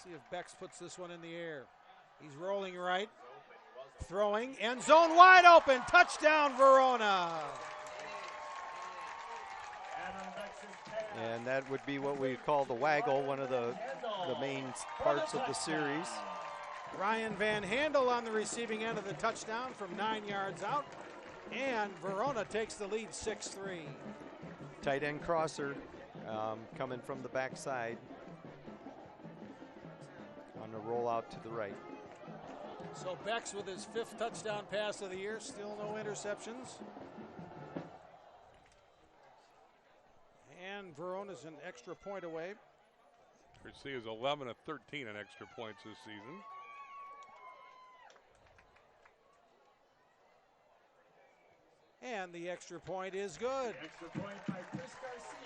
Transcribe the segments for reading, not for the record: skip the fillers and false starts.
See if Bex puts this one in the air. He's rolling right, throwing, end zone wide open, touchdown Verona. And that would be what we call the waggle, one of the main parts of the series. Ryan Van Handel on the receiving end of the touchdown from 9 yards out. And Verona takes the lead 6-3. Tight end crosser coming from the backside on the rollout to the right. So Bex with his 5th touchdown pass of the year, still no interceptions. And Verona's an extra point away. Prairie is 11 of 13 in extra points this season. And the extra point is good.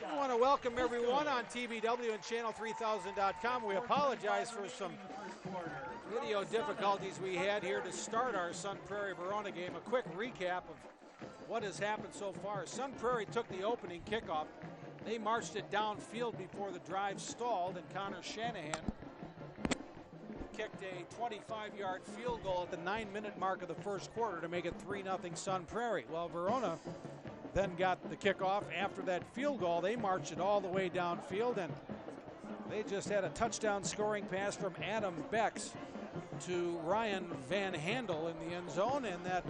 I want to welcome everyone on TVW and channel3000.com. We apologize for some video difficulties we had here to start our Sun Prairie Verona game. A quick recap of what has happened so far. Sun Prairie took the opening kickoff. They marched it downfield before the drive stalled, and Connor Shanahan kicked a 25-yard field goal at the 9-minute mark of the first quarter to make it 3-0 Sun Prairie. Well, Verona then got the kickoff after that field goal. They marched it all the way downfield, and they just had a touchdown scoring pass from Adam Bex to Ryan Van Handel in the end zone, and that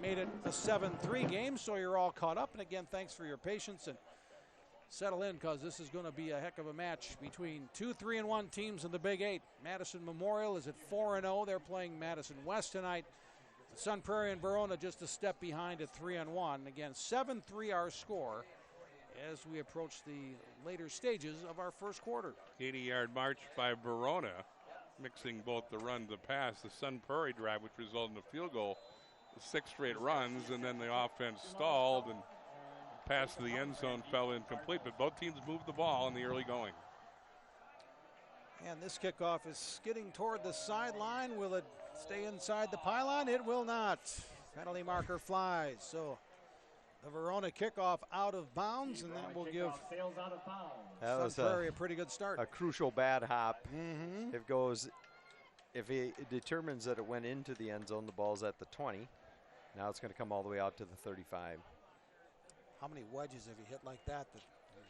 made it a 7-3 game, so you're all caught up. And again, thanks for your patience, and settle in, because this is going to be a heck of a match between 2 3-1 teams in the Big 8. Madison Memorial is at 4-0. They're playing Madison West tonight. Sun Prairie and Verona just a step behind at 3-1. Again, 7-3 our score as we approach the later stages of our first quarter. 80-yard march by Verona, mixing both the run, the pass, the Sun Prairie drive, which resulted in a field goal, 6 straight runs, and then the offense stalled and pass to the end zone fell incomplete, but both teams moved the ball in the early going. And this kickoff is skidding toward the sideline. Will it stay inside the pylon? It will not. Penalty marker flies. So the Verona kickoff out of bounds, and that will give Sun Prairie a pretty good start. A crucial bad hop. If he determines that it went into the end zone, the ball's at the 20. Now it's going to come all the way out to the 35. How many wedges have you hit like that?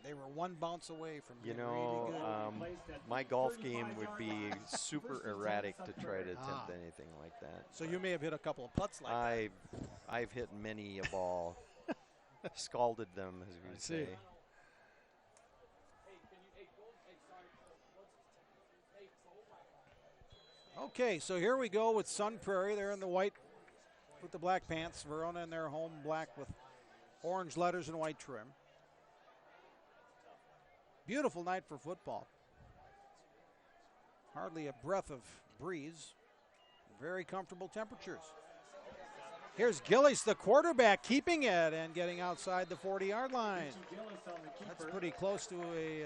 They were one bounce away from being really good. My golf game would be super erratic to try to attempt anything like that. So you may have hit a couple of putts like that. I've hit many a ball, scalded them, as we would say. Okay, so here we go with Sun Prairie. They're in the white with the black pants. Verona in their home black with orange letters and white trim. Beautiful night for football. Hardly a breath of breeze. Very comfortable temperatures. Here's Gillis, the quarterback, keeping it and getting outside the 40-yard line. That's pretty close to a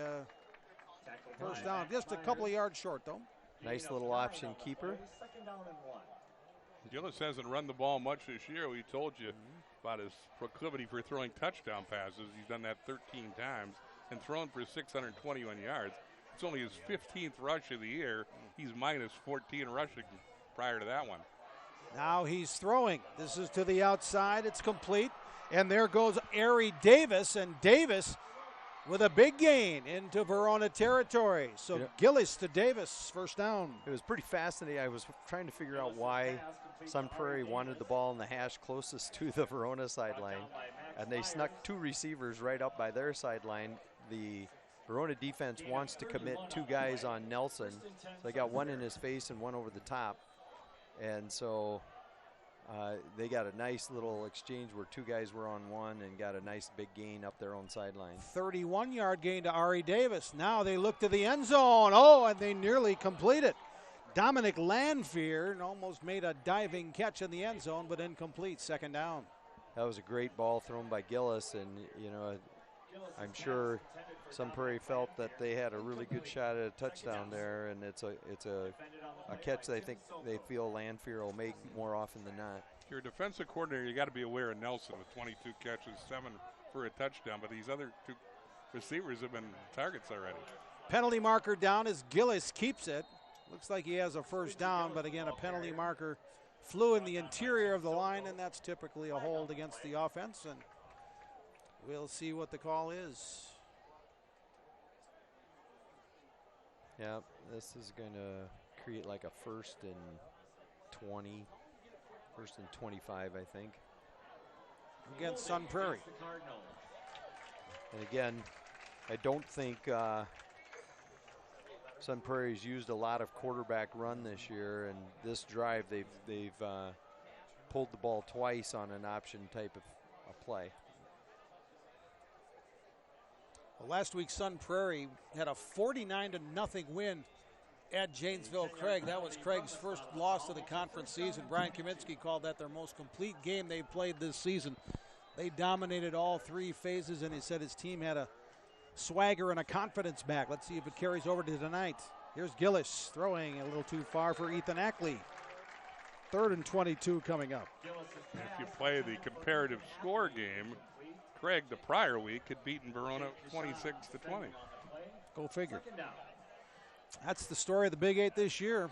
first down. Just a couple of yards short, though. Nice little option keeper. Gillis hasn't run the ball much this year. We told you about his proclivity for throwing touchdown passes. He's done that 13 times and thrown for 621 yards. It's only his 15th rush of the year. He's minus 14 rushing prior to that one. Now he's throwing. This is to the outside. It's complete. And there goes Ari Davis. And Davis with a big gain into Verona territory. So Gillis to Davis, first down. It was pretty fascinating. I was trying to figure out why Sun Prairie wanted the ball in the hash closest to the Verona sideline. And they snuck 2 receivers right up by their sideline. The Verona defense wants to commit 2 guys on Nelson. So they got one in his face and one over the top. And so they got a nice little exchange where 2 guys were on one and got a nice big gain up their own sideline. 31-yard gain to Ari Davis. Now they look to the end zone. Oh, and they nearly complete it. Dominic Lanfear almost made a diving catch in the end zone, but incomplete, second down. That was a great ball thrown by Gillis, and, you know, I'm sure Sun Prairie felt that they had a really good shot at a touchdown there, and it's a catch they think they feel Lanfear will make more often than not. If you're a defensive coordinator, you got to be aware of Nelson with 22 catches, 7 for a touchdown, but these other 2 receivers have been targets already. Penalty marker down as Gillis keeps it. Looks like he has a first down, but again, a penalty marker flew in the interior of the line, and that's typically a hold against the offense, and we'll see what the call is. Yeah, this is going to create like a 1st and 20, 1st and 25, I think. Against Sun Prairie. And again, I don't think Sun Prairie's used a lot of quarterback run this year, and this drive they've pulled the ball twice on an option type of play. Well, last week, Sun Prairie had a 49-0 win at Janesville Craig. That was Craig's first loss of the conference season. Brian Kaminsky called that their most complete game they played this season. They dominated all 3 phases, and he said his team had a swagger and a confidence back. Let's see if it carries over to tonight. Here's Gillis throwing a little too far for Ethan Ackley. 3rd and 22 coming up. If you play the comparative score game, Craig the prior week had beaten Verona 26-20. Go figure. That's the story of the Big 8 this year.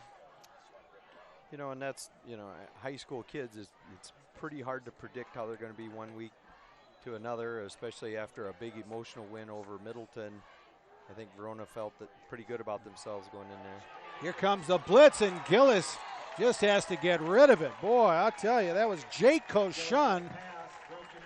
You know, and that's, you know, high school kids, it's pretty hard to predict how they're going to be one week to another, especially after a big emotional win over Middleton. I think Verona felt that pretty good about themselves going in there. Here comes the blitz, and Gillis just has to get rid of it. Boy, I'll tell you, that was Jake Cochon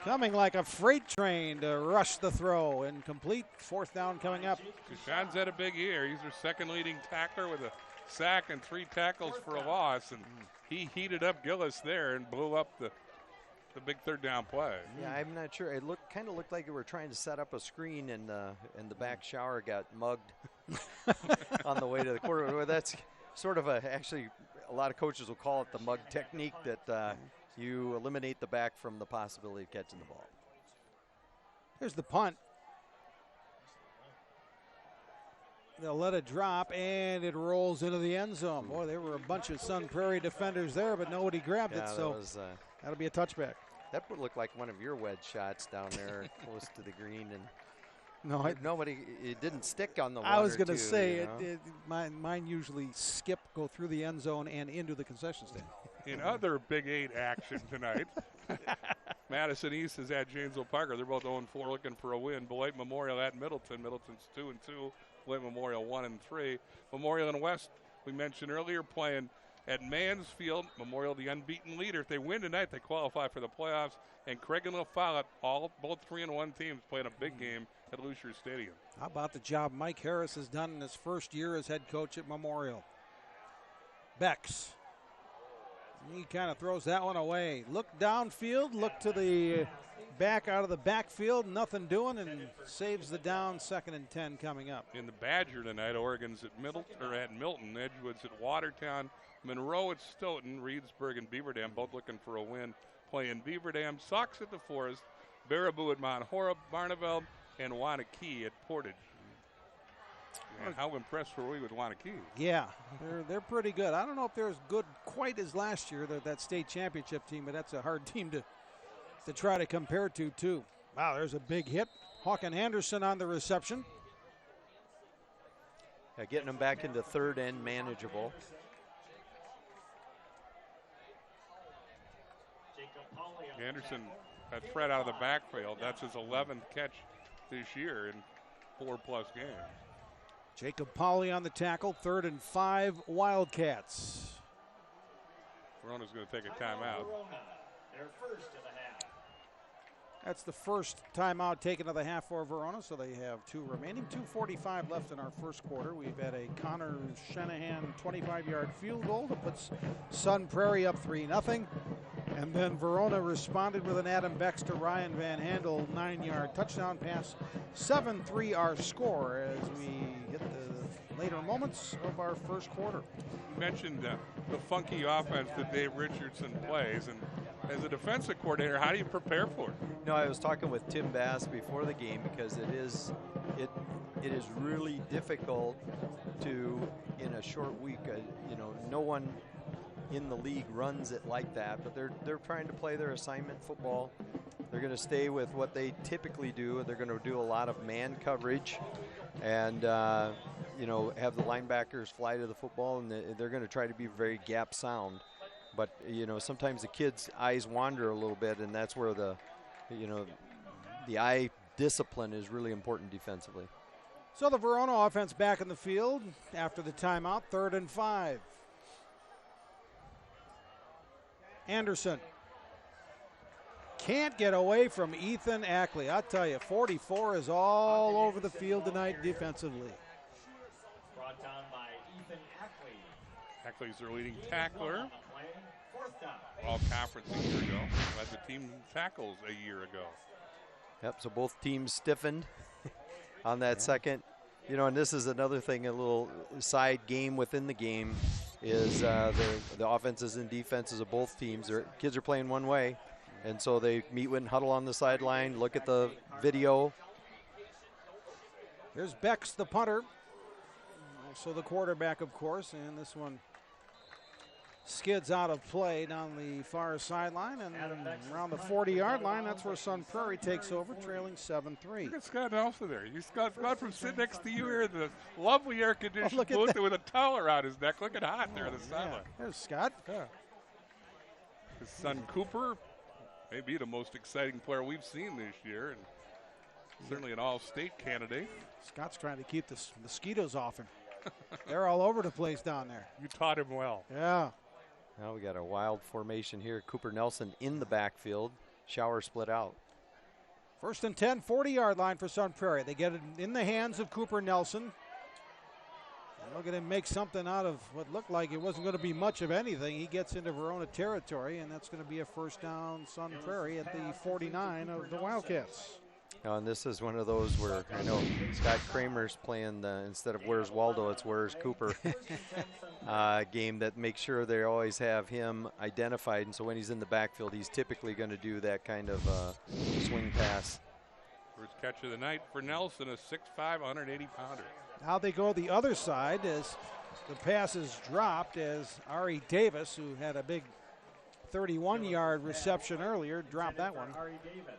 coming like a freight train to rush the throw. Incomplete. 4th down coming up. Cochon's had a big year. He's their second leading tackler with a sack and 3 tackles for a loss, and he heated up Gillis there and blew up the big 3rd down play. Yeah, I'm not sure. It kind of looked like they were trying to set up a screen, and the back shower got mugged on the way to the quarter. Well, that's sort of actually a lot of coaches will call it the mug technique, that you eliminate the back from the possibility of catching the ball. Here's the punt. They'll let it drop, and it rolls into the end zone. Boy, there were a bunch of Sun Prairie defenders there, but nobody grabbed it, so that'll be a touchback. That would look like one of your wedge shots down there close to the green. And no, it didn't stick on the one. I was going to two, say, you know? mine usually go through the end zone and into the concession stand. In other Big 8 action tonight, Madison East is at Janesville Parker. They're both 0-4, looking for a win. Beloit Memorial at Middleton. Middleton's 2-2. Beloit Memorial 1-3. Memorial and West, we mentioned earlier, playing at Mansfield. Memorial, the unbeaten leader. If they win tonight, they qualify for the playoffs. And Craig and LaFollette, both 3-1 teams, playing a big game at Lucier Stadium. How about the job Mike Harris has done in his first year as head coach at Memorial? Bex. He kind of throws that one away. Look downfield, look to the back out of the backfield, nothing doing, and saves the down. 2nd and 10 coming up. In the Badger tonight, Oregon's at Milton, Edgewood's at Watertown, Monroe at Stoughton, Reedsburg and Beaver Dam, both looking for a win. Playing Beaver Dam, Sox at the Forest, Baraboo at Mount Horeb, Barneveld, and Wanakee at Portage. And how impressed were we with Wanakee? Yeah, they're pretty good. I don't know if they're as good quite as last year, that state championship team, but that's a hard team to try to compare to, too. Wow, there's a big hit. Hawken Anderson on the reception. Yeah, getting them back into 3rd and manageable. Anderson, that threat out of the backfield, that's his 11th catch this year in 4+ games. Jacob Pauley on the tackle. 3rd and 5, Wildcats. Verona's going to take a timeout. That's the first timeout taken of the half for Verona, so they have 2 remaining. 2:45 left in our first quarter. We've had a Connor Shanahan 25-yard field goal that puts Sun Prairie up 3-0. And then Verona responded with an Adam Bex to Ryan Van Handel 9-yard touchdown pass. 7-3 our score as we hit the later moments of our first quarter. You mentioned the funky offense that Dave Richardson plays, and as a defensive coordinator, how do you prepare for it? No, I was talking with Tim Bass before the game, because it is really difficult to, in a short week, no one in the league runs it like that, but they're trying to play their assignment football. They're going to stay with what they typically do. They're going to do a lot of man coverage, and have the linebackers fly to the football, and they're going to try to be very gap sound. But, sometimes the kids' eyes wander a little bit, and that's where the eye discipline is really important defensively. So the Verona offense back in the field after the timeout, 3rd and 5. Anderson can't get away from Ethan Ackley. I tell you, 44 is all over the field tonight defensively. Brought down by Ethan Ackley. Ackley's their leading tackler. All conference a year ago. Led the team tackles a year ago. Yep, so both teams stiffened on that second. And this is another thing, a little side game within the game, is the offenses and defenses of both teams. Kids are playing one way, and so they meet and huddle on the sideline, look at the video. Here's Bex, the punter. Also the quarterback, of course, and this one skids out of play down the far sideline, and around the 40-yard line, that's where Sun Prairie takes over, trailing 7-3. Look at Scott Nelson there. He's got from sitting next to you here in the lovely air-conditioned booth with a towel around his neck, looking hot there on the sideline. There's Scott. Yeah. His son Cooper may be the most exciting player we've seen this year, and certainly an all-state candidate. Scott's trying to keep the mosquitoes off him. They're all over the place down there. You taught him well. Yeah. Now we got a wild formation here. Cooper Nelson in the backfield. Shower split out. 1st and 10, 40-yard line for Sun Prairie. They get it in the hands of Cooper Nelson. And look at him make something out of what looked like it wasn't going to be much of anything. He gets into Verona territory, and that's going to be a first down Sun Prairie at the 49 of the Wildcats. And this is one of those where I know Scott Kramer's playing instead of Where's Waldo, it's Where's Cooper game that makes sure they always have him identified. And so when he's in the backfield, he's typically going to do that kind of swing pass. First catch of the night for Nelson, a 6'5", 180-pounder. Now they go the other side as the pass is dropped as Ari Davis, who had a big 31-yard reception earlier, dropped that one.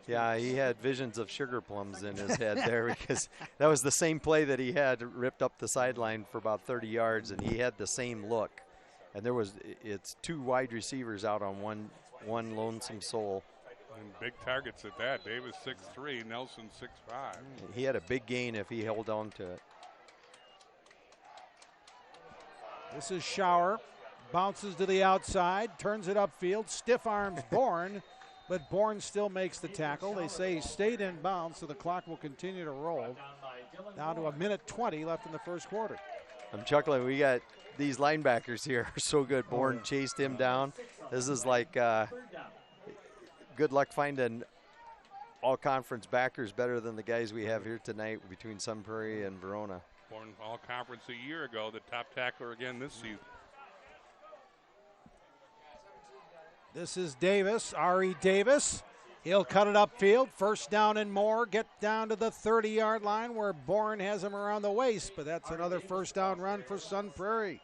Yeah, he had visions of sugar plums in his head there because that was the same play that he had ripped up the sideline for about 30 yards, and he had the same look. And it's 2 wide receivers out on one lonesome soul. And big targets at that. Davis 6'3", Nelson 6'5". He had a big gain if he held on to it. This is Shower. Bounces to the outside, turns it upfield, stiff arms Bourne, but Bourne still makes the tackle. They say he stayed in bounds, so the clock will continue to roll. Down to 1:20 left in the first quarter. I'm chuckling. We got these linebackers here are so good. Bourne chased him down. This is like good luck finding all-conference backers better than the guys we have here tonight between Sun Prairie and Verona. Bourne all-conference a year ago, the top tackler again this season. This is Davis, Ari Davis. He'll cut it upfield, first down and more, get down to the 30-yard line where Bourne has him around the waist, but that's another first down run for Sun Prairie.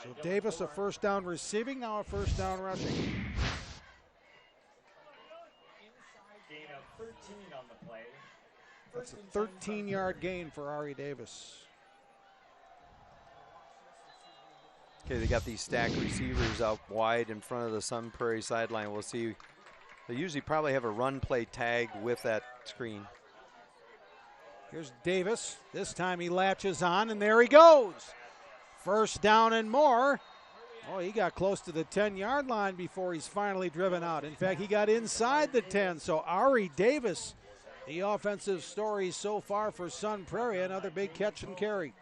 So Davis a first down receiving, now a first down rushing. Gain of 13 on the play. That's a 13-yard gain for Ari Davis. Okay, they got these stacked receivers out wide in front of the Sun Prairie sideline. We'll see. They usually probably have a run play tag with that screen. Here's Davis. This time he latches on, and there he goes. First down and more. Oh, he got close to the 10-yard line before he's finally driven out. In fact, he got inside the 10. So Ari Davis, the offensive story so far for Sun Prairie, another big catch and carry.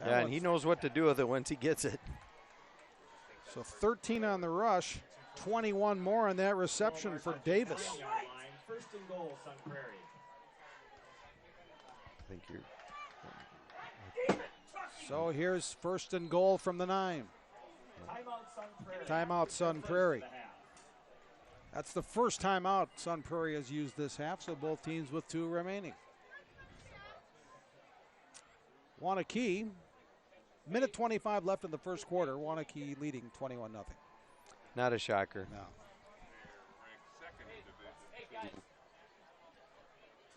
Yeah, and he knows what to do with it once he gets it. So 13 on the rush, 21 more on that reception for Davis. First and goal, Sun Prairie. I think you're. So here's first and goal from the 9. Timeout Sun Prairie. That's the first timeout Sun Prairie has used this half, so both teams with 2 remaining. Wanakee. Minute 25 left in the first quarter. Wanakee leading 21-0. Not a shocker. No.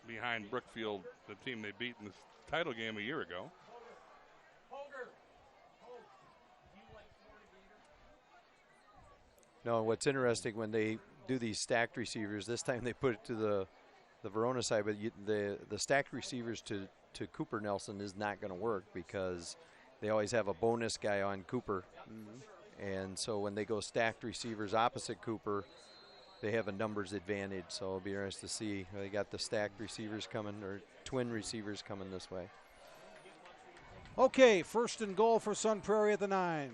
behind Brookfield, the team they beat in the title game a year ago. No, what's interesting when they do these stacked receivers, this time they put it to the Verona side, but the stacked receivers to Cooper Nelson is not going to work because they always have a bonus guy on Cooper. And so when they go stacked receivers opposite Cooper, they have a numbers advantage. So it'll be interesting to see. They got the stacked receivers coming, or twin receivers coming this way. Okay, 1st and goal for Sun Prairie at the 9.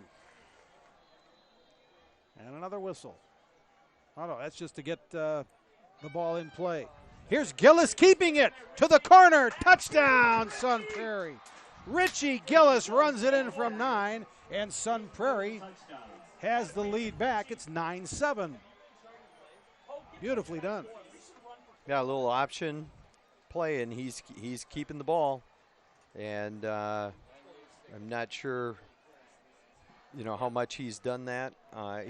And another whistle. Oh, no, that's just to get the ball in play. Here's Gillis keeping it to the corner. Touchdown, Sun Prairie. Richie Gillis runs it in from 9, and Sun Prairie has the lead back. It's 9-7. Beautifully done. Yeah, a little option play, and he's keeping the ball. And I'm not sure, how much he's done that.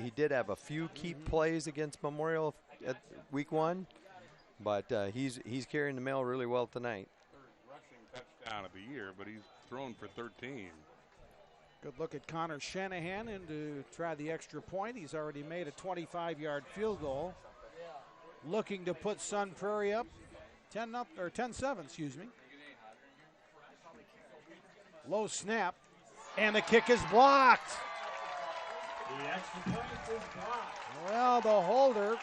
He did have a few keep plays against Memorial at week 1, but he's carrying the mail really well tonight. Third rushing touchdown of the year, but he's thrown for 13. Good look at Connor Shanahan in to try the extra point. He's already made a 25-yard field goal. Looking to put Sun Prairie up 10-7, excuse me. Low snap, and the kick is blocked. The extra point is blocked. Well, the holder.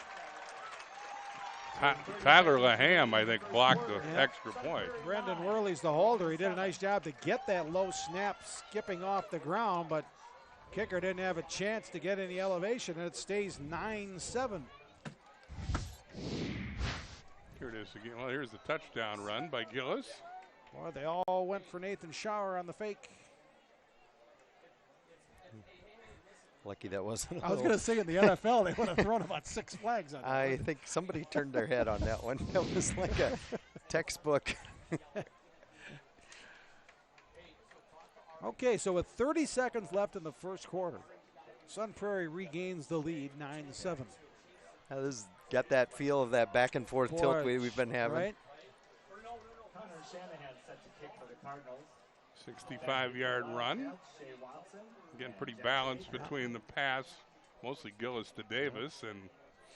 Tyler Laham, I think, blocked the extra point. Brendan Worley's the holder. He did a nice job to get that low snap skipping off the ground, but kicker didn't have a chance to get any elevation, and it stays 9-7. Here it is again. Well, here's the touchdown run by Gillis. Boy, they all went for Nathan Schauer on the fake. Lucky that wasn't. I was going to say in the NFL, they would have thrown about 6 flags on it. I think somebody turned their head on that one. That was like a textbook. Okay, so with 30 seconds left in the first quarter, Sun Prairie regains the lead, 9-7. Now this got that feel of that back and forth tilt we've been having. Right? Connor Shanahan set to kick for the Cardinals. 65-yard run. Again, pretty balanced between the pass, mostly Gillis to Davis, and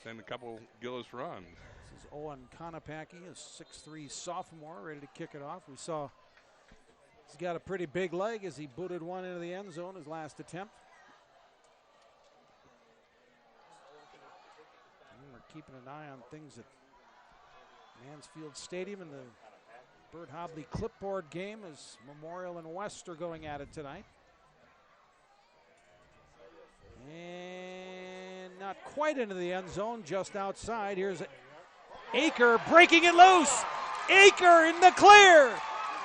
then a couple Gillis runs. This is Owen Konopacki, a 6'3" sophomore, ready to kick it off. We saw he's got a pretty big leg as he booted one into the end zone his last attempt. And we're keeping an eye on things at Mansfield Stadium in the Bert Hobley clipboard game as Memorial and West are going at it tonight. And not quite into the end zone, just outside. Here's Aker breaking it loose. Aker in the clear.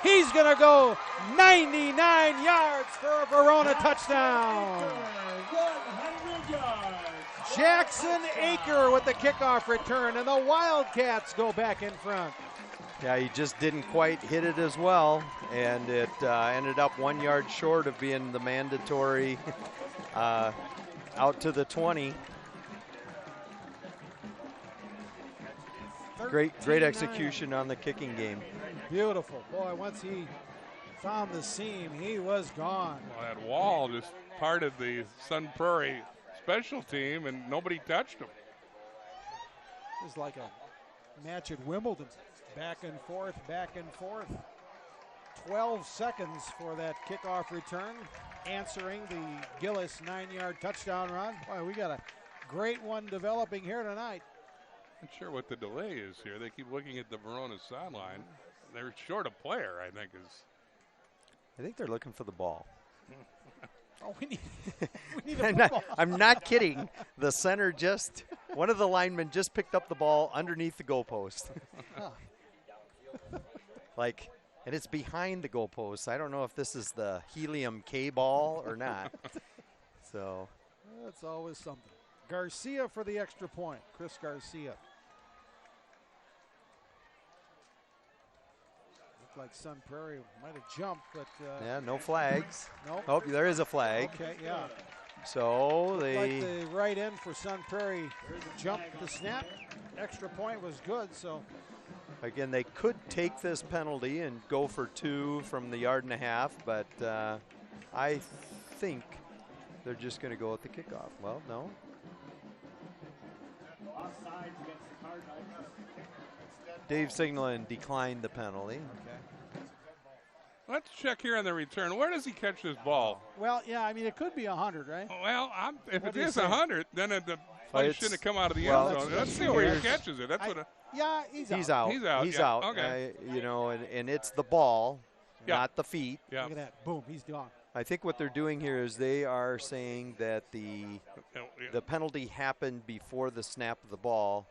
He's going to go 99 yards for a Verona touchdown. 100 yards. Jackson Aker with the kickoff return, and the Wildcats go back in front. Yeah, he just didn't quite hit it as well, and it ended up 1 yard short of being the mandatory out to the 20. Great execution on the kicking game. Beautiful. Boy, once he found the seam, he was gone. Well, that wall just parted the Sun Prairie special team, and nobody touched him. It was like a match at Wimbledon. Back and forth, back and forth. 12 seconds for that kickoff return, answering the Gillis 9-yard touchdown run. Boy, we got a great one developing here tonight. Not sure what the delay is here. They keep looking at the Verona sideline. They're short a player, I think they're looking for the ball. Oh, we need a football. I'm not kidding. The center one of the linemen just picked up the ball underneath the goalpost. And it's behind the goalpost. I don't know if this is the helium K ball or not. So that's always something. Garcia for the extra point. Chris Garcia. Looked like Sun Prairie might have jumped, but yeah, no flags. Nope. Oh, there is a flag. Okay, yeah. So like the right end for Sun Prairie jumped the snap. Extra point was good, so Again, they could take this penalty and go for 2 from the 1.5 yards, but I think they're just going to go with the kickoff. Well, no. Offsides against the Cardinals. Dave Signaling declined the penalty. Okay. Let's check here on the return. Where does he catch this ball? Well, yeah, I mean, it could be 100, right? Well, if What it do you is say? 100, then the play shouldn't have come out of the well, end zone. that's Let's see true. where he Here's- catches it. That's what. Yeah, he's out. He's out. He's out, He's yeah, out. okay. You know, and it's the ball, Yeah. not the feet. Yeah. Look at that. Boom, he's gone. I think what they're doing here is they are saying that the penalty happened before the snap of the ball,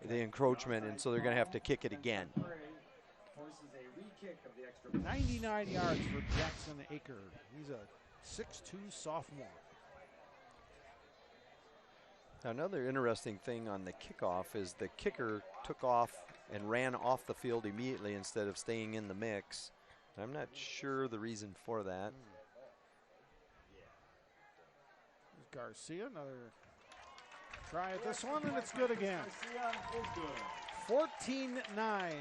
the encroachment, and so they're going to have to kick it again. Forces a re-kick of the extra 99 yards for Jackson Aker. He's a 6'2 sophomore. Now, another interesting thing on the kickoff is the kicker took off and ran off the field immediately instead of staying in the mix. I'm not sure the reason for that. Garcia, another try at this one, and it's good again. Garcia is good. 14-9,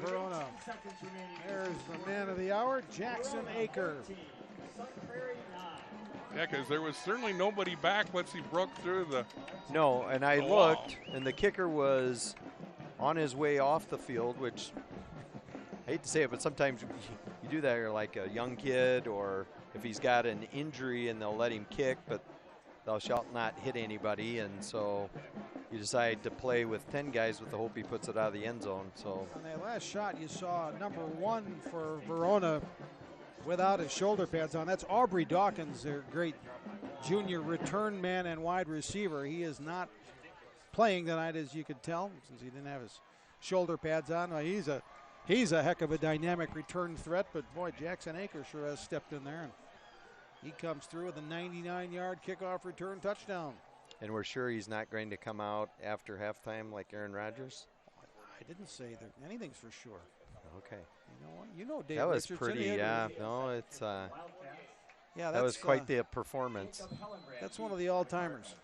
Verona. 18 seconds remaining. There's the man of the hour, Jackson Aker. 14, Sun Prairie 9. Yeah, because there was certainly nobody back once he broke through the. No, and I The wall. looked, and the kicker was on his way off the field, which I hate to say it, but sometimes you do that, you're like a young kid, or if he's got an injury and they'll let him kick, but thou shalt not hit anybody, and so you decide to play with 10 guys with the hope he puts it out of the end zone. So On that last shot, you saw number 1 for Verona without his shoulder pads on. That's Aubrey Dawkins, their great junior return man and wide receiver. He is not playing tonight, as you could tell, since he didn't have his shoulder pads on. Well, he's a heck of a dynamic return threat, but boy, Jackson Aker sure has stepped in there. And he comes through with a 99-yard kickoff return touchdown. and we're sure he's not going to come out after halftime like Aaron Rodgers. I didn't say that anything's for sure. Okay. You know what? You know Dave That was Richardson. pretty, He had- yeah. No, it's Yeah, that was that's, quite the performance. That's one of the all-timers.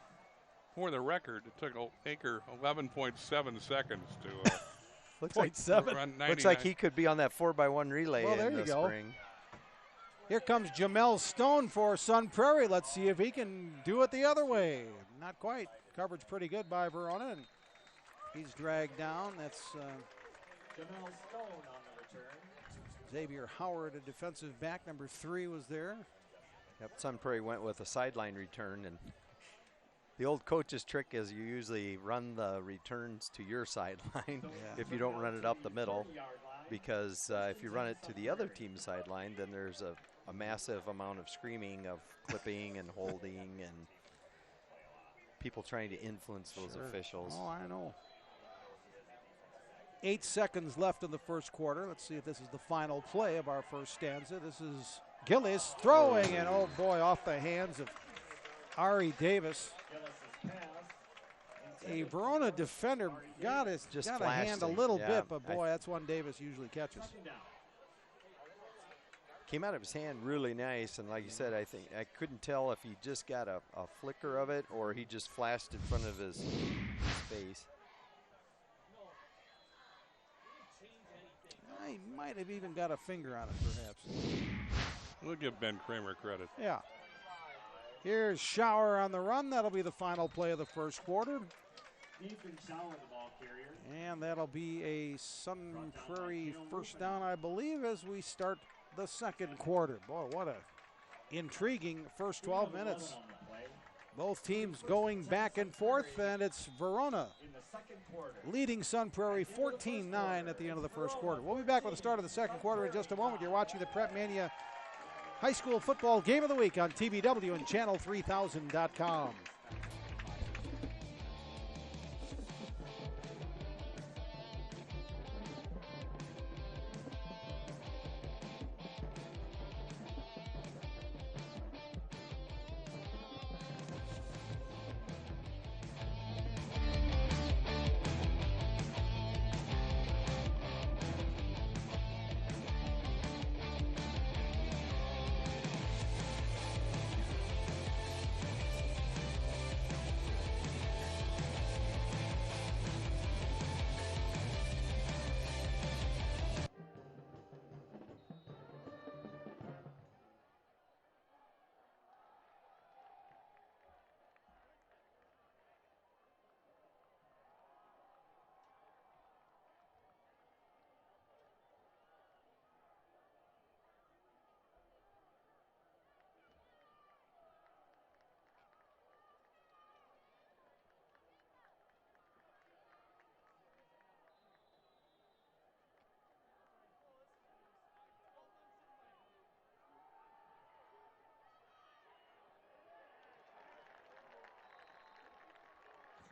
For the record, it took Aker 11.7 seconds to Looks like 0.7. run 99. looks like he could be on that 4x1 relay Well, there in you the go. spring. Here comes Jamel Stone for Sun Prairie. Let's see if he can do it the other way. Not quite. Coverage pretty good by Verona, and he's dragged down. That's Jamel Stone on the return. Xavier Howard, a defensive back. Number 3 was there. Yep, Sun Prairie went with a sideline return, and the old coach's trick is you usually run the returns to your sideline if you don't run it up the middle, because if you run it to the other team's sideline, then there's a massive amount of screaming, of clipping and holding, and people trying to influence those Sure. officials. Oh, I know. 8 seconds left in the first quarter. Let's see if this is the final play of our first stanza. This is Gillis throwing, and oh boy, off the hands of Ari Davis. A Verona defender got a Just hand a flashed little him, bit, yeah. but boy, that's one Davis usually catches. Came out of his hand really nice, and like you said, I think I couldn't tell if he just got a flicker of it or he just flashed in front of his face. He might have even got a finger on it, perhaps. We'll give Ben Kramer credit. Yeah. Here's Shower on the run. That'll be the final play of the first quarter. Ethan Shower, the ball carrier. And that'll be a Sun Prairie first down, I believe, as we start the second quarter. Boy, what a intriguing first 12 minutes. Both teams going back and forth, and it's Verona In the second quarter. leading Sun Prairie 14-9 at the end of the first quarter. We'll be back with the start of the second quarter in just a moment. You're watching the Prep Mania High School Football Game of the Week on TBW and Channel3000.com.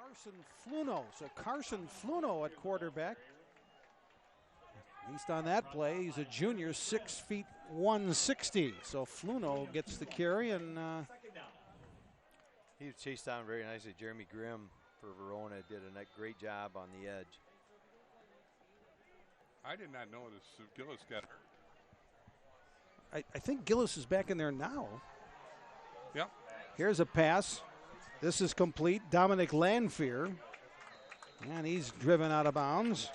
Carson Fluno. So Carson Fluno at quarterback. At least on that play, he's a junior, 6 feet 160. So Fluno gets the carry, and he was chased down very nicely. Jeremy Grimm for Verona did a great job on the edge. I did not notice Gillis got hurt. I think Gillis is back in there now. Yep. Here's a pass. This is complete. Dominic Lanfear. And he's driven out of bounds.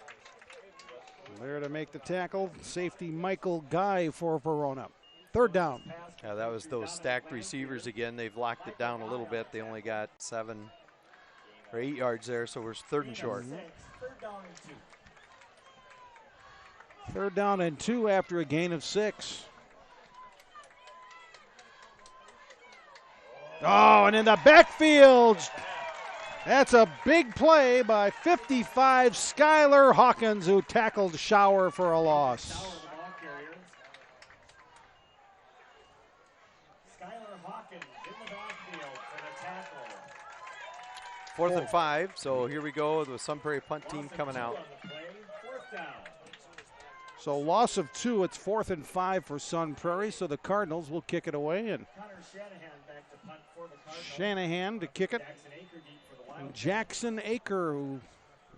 There to make the tackle. Safety Michael Guy for Verona. Third down. Yeah, that was those stacked receivers again. They've locked it down a little bit. They only got 7 or 8 yards there, so we're third and short. Third down and 2 after a gain of 6. Oh, and in the backfield, that's a big play by 55 Skylar Hawkins, who tackled Schauer for a loss. Skylar Hawkins in the backfield for the tackle. 4th and 5, so here we go. The Sun Prairie punt team coming out. Fourth down. So loss of 2, it's 4th and 5 for Sun Prairie, so the Cardinals will kick it away, and Connor Shanahan back to punt for the Cardinals. Shanahan to kick it. Jackson Aker deep for the Wild. Jackson Aker, who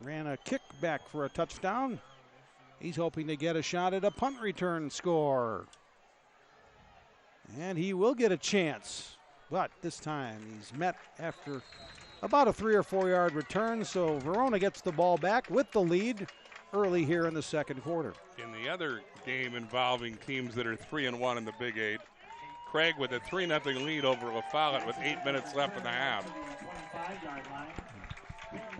ran a kick back for a touchdown. He's hoping to get a shot at a punt return score. And he will get a chance, but this time he's met after about a 3 or 4 yard return, so Verona gets the ball back with the lead early here in the second quarter. In the other game involving teams that are 3-1 in the Big 8, Craig with a 3-0 lead over La Follette with 8 minutes left in the half. 25-yard line.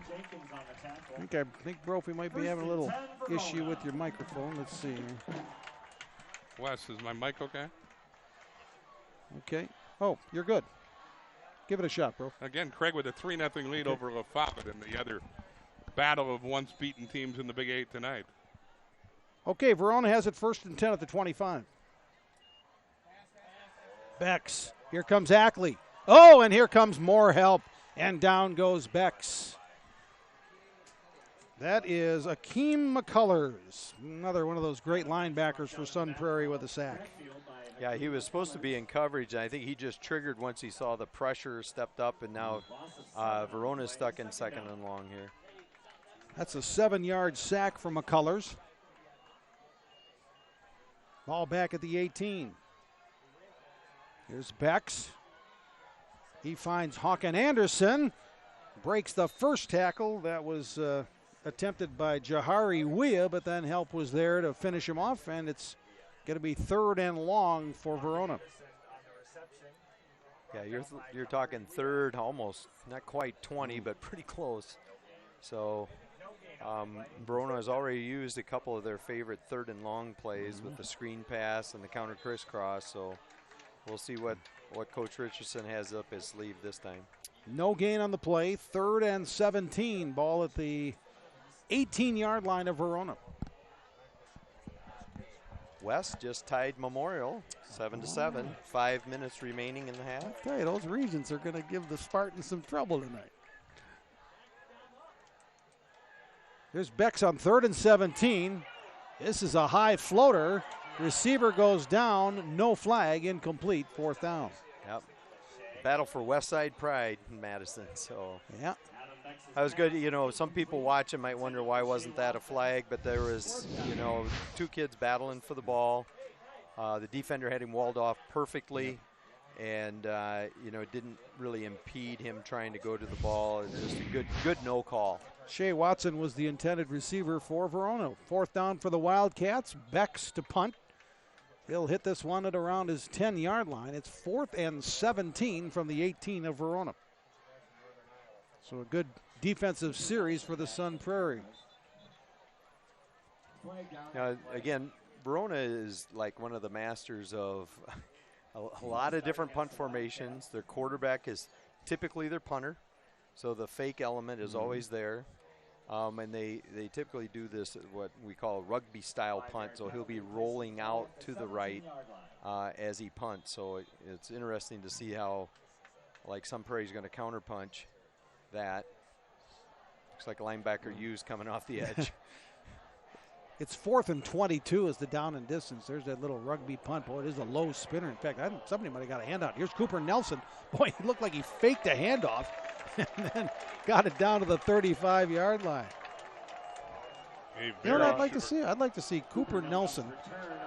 Jenkins on the tackle. Okay, I think Brophy might be having a little issue with your microphone. Let's see. Wes, is my mic okay? Okay. Oh, you're good. Give it a shot, bro. Again, Craig with a 3-0 lead over La Follette in the other battle of once beaten teams in the Big 8 tonight. Okay, Verona has it 1st and 10 at the 25. Bex. Here comes Ackley. Oh, and here comes more help. And down goes Bex. That is Akeem McCullers. Another one of those great linebackers for Sun Prairie with a sack. Yeah, he was supposed to be in coverage, and I think he just triggered once he saw the pressure, stepped up, and now Verona's stuck in 2nd and long here. That's a 7-yard sack from McCullers. Ball back at the 18. Here's Bex. He finds Hawken Anderson. Breaks the first tackle. That was attempted by Jahari Wea, but then help was there to finish him off, and it's going to be 3rd and long for Verona. Yeah, you're talking 3rd, almost, not quite 20, but pretty close. So Verona has already used a couple of their favorite 3rd and long plays with the screen pass and the counter crisscross. So we'll see what Coach Richardson has up his sleeve this time. No gain on the play. 3rd and 17. Ball at the 18-yard line of Verona. West just tied Memorial 7-7. 5 minutes remaining in the half. I tell you, those Regents are going to give the Spartans some trouble tonight. Here's Bex on 3rd and 17. This is a high floater. Receiver goes down. No flag. Incomplete. 4th down. Yep. Battle for West Side pride in Madison. So yeah, that was good. You know, some people watching might wonder why wasn't that a flag, but there was, 2 kids battling for the ball. The defender had him walled off perfectly, and it didn't really impede him trying to go to the ball. It was just a good no call. Shea Watson was the intended receiver for Verona. 4th down for the Wildcats. Bex to punt. He'll hit this one at around his 10-yard line. It's 4th and 17 from the 18 of Verona. So a good defensive series for the Sun Prairie. Again, Verona is like one of the masters of a lot of different punt formations. Their quarterback is typically their punter, so the fake element is always there. And they typically do this, what we call rugby-style punt, so he'll be rolling out to the right as he punts. So it's interesting to see how, like, Sun Prairie's going to counterpunch that. Looks like linebacker Hughes coming off the edge. It's 4th and 22 as the down and distance. There's that little rugby punt. Boy, it is a low spinner. In fact, somebody might have got a handout. Here's Cooper Nelson. Boy, he looked like he faked a handoff and then got it down to the 35-yard line. You know what I'd like to see? I'd like to see Cooper Nelson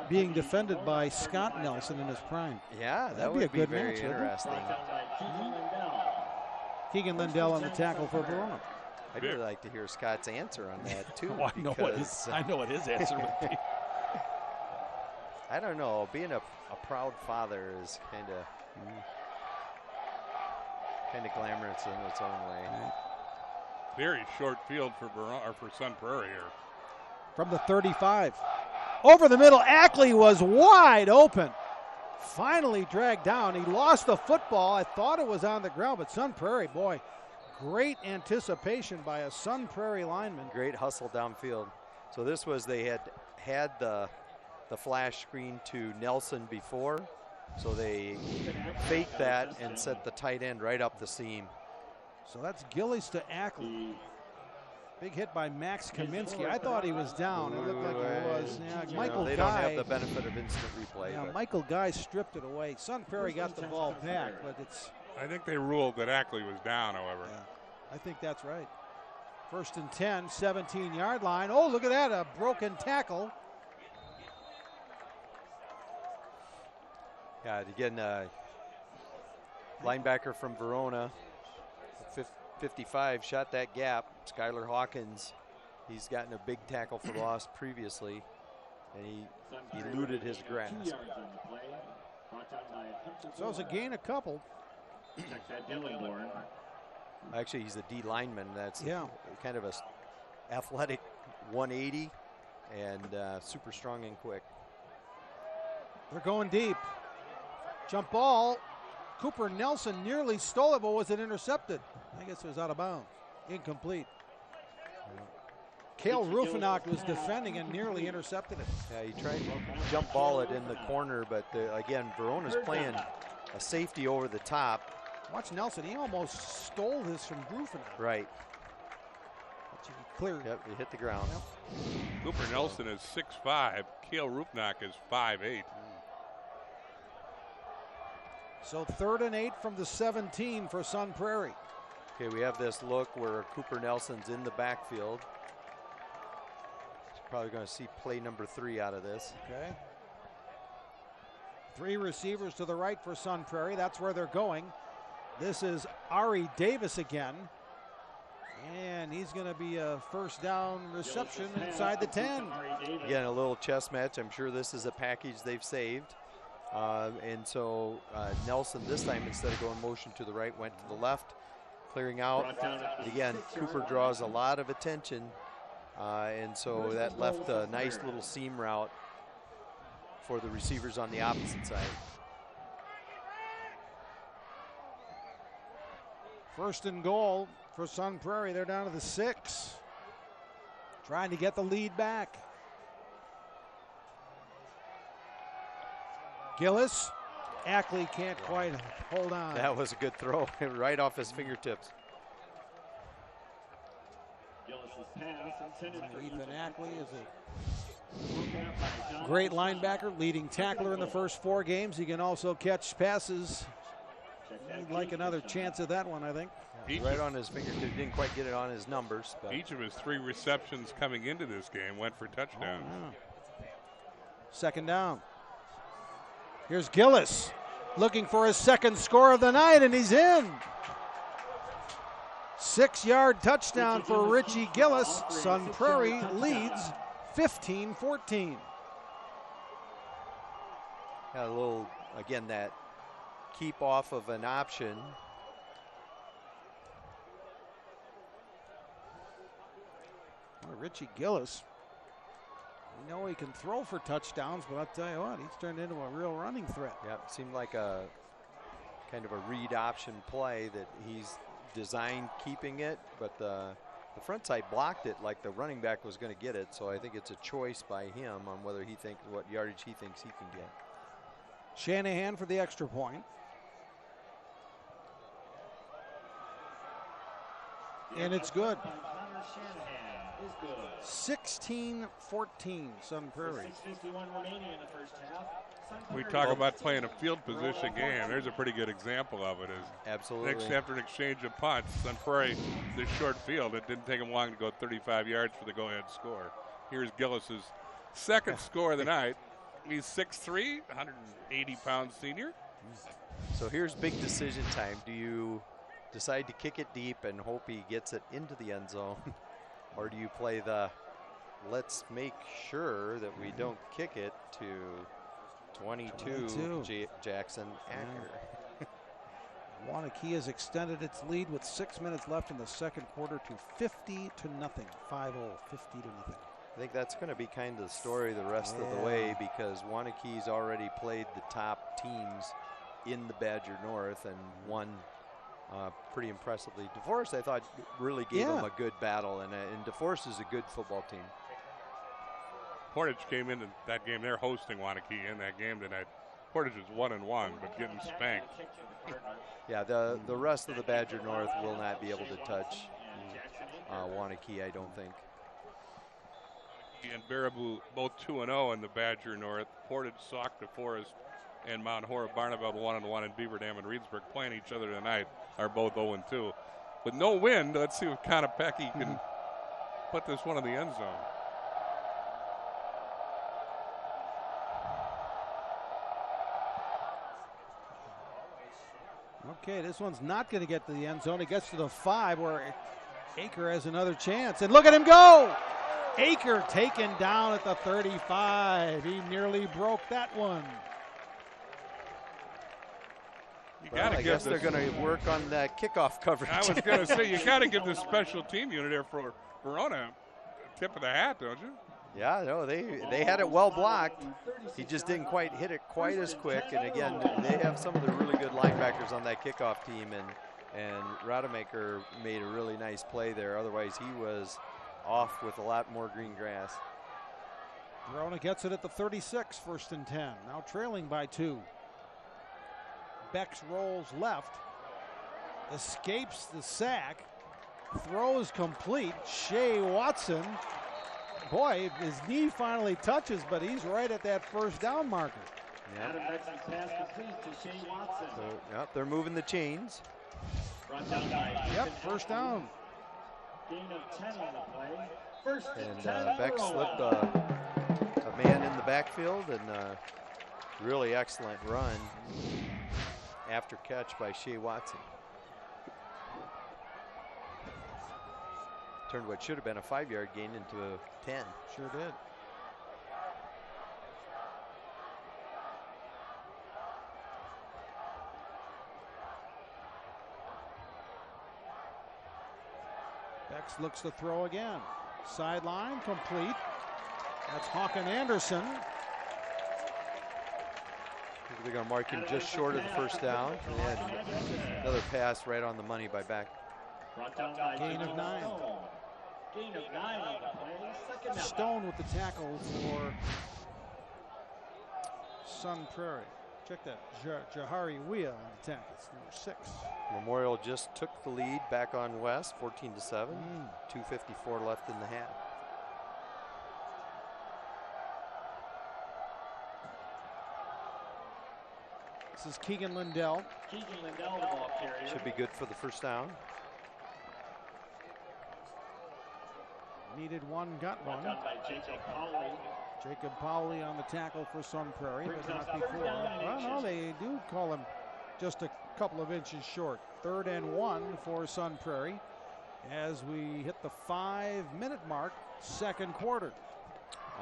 being defended by Scott Nelson in his prime. Yeah, that'd be a good very match, interesting. Keegan Lindell on the tackle for Verona. I'd really like to hear Scott's answer on that too. I know what his answer would be. I don't know. Being a proud father is kind of glamorous in its own way. Very short field for Verona, or for Sun Prairie here. From the 35. Over the middle, Ackley was wide open. Finally dragged down. He lost the football. I thought it was on the ground, but Sun Prairie, boy, great anticipation by a Sun Prairie lineman. Great hustle downfield. So this was, they had the flash screen to Nelson before, so they faked that and set the tight end right up the seam. So that's Gillies to Ackley. Big hit by Max Kaminsky. I thought he was down. It looked like he was. Yeah, Michael they Guy. Don't have the benefit of instant replay. Yeah, Michael Guy stripped it away. Sun Prairie got the ball back, but it's. I think they ruled that Ackley was down, however. Yeah, I think that's right. 1st and 10, 17-yard line. Oh, look at that, a broken tackle. Yeah, again, linebacker from Verona, 55, shot that gap. Skylar Hawkins, he's gotten a big tackle for loss previously, and he eluded his grasp. So it's a gain a couple. Actually, he's a D lineman. That's kind of a athletic 180 and super strong and quick. They're going deep. Jump ball. Cooper Nelson nearly stole it, but was it intercepted? I guess it was out of bounds. Incomplete. Cale Rufinock was defending and nearly intercepted it. Yeah, he tried to jump ball it in the corner, but again, Verona's playing a safety over the top. Watch Nelson. He almost stole this from Rufinock. Right. But he cleared. Yep, he hit the ground. Yep. Cooper Nelson is 6'5". Cale Rufinock is 5'8". So 3rd and 8 from the 17 for Sun Prairie. Okay, we have this look where Cooper Nelson's in the backfield. He's probably going to see play number 3 out of this. Okay. 3 receivers to the right for Sun Prairie. That's where they're going. This is Ari Davis again. And he's going to be a first down reception inside the 10. Again, a little chess match. I'm sure this is a package they've saved. And so Nelson this time, instead of going motion to the right, went to the left, clearing out. Again, Cooper draws a lot of attention. And so that left a nice little seam route for the receivers on the opposite side. 1st and goal for Sun Prairie. They're down to the 6. Trying to get the lead back. Gillis. Ackley can't quite hold on. That was a good throw, right off his fingertips. Ethan Ackley is a great linebacker, leading tackler in the first 4 games. He can also catch passes. He'd like another chance at that one, I think. Right on his fingertips. Didn't quite get it on his numbers. But. Each of his 3 receptions coming into this game went for touchdowns. Oh, yeah. 2nd down. Here's Gillis looking for his 2nd score of the night, and he's in. 6-yard touchdown for Richie Gillis. Sun Prairie leads 15-14. A little, again, that keep off of an option. Well, Richie Gillis, we know he can throw for touchdowns, but I'll tell you what, he's turned into a real running threat. Yeah, it seemed like a kind of a read option play that he's designed keeping it, but the front side blocked it like the running back was going to get it, so I think it's a choice by him on whether he thinks what yardage he thinks he can get. Shanahan for the extra point. And it's good. Shanahan is good. 16-14, Sun Prairie. 6:51 remaining in the first half. Sun We Prairie talk about playing a field position game. There's a pretty good example of it. Absolutely. After an exchange of punts, Sun Prairie, this short field, it didn't take them long to go 35 yards for the go-ahead score. Here's Gillis's second score of the night. He's 6'3", 180-pound senior. So here's big decision time. Do you decide to kick it deep and hope he gets it into the end zone? Or do you play the let's make sure that we don't kick it to 22. Jackson Acker? Wanakee has extended its lead with 6 minutes left in the second quarter to 50-0. 5-0, 50-0. I think that's going to be kind of the story the rest of the way, because Wanakee's already played the top teams in the Badger North and won pretty impressively. DeForest, I thought, really gave them a good battle, and DeForest is a good football team. Portage came into that game. They're hosting Wanakee in that game tonight. Portage is 1-1, but getting spanked. Yeah, the rest of the Badger North will not be able to touch Wanakee, I don't think. And Baraboo both 2-0 in the Badger North. Portage, Sauk, DeForest, and Mount Horeb, Barneveld 1-1, and Beaver Dam and Reedsburg playing each other tonight are both 0-2. With no wind, let's see if Konopeki can put this one in the end zone. Okay, this one's not going to get to the end zone. It gets to the 5 where Aker has another chance. And look at him go! Aker taken down at the 35. He nearly broke that one. I guess they're going to work on that kickoff coverage. I was going to say, you got to give the special team unit there for Verona a tip of the hat, don't you? Yeah, no, they had it well blocked. He just didn't quite hit it quite as quick. And again, they have some of the really good linebackers on that kickoff team, and Rademacher made a really nice play there. Otherwise, he was off with a lot more green grass. Verona gets it at the 36, 1st and 10. Now trailing by 2. Bex rolls left, escapes the sack, throws complete. Shea Watson, boy, his knee finally touches, but he's right at that first down marker. Yeah. Adam Bex's pass complete to Shea Watson. So, yep, they're moving the chains. Brought down by First down. Gain of 10 on the play. First And 10 Beck Verona. slipped a man in the backfield, and really excellent run after catch by Shea Watson. Turned what should have been a 5-yard gain into a 10. Sure did. Bex looks to throw again. Sideline complete. That's Hawken Anderson. They're going to mark him just short of the first down. And another pass right on the money by Beck. Gain of 9. Gain of 9 on the play. Second down. Stone with the tackle for Sun Prairie. Check that. Jahari Wea on the tackle. It's number 6. Memorial just took the lead back on West, 14-7. 2:54 left in the half. This is Keegan Lindell. Keegan Lindell, the ball carrier. Should be good for the first down. Needed one, got one. Done by Jacob Powley. Jacob Powley on the tackle for Sun Prairie, but not Third before. down and Well, no, inches. they do call him just a couple of inches short. 3rd and 1 for Sun Prairie as we hit the 5-minute mark, second quarter.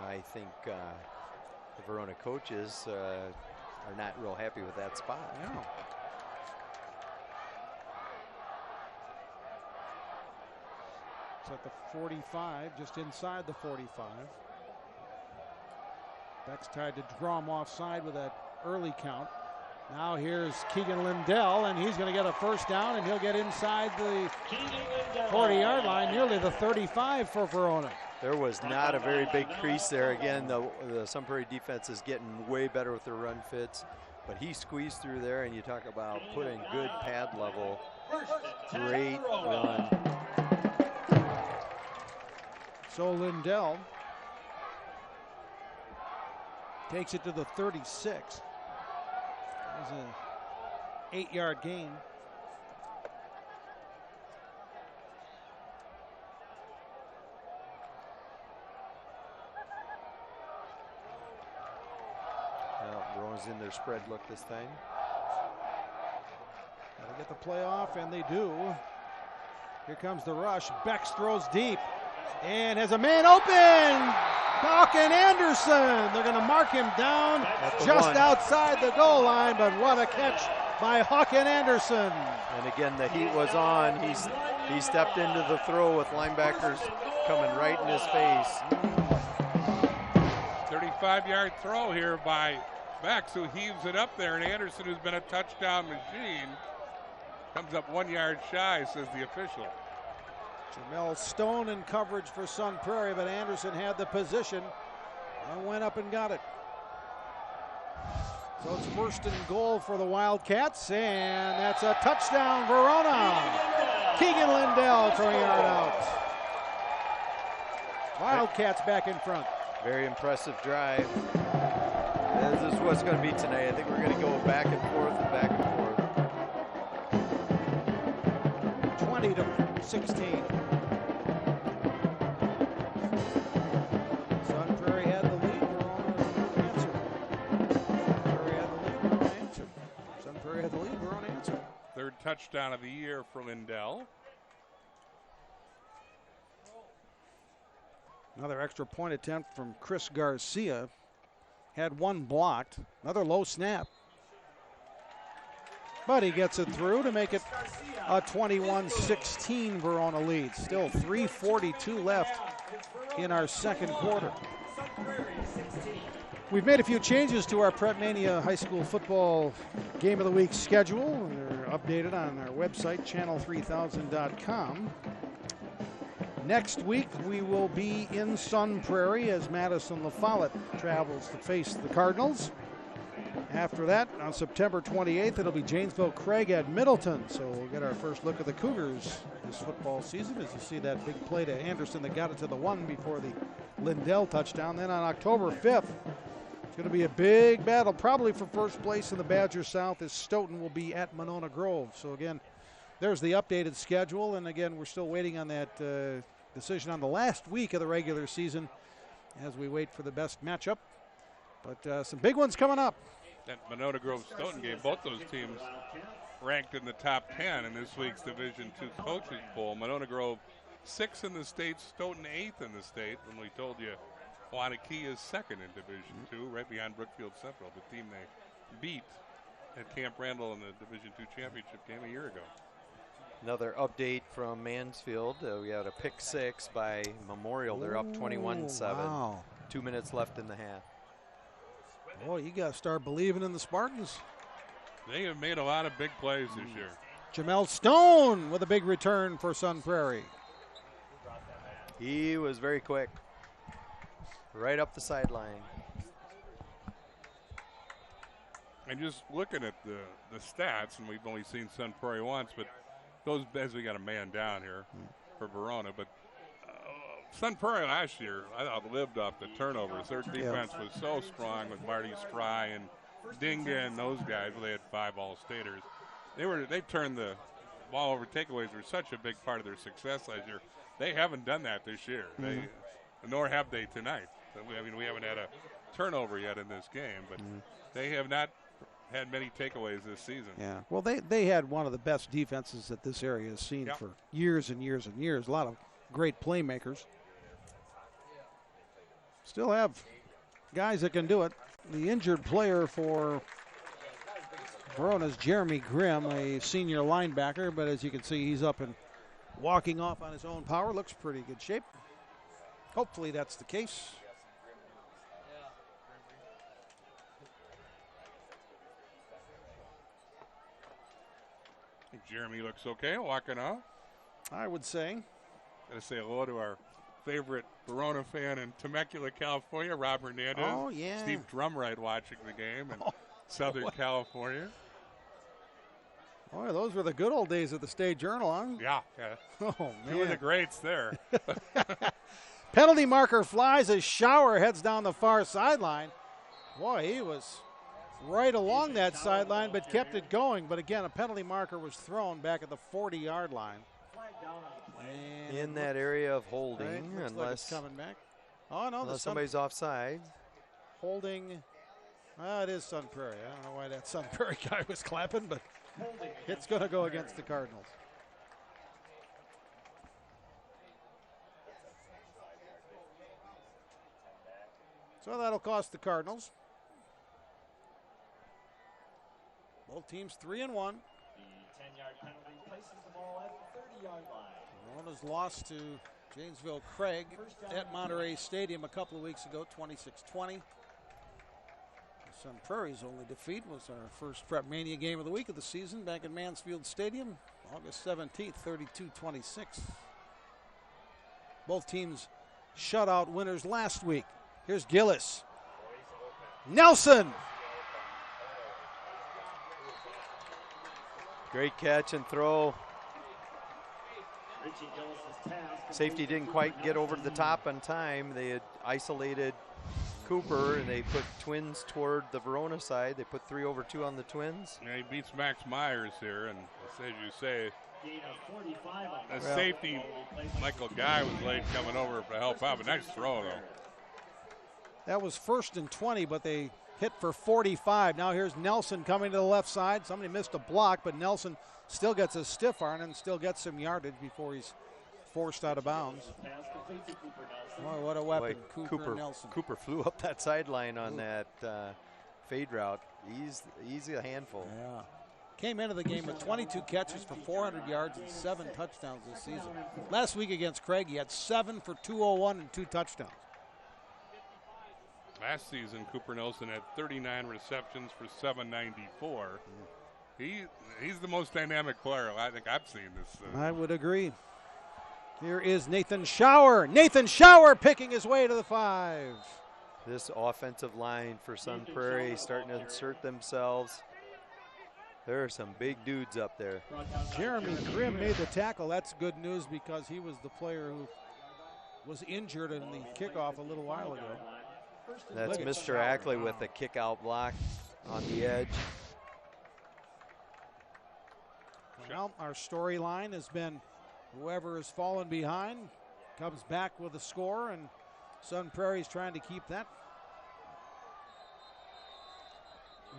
I think the Verona coaches are not real happy with that spot. Yeah. It's at the 45, just inside the 45. Beck's tried to draw him offside with that early count. Now here's Keegan Lindell, and he's going to get a first down, and he'll get inside the 40-yard line, nearly the 35 for Verona. There was not a very big crease there. Again, the Sun Prairie defense is getting way better with their run fits, but he squeezed through there, and you talk about putting good pad level. Great run. So Lindell takes it to the 36. That was an 8-yard gain. Verona's in their spread look this time. Gotta get the play off, and they do. Here comes the rush. Bex throws deep and has a man open. Hawken Anderson. They're going to mark him down just outside the goal line, but what a catch by Hawken Anderson. And again, the heat was on. He stepped into the throw with linebackers coming right in his face. 35-yard throw here by Bex, who heaves it up there, and Anderson, who's been a touchdown machine, comes up 1 yard shy, says the official. Jamel Stone in coverage for Sun Prairie, but Anderson had the position and went up and got it. So it's first and goal for the Wildcats, and that's a touchdown, Verona. Keegan Lindell throwing it out. Wildcats back in front. Very impressive drive. This is what's going to be tonight. I think we're going to go back and forth and back and forth. 20-16. Sun Prairie had the lead. Verona answered. Prairie had the lead. Verona answered. Sun Prairie had the lead. Verona answered. Third touchdown of the year for Lindell. Another extra point attempt from Chris Garcia. Had one blocked. Another low snap. But he gets it through to make it a 21-16 Verona lead. Still 3:42 left in our second quarter. We've made a few changes to our Prep Mania High School Football Game of the Week schedule. They're updated on our website, channel3000.com. Next week, we will be in Sun Prairie as Madison La Follette travels to face the Cardinals. After that, on September 28th, it'll be Janesville Craig at Middleton. So we'll get our first look at the Cougars this football season as you see that big play to Anderson that got it to the 1 before the Lindell touchdown. Then on October 5th, it's going to be a big battle, probably for first place in the Badger South, as Stoughton will be at Monona Grove. So again, there's the updated schedule, and again, we're still waiting on that decision on the last week of the regular season as we wait for the best matchup. But some big ones coming up. That Monona Grove Stoughton game, both those teams ranked in the top 10 in this week's Division II Coaches Poll. Monona Grove 6th in the state, Stoughton 8th in the state. When we told you Wanakee is 2nd in Division II, right behind Brookfield Central, the team they beat at Camp Randall in the Division II championship game a year ago. Another update from Mansfield. We had a pick 6 by Memorial. They're up 21-7. Wow. 2 minutes left in the half. Boy, you got to start believing in the Spartans. They have made a lot of big plays this year. Jamel Stone with a big return for Sun Prairie. He was very quick. Right up the sideline. And just looking at the stats, and we've only seen Sun Prairie once, but those, as we got a man down here for Verona, but Sun Prairie last year, I thought, lived off the turnovers. Their defense was so strong with Marty Stry and Dinga and those guys. Well, they had 5 All-Staters. They turned the ball over. Takeaways were such a big part of their success last year. They haven't done that this year. Nor have they tonight. I mean, we haven't had a turnover yet in this game, but they have not had many takeaways this season. Yeah, well, they had one of the best defenses that this area has seen for years and years and years. A lot of great playmakers. Still have guys that can do it. The injured player for Verona is Jeremy Grimm, a senior linebacker, but as you can see, he's up and walking off on his own power. Looks pretty good shape. Hopefully that's the case. I think Jeremy looks okay walking off. I would say. Got to say hello to our favorite Verona fan in Temecula, California, Rob Hernandez. Oh, yeah. Steve Drumright watching the game in Southern California. Boy, those were the good old days of the State Journal, huh? Yeah. Oh, man. Two of the greats there. Penalty marker flies as Shower heads down the far sideline. Boy, he was right along that sideline but kept it going. But again, a penalty marker was thrown back at the 40-yard line. And in that area of holding, right, unless like it's coming back. Oh no, unless somebody's offside. Holding. It is Sun Prairie. I don't know why that Sun Prairie guy was clapping, but it's going to go against the Cardinals. So that'll cost the Cardinals. Both teams 3-1. The 10-yard penalty places the ball at the 30-yard line. Verona's lost to Janesville Craig at Monterey Stadium a couple of weeks ago, 26-20. Sun Prairie's only defeat was our first Prep Mania game of the week of the season back at Mansfield Stadium, August 17th, 32-26. Both teams shutout winners last week. Here's Gillis. Nelson. Great catch and throw. Safety didn't quite get over to the top on time. They had isolated Cooper, and they put Twins toward the Verona side. They put 3 over 2 on the Twins. Yeah, he beats Max Myers here, and as you say, the safety, Michael Guy, was late coming over to help out. But nice throw, though. That was 1st and 20, but they hit for 45. Now here's Nelson coming to the left side. Somebody missed a block, but Nelson still gets a stiff arm and still gets some yardage before he's forced out of bounds. Boy, what a weapon, Cooper Nelson. Cooper flew up that sideline on that fade route. Easy a handful. Yeah. Came into the game with 22 catches for 400 yards and 7 touchdowns this season. Last week against Craig, he had 7 for 201 and 2 touchdowns. Last season, Cooper Nelson had 39 receptions for 794. He's the most dynamic player I think I've seen this. I would agree. Here is Nathan Shower. Nathan Shower picking his way to the 5. This offensive line for Sun Prairie starting to insert themselves. There are some big dudes up there. Jeremy Grimm made the tackle. That's good news because he was the player who was injured in the kickoff a little while ago. That's Mr. Ackley with the kick-out block on the edge. Well, our storyline has been whoever has fallen behind comes back with a score, and Sun Prairie's trying to keep that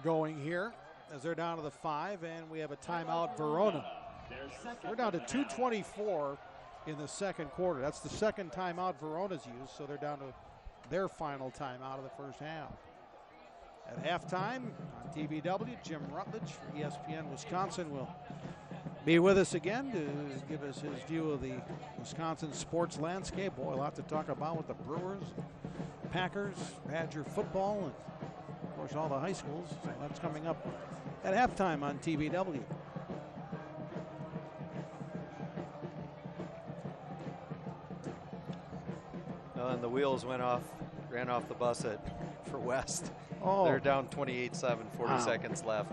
going here as they're down to the 5, and we have a timeout, Verona. We're down to 2:24 in the second quarter. That's the second timeout Verona's used, so they're down to their final timeout of the first half. At halftime on TBW, Jim Rutledge for ESPN Wisconsin will be with us again to give us his view of the Wisconsin sports landscape. Boy, a lot to talk about with the Brewers, Packers, Badger football, and of course all the high schools. So that's coming up at halftime on TBW. And the wheels ran off the bus for West. Oh. They're down 28-7, 40 seconds left.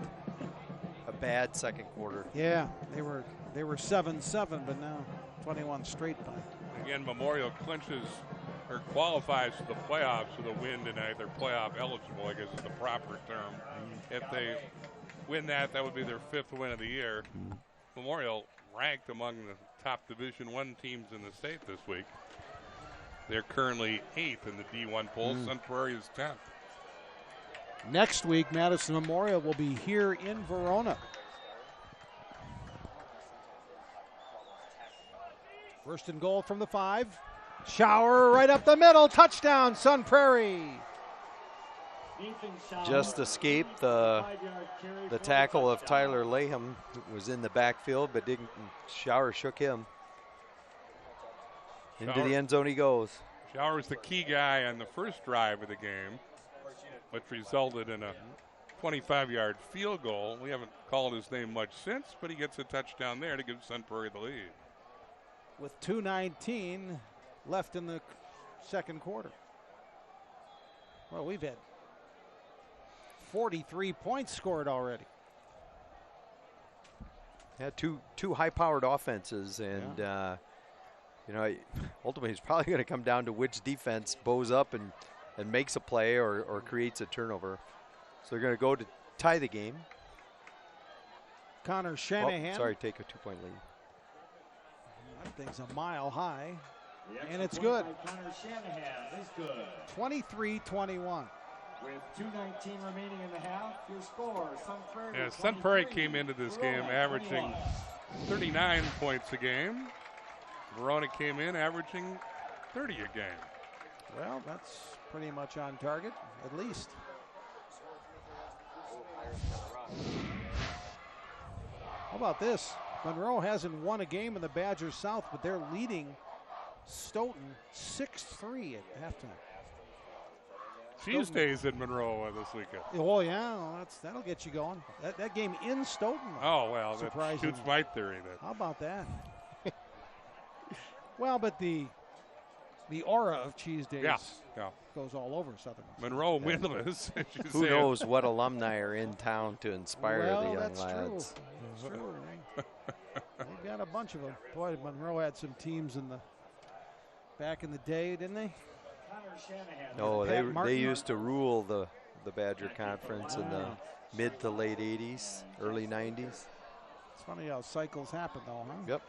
A bad second quarter. Yeah, they were 7-7, but now 21 straight by. Again, Memorial clinches or qualifies for the playoffs with a win tonight. They're playoff eligible, I guess is the proper term. If they win that would be their 5th win of the year. Memorial ranked among the top Division I teams in the state this week. They're currently 8th in the D1 poll. Sun Prairie is 10th. Next week, Madison Memorial will be here in Verona. First and goal from the 5. Shower right up the middle. Touchdown, Sun Prairie. Just escaped the tackle of Tyler Laham, who was in the backfield, but didn't. Shower shook him. Into the end zone he goes. Shower's the key guy on the first drive of the game, which resulted in a 25-yard field goal. We haven't called his name much since, but he gets a touchdown there to give Sun Prairie the lead. With 2:19 left in the second quarter. Well, we've had 43 points scored already. Yeah, two high-powered offenses, and ultimately it's probably going to come down to which defense bows up and makes a play or creates a turnover. So they're going to go to tie the game. Connor Shanahan. Take a 2-point lead. That thing's a mile high, and it's good. Connor Shanahan is good. 23-21. With 2:19 remaining in the half, your score, Sun Prairie. Yeah, Sun Prairie came into this game averaging 39 points a game. Verona came in averaging 30 a game. Well, that's pretty much on target, at least. How about this? Monroe hasn't won a game in the Badger South, but they're leading Stoughton 6-3 at halftime. Tuesdays in Monroe this weekend. Oh, yeah, well, that'll get you going. That game in Stoughton. Oh, well, that surprising. shoots my theory then. How about that? Well, but the aura of Cheese Days goes all over Southern. Monroe winless. Who knows what alumni are in town to inspire the young that's lads. True. That's true. They got a bunch of them. Boy, Monroe had some teams back in the day, didn't they? No, they used to rule the Badger Conference in the mid to late 80s, early 90s. It's funny how cycles happen, though, huh? Yep.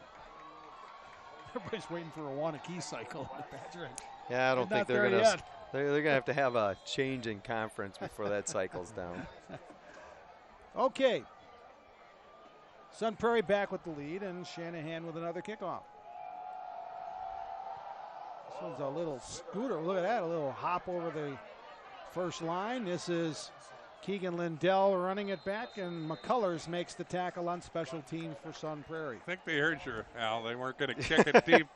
Everybody's waiting for a Wanakee cycle. Badger. Yeah, I don't think they're going to. They're going to have a change in conference before that cycle's down. Okay. Sun Prairie back with the lead, and Shanahan with another kickoff. This one's a little scooter. Look at that, a little hop over the first line. This is Keegan Lindell running it back, and McCullers makes the tackle on special teams for Sun Prairie. I think they heard you, Al. They weren't going to kick it deep.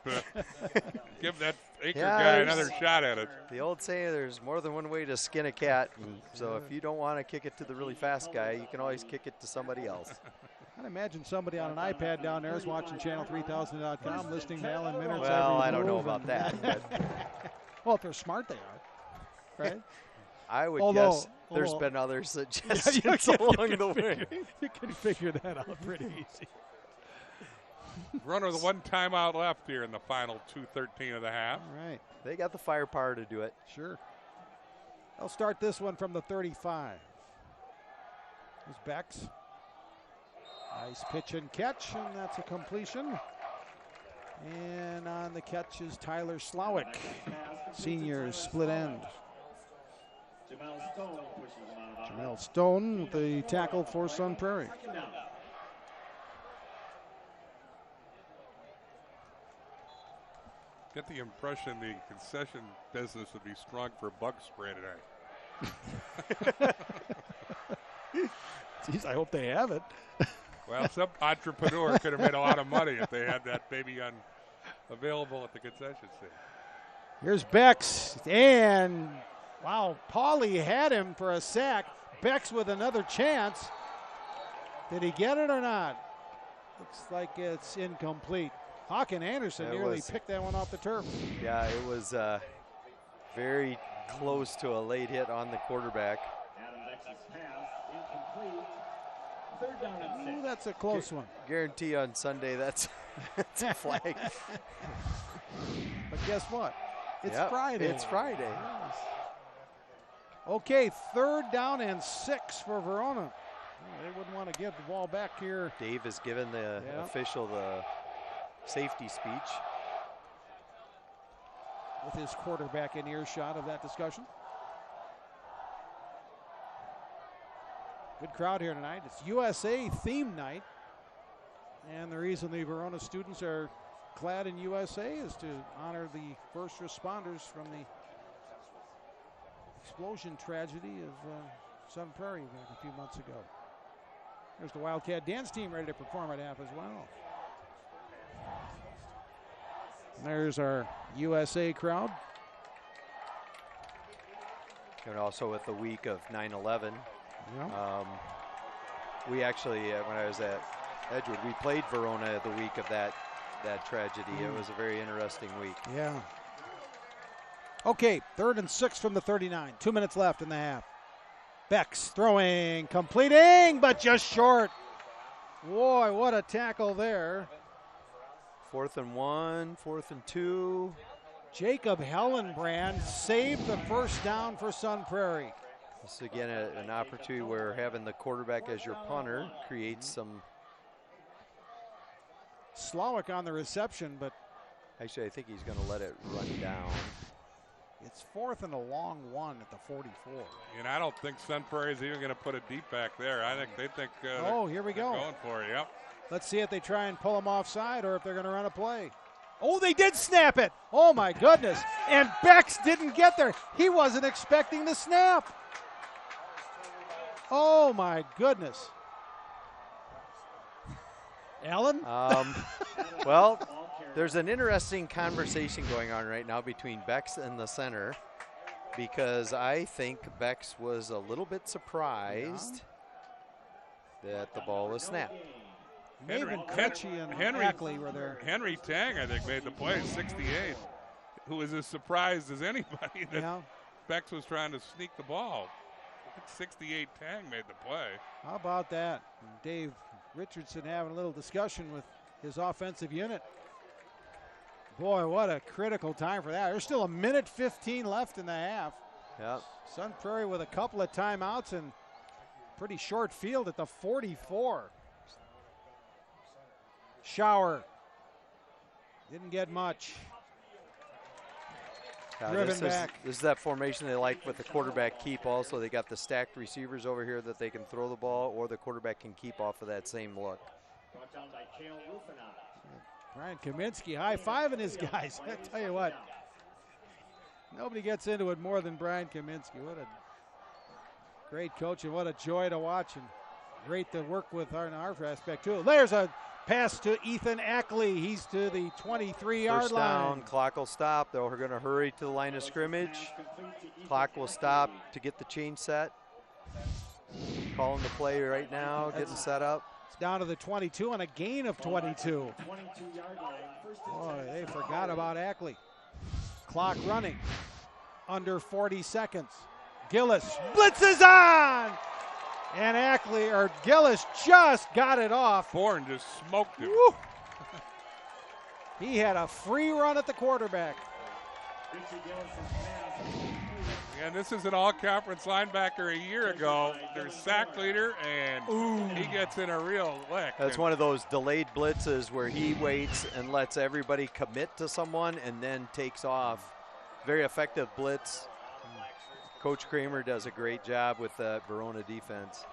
Give that Aker guy another shot at it. The old saying, there's more than one way to skin a cat. And so if you don't want to kick it to the really fast guy, you can always kick it to somebody else. I'd imagine somebody on an iPad down there is watching channel3000.com, listening to Alan Minard's. Well, I don't know about that. Well, if they're smart, they are, right? I would guess there's been other suggestions along the way. You can figure that out pretty easy. Runner with one timeout left here in the final 2:13 of the half. All right. They got the firepower to do it. Sure. They'll start this one from the 35. There's Bex. Nice pitch and catch, and that's a completion. And on the catch is Tyler Slowick, senior split end. Jamel Stone with the tackle for Sun Prairie. Get the impression the concession business would be strong for bug spray today. Jeez, I hope they have it. Well, some entrepreneur could have made a lot of money if they had that baby available at the concession stand. Here's Bex, and wow, Pauly had him for a sack. Bex with another chance. Did he get it or not? Looks like it's incomplete. Hawken Anderson nearly picked that one off the turf. Yeah, it was very close to a late hit on the quarterback. Adam Bex's pass, incomplete. Third down and 6. Ooh, that's a close one. Guarantee on Sunday that's a flag. But guess what? It's Friday. It's Friday. Yes. Okay, third down and 6 for Verona. They wouldn't want to give the ball back here. Dave has given the official the safety speech. With his quarterback in earshot of that discussion. Good crowd here tonight. It's USA theme night. And the reason the Verona students are clad in USA is to honor the first responders from the explosion tragedy of Sun Prairie back a few months ago. There's the Wildcat dance team ready to perform at half as well. And there's our USA crowd. And also with the week of 9/11. Yeah. We actually, when I was at Edgewood, we played Verona the week of that tragedy. It was a very interesting week. Yeah. Okay, 3rd and 6 from the 39. 2 minutes left in the half. Bex throwing, completing, but just short. Boy, what a tackle there 4th and 1, 4th and 2. Jacob Hellenbrand saved the first down for Sun Prairie. This is again an opportunity where having the quarterback as your punter creates some. Slowick on the reception, but Actually, I think he's going to let it run down. it's 4th and a long one at the 44. And I don't think Sun Prairie is even going to put a deep back there. I think they think Here we they're go. going for it. Yep. Let's see if they try and pull him offside or if they're going to run a play. Oh, they did snap it. Oh, my goodness. And Bex didn't get there. He wasn't expecting the snap. Oh, my goodness. Alan? Well, there's an interesting conversation going on right now between Bex and the center because I think Bex was a little bit surprised that the ball was snapped. Maven Crutchy and Ackley were there. Henry Tang, I think, made the play, 68, who was as surprised as anybody that Bex was trying to sneak the ball. 68 Tang made the play. How about that? Dave Richardson having a little discussion with his offensive unit. Boy, what a critical time for that. There's still 1:15 left in the half. Yep. Sun Prairie with a couple of timeouts and pretty short field at the 44. Shower. Didn't get much. Driven back. This is that formation they like with the quarterback keep also. They got the stacked receivers over here that they can throw the ball or the quarterback can keep off of that same look. Brian Kaminsky high-fiving his guys. I tell you what, nobody gets into it more than Brian Kaminsky. What a great coach and what a joy to watch and great to work with in our aspect too. There's a pass to Ethan Ackley. He's to the 23-yard First line. down, clock will stop. They're going to hurry to the line of scrimmage. Clock will stop to get the change set. Calling the play right now, getting set up. It's down to the 22 and a gain of 22. Boy, they forgot about Ackley. Clock running. Under 40 seconds. Gillis blitzes on! And Gillis just got it off. Bourne just smoked him. Woo. He had a free run at the quarterback. And this is an all-conference linebacker a year ago. Their sack leader, and he gets in a real lick. That's one of those delayed blitzes where he waits and lets everybody commit to someone and then takes off. Very effective blitz. Coach Kramer does a great job with the Verona defense.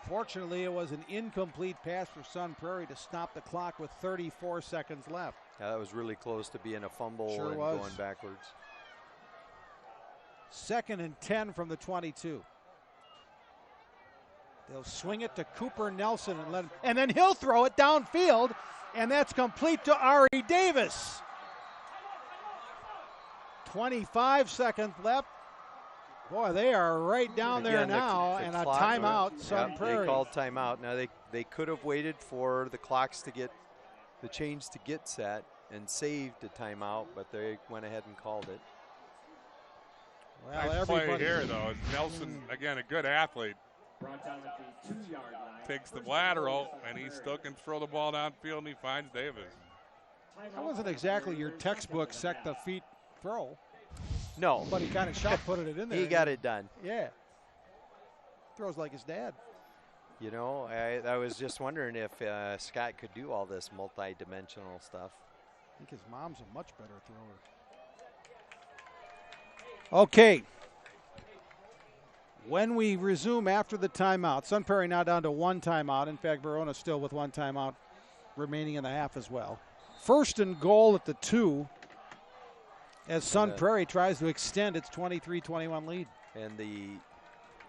Fortunately, it was an incomplete pass for Sun Prairie to stop the clock with 34 seconds left. Yeah, that was really close to being a fumble Sure and was. going backwards. 2nd and 10 from the 22. They'll swing it to Cooper Nelson and then he'll throw it downfield, and that's complete to Ari Davis. 25 seconds left. Boy, they are right down there now, and a timeout, Sun Prairie. They called timeout. Now they could have waited for the clocks to get the change to get set and saved a timeout, but they went ahead and called it. Well, nice play here, though. Nelson, again, a good athlete. Takes the lateral, and he still can throw the ball downfield, and he finds Davis. That wasn't exactly your textbook set the feet throw. No. But he kind of shot put it in there. He got it done. Yeah. Throws like his dad. You know, I was just wondering if Scott could do all this multi-dimensional stuff. I think his mom's a much better thrower. Okay. When we resume after the timeout, Sun Prairie now down to one timeout. In fact, Verona still with one timeout remaining in the half as well. 1st and goal at the 2 as Sun Prairie tries to extend its 23-21 lead. And the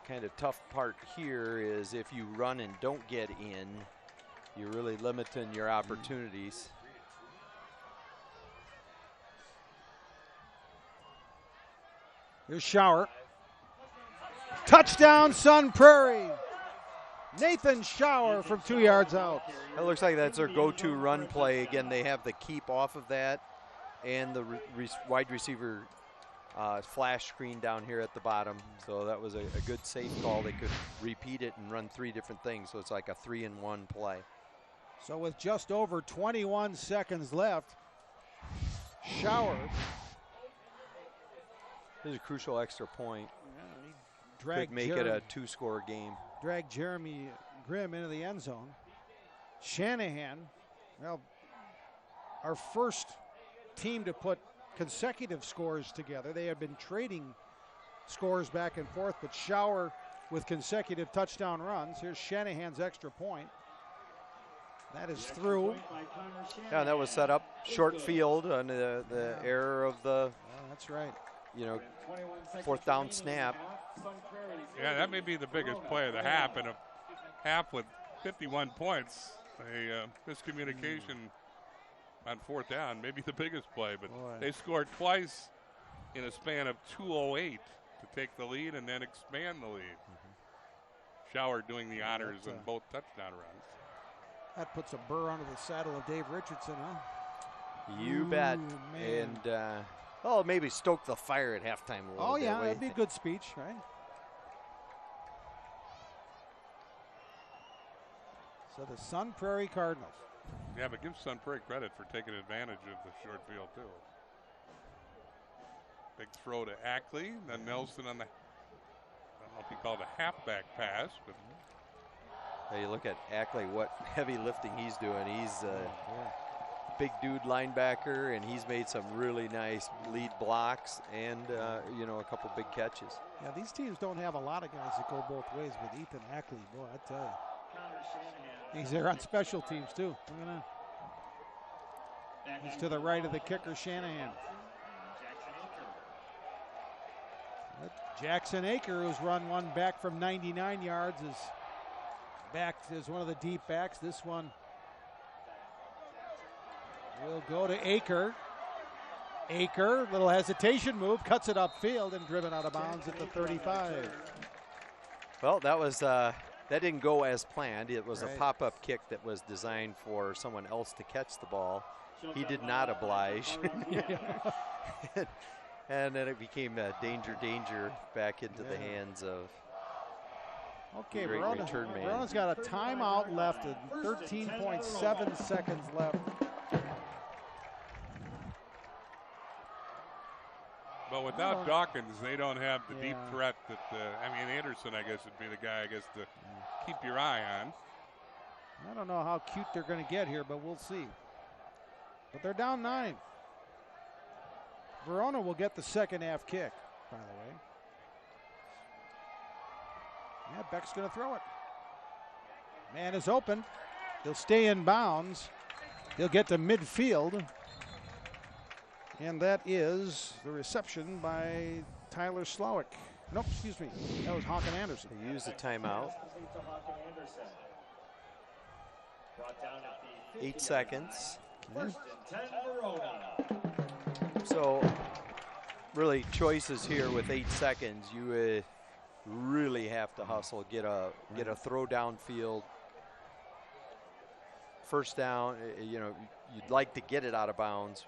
kind of tough part here is if you run and don't get in, you're really limiting your opportunities. Here's Shower. Touchdown, Sun Prairie. Nathan Shower from 2 yards out. It looks like that's their go-to run play. Again, they have the keep off of that and the wide receiver flash screen down here at the bottom. So that was a good safe call. They could repeat it and run 3 different things. So it's like a 3-in-1 play. So with just over 21 seconds left, Shower. This is a crucial extra point. Could Dragged make it a 2-score game. Dragged Jeremy Grimm into the end zone. Shanahan, well, our first team to put consecutive scores together. They had been trading scores back and forth, but Shower with consecutive touchdown runs. Here's Shanahan's extra point. That is through. Yeah, and that was set up short field on the error of the. That's right. Fourth down snap. Yeah, that may be the biggest play of the half, and a half with 51 points. A miscommunication on fourth down, maybe the biggest play, but they scored twice in a span of 2:08 to take the lead and then expand the lead. Shower doing the honors in both touchdown runs. That puts a burr under the saddle of Dave Richardson, huh? You bet. Man. And maybe stoke the fire at halftime a little bit. Yeah, that'd be a good speech, right? So the Sun Prairie Cardinals. Yeah, but give Sun Prairie credit for taking advantage of the short field, too. Big throw to Ackley, then Nelson on the, I don't know if he called a halfback pass, but. Hey, you look at Ackley, what heavy lifting he's doing. He's a big dude linebacker, and he's made some really nice lead blocks and, a couple big catches. Yeah, these teams don't have a lot of guys that go both ways with Ethan Ackley. Boy, I tell you. He's there on special teams, too. Look at that. He's to the right of the kicker, Shanahan. Jackson Aker, who's run one back from 99 yards, is back as one of the deep backs. This one will go to Aker. Aker, little hesitation move, cuts it upfield and driven out of bounds at the 35. Well, that was that didn't go as planned. It was a pop-up kick that was designed for someone else to catch the ball. He did not oblige. And then it became a danger back into the hands of Verona. Verona's got a timeout left and 13.7 seconds left. But without Dawkins, they don't have the deep threat that, Anderson, I guess, would be the guy, to keep your eye on. I don't know how cute they're going to get here, but we'll see. But they're down 9. Verona will get the second half kick, by the way. Yeah, Beck's going to throw it. Man is open. He'll stay in bounds. He'll get to midfield. And that is the reception by Tyler Slowick. Nope, excuse me. That was Hawken Anderson. He used a timeout. 8 seconds. So, really, choices here with 8 seconds. You really have to hustle, get a throw downfield. First down, you'd like to get it out of bounds.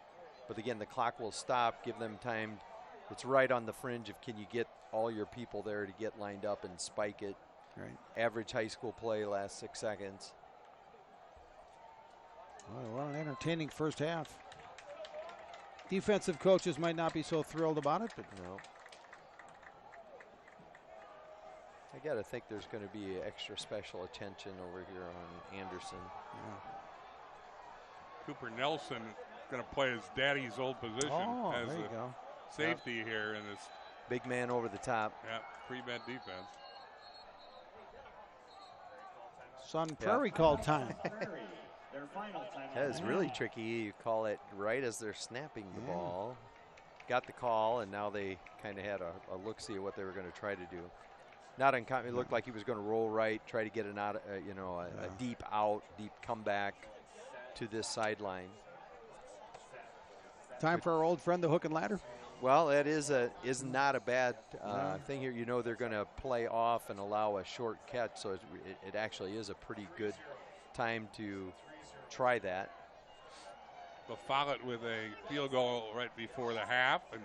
But again, the clock will stop, give them time. It's right on the fringe of can you get all your people there to get lined up and spike it. Right. Average high school play, last 6 seconds. Well, an entertaining first half. Defensive coaches might not be so thrilled about it, but no. I got to think there's going to be extra special attention over here on Anderson. Yeah. Cooper Nelson going to play his daddy's old position as a safety here in this. Big man over the top. Yeah, pre-med defense. Sun Prairie called time. That is really tricky. You call it right as they're snapping the ball. Got the call, and now they kind of had a look-see at what they were going to try to do. Not uncommon. It looked like he was going to roll right, try to get an out, a deep out, deep comeback to this sideline. Time for our old friend, the hook and ladder. Well, that is not a bad thing here. They're going to play off and allow a short catch, so it actually is a pretty good time to try that. LaFollette with a field goal right before the half, and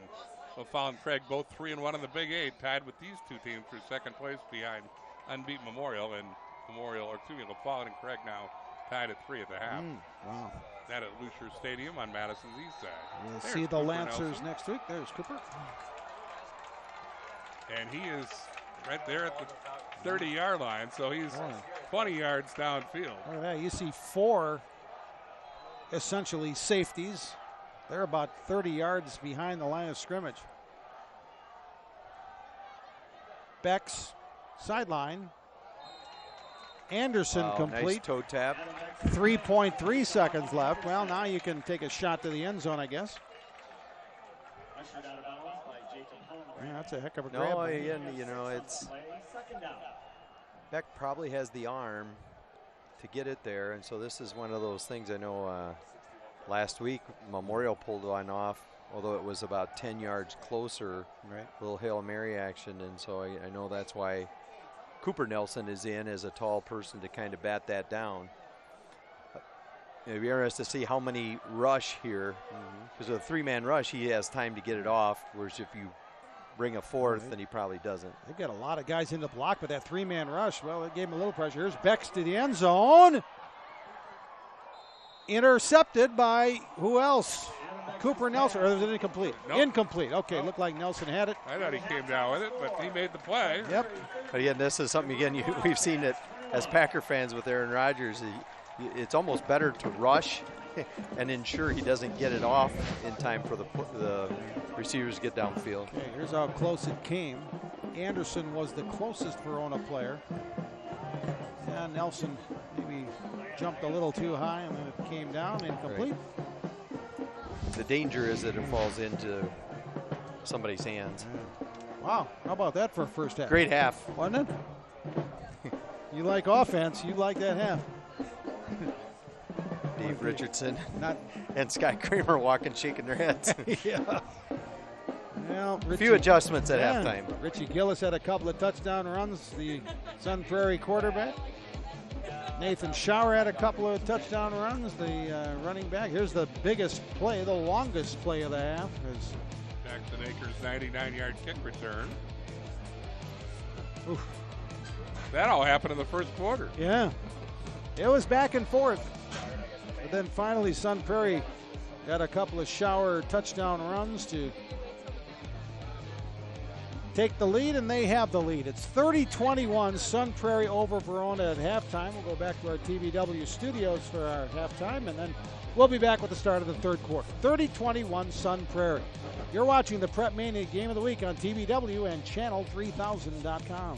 LaFollette and Craig both 3-1 in the Big 8, tied with these two teams for second place behind unbeaten Memorial, and LaFollette and Craig now tied at 3 at the half. Wow. that at Lucier Stadium on Madison's east side. We'll There's see the Cooper Lancers Nelson. next week. There's Cooper. And he is right there at the 30-yard line, so he's 20 yards downfield. Look at that. You see 4 essentially safeties. They're about 30 yards behind the line of scrimmage. Beck's sideline. Anderson complete. Nice toe tap. 3.3 seconds left. Well, now you can take a shot to the end zone, I guess. Yeah, that's a heck of a grab. No, you know, it's Beck probably has the arm to get it there, and so this is one of those things. I know last week Memorial pulled one off, although it was about 10 yards closer. Right. A little Hail Mary action, and so I know that's why Cooper Nelson is in as a tall person to kind of bat that down. It'd be interesting to see how many rush here, because with a 3-man rush, he has time to get it off, whereas if you bring a 4th, then he probably doesn't. They've got a lot of guys in the block, but that 3-man rush, well, it gave him a little pressure. Here's Bex to the end zone. Intercepted by who else? Cooper Nelson, or was it incomplete? Nope. Incomplete. Okay, looked like Nelson had it. I thought he came down with it, but he made the play. Yep. But again, this is something, we've seen it as Packer fans with Aaron Rodgers. It's almost better to rush and ensure he doesn't get it off in time for the receivers to get downfield. Okay, here's how close it came. Anderson was the closest Verona player. Yeah, Nelson maybe jumped a little too high, and then it came down, incomplete. Right. The danger is that it falls into somebody's hands. Wow, how about that for a first half? Great half. Wasn't it? You like offense, you like that half. Dave Richardson Not and Scott Kramer walking, shaking their heads. yeah. Well, A few adjustments at halftime. Richie Gillis had a couple of touchdown runs, the Sun Prairie quarterback. Nathan Schauer had a couple of touchdown runs, the running back. Here's the biggest play, the longest play of the half. Is Jackson Akers' 99-yard kick return. Oof. That all happened in the first quarter. Yeah, it was back and forth. But then finally Sun Prairie got a couple of Schauer touchdown runs to take the lead, and they have the lead. It's 30-21, Sun Prairie over Verona at halftime. We'll go back to our TVW studios for our halftime, and then we'll be back with the start of the third quarter. 30-21, Sun Prairie. You're watching the Prep Mania Game of the Week on TVW and Channel3000.com.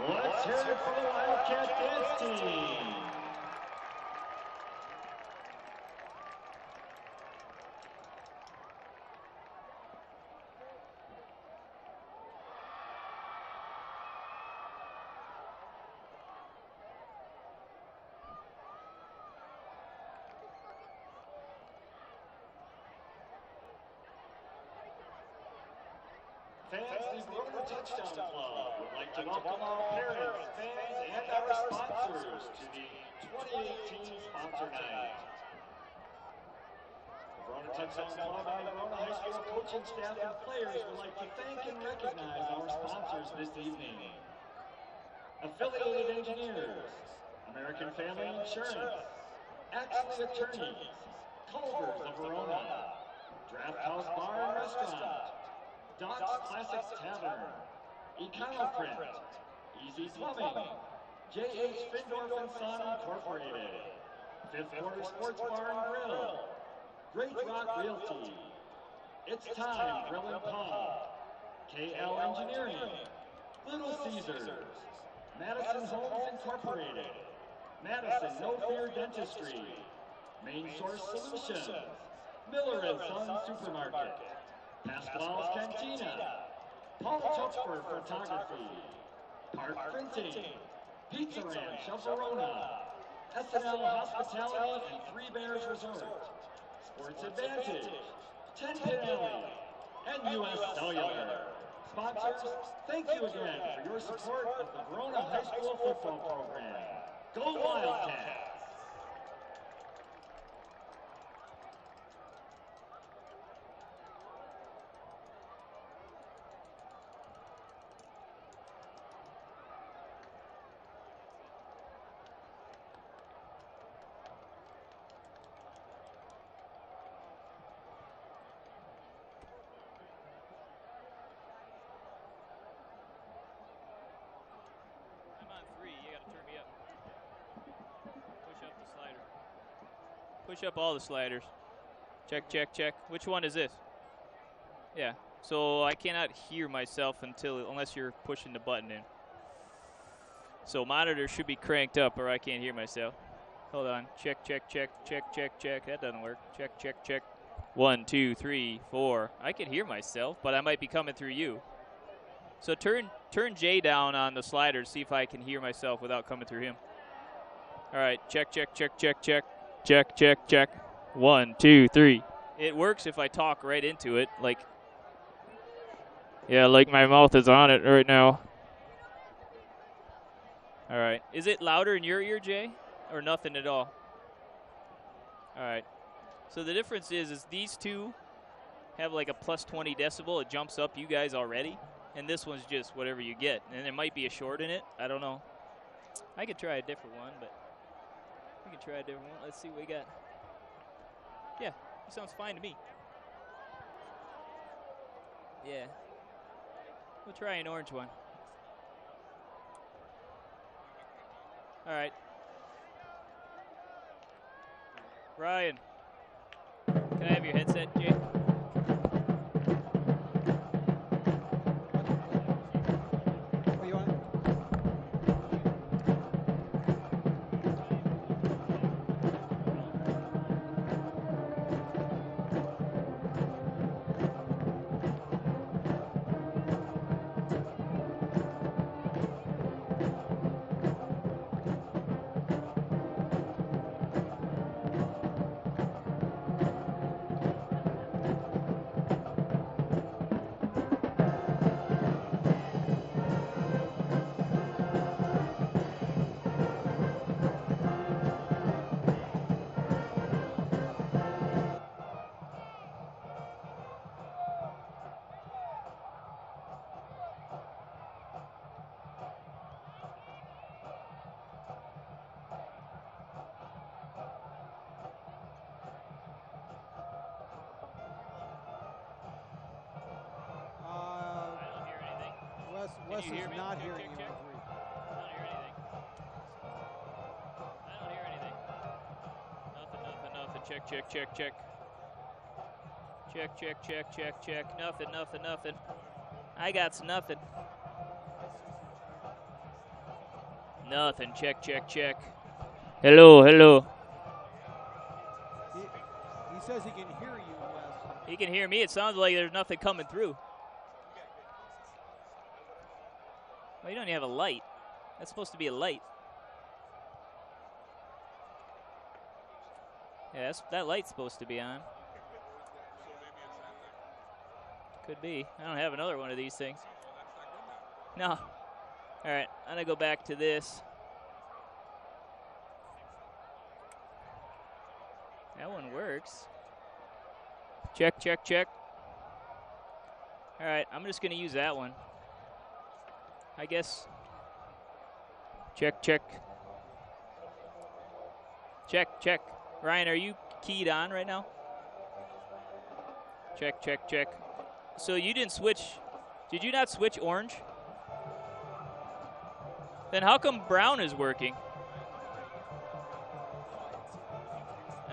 Let's hear it for the Wildcat Dance Team. Fans, the Verona Touchdown Club would like to welcome our parents, fans, and our sponsors to the 2018 Sponsor Night. The Verona Touchdown Club and the Verona High School coaching staff and players would like to thank and recognize our sponsors this evening. Affiliated Engineers, American Family Insurance, Axley Attorneys, Culver's of Verona, Draft House Bar and Restaurant, Doc's Classic Tavern, Econoprint, Easy Plumbing, J.H. Findorf and Son Incorporated, Fifth Quarter Sports Bar and Grill, Great Rock Realty, It's Time Grill and Pub, KL Engineering, Little Caesars, Madison Homes Incorporated, Madison No Fear Dentistry, Main Source Solutions, Miller and Son Supermarket, Pasquale's Cantina, Paul Tuxford Photography, Park Printing, Pizza Ranch of Verona, SNL Hospitality and Three Bears Resort, Sports Advantage, 10 Pin Alley, and U.S. Cellular. Sponsors, thank you again for your support of the Verona High School football program. Go Wildcats! Push up all the sliders. Check, check, check. Which one is this? Yeah. So I cannot hear myself unless you're pushing the button in. So monitor should be cranked up or I can't hear myself. Hold on. Check, check, check, check, check, check. That doesn't work. Check, check, check. 1, 2, 3, 4. I can hear myself, but I might be coming through you. So turn Jay down on the slider, see if I can hear myself without coming through him. All right. Check, check, check, check, check. Check, check, check. 1, 2, 3. It works if I talk right into it, like my mouth is on it right now. All right. Is it louder in your ear, Jay, or nothing at all? All right. So the difference is these two have like a plus 20 decibel. It jumps up you guys already, and this one's just whatever you get. And there might be a short in it. I don't know. I could try a different one, but we can try a different one. Let's see what we got. Yeah, it sounds fine to me. Yeah. We'll try an orange one. All right. Ryan, can I have your headset, Jay? What do you want? Wes is not hearing you. I don't hear anything. I don't hear anything. Nothing. Check, check, check, check. Check, check, check, check, check. Nothing. I got nothing. Nothing. Check, check, check. Hello, hello. He says he can hear you, Wes. He can hear me. It sounds like there's nothing coming through. Well, you don't even have a light. That's supposed to be a light. Yeah, that light's supposed to be on. Could be. I don't have another one of these things. No. All right, I'm going to go back to this. That one works. Check, check, check. All right, I'm just going to use that one. I guess. Check, check. Check, check. Ryan, are you keyed on right now? Check, check, check. So you didn't switch. Did you not switch orange? Then how come brown is working?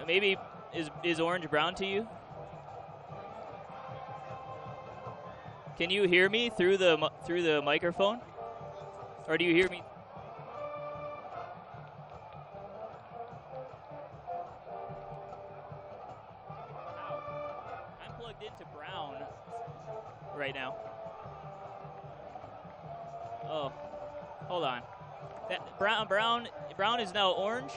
Maybe is orange brown to you? Can you hear me through the microphone? Or do you hear me? I'm plugged into brown right now. Oh, hold on. That brown is now orange.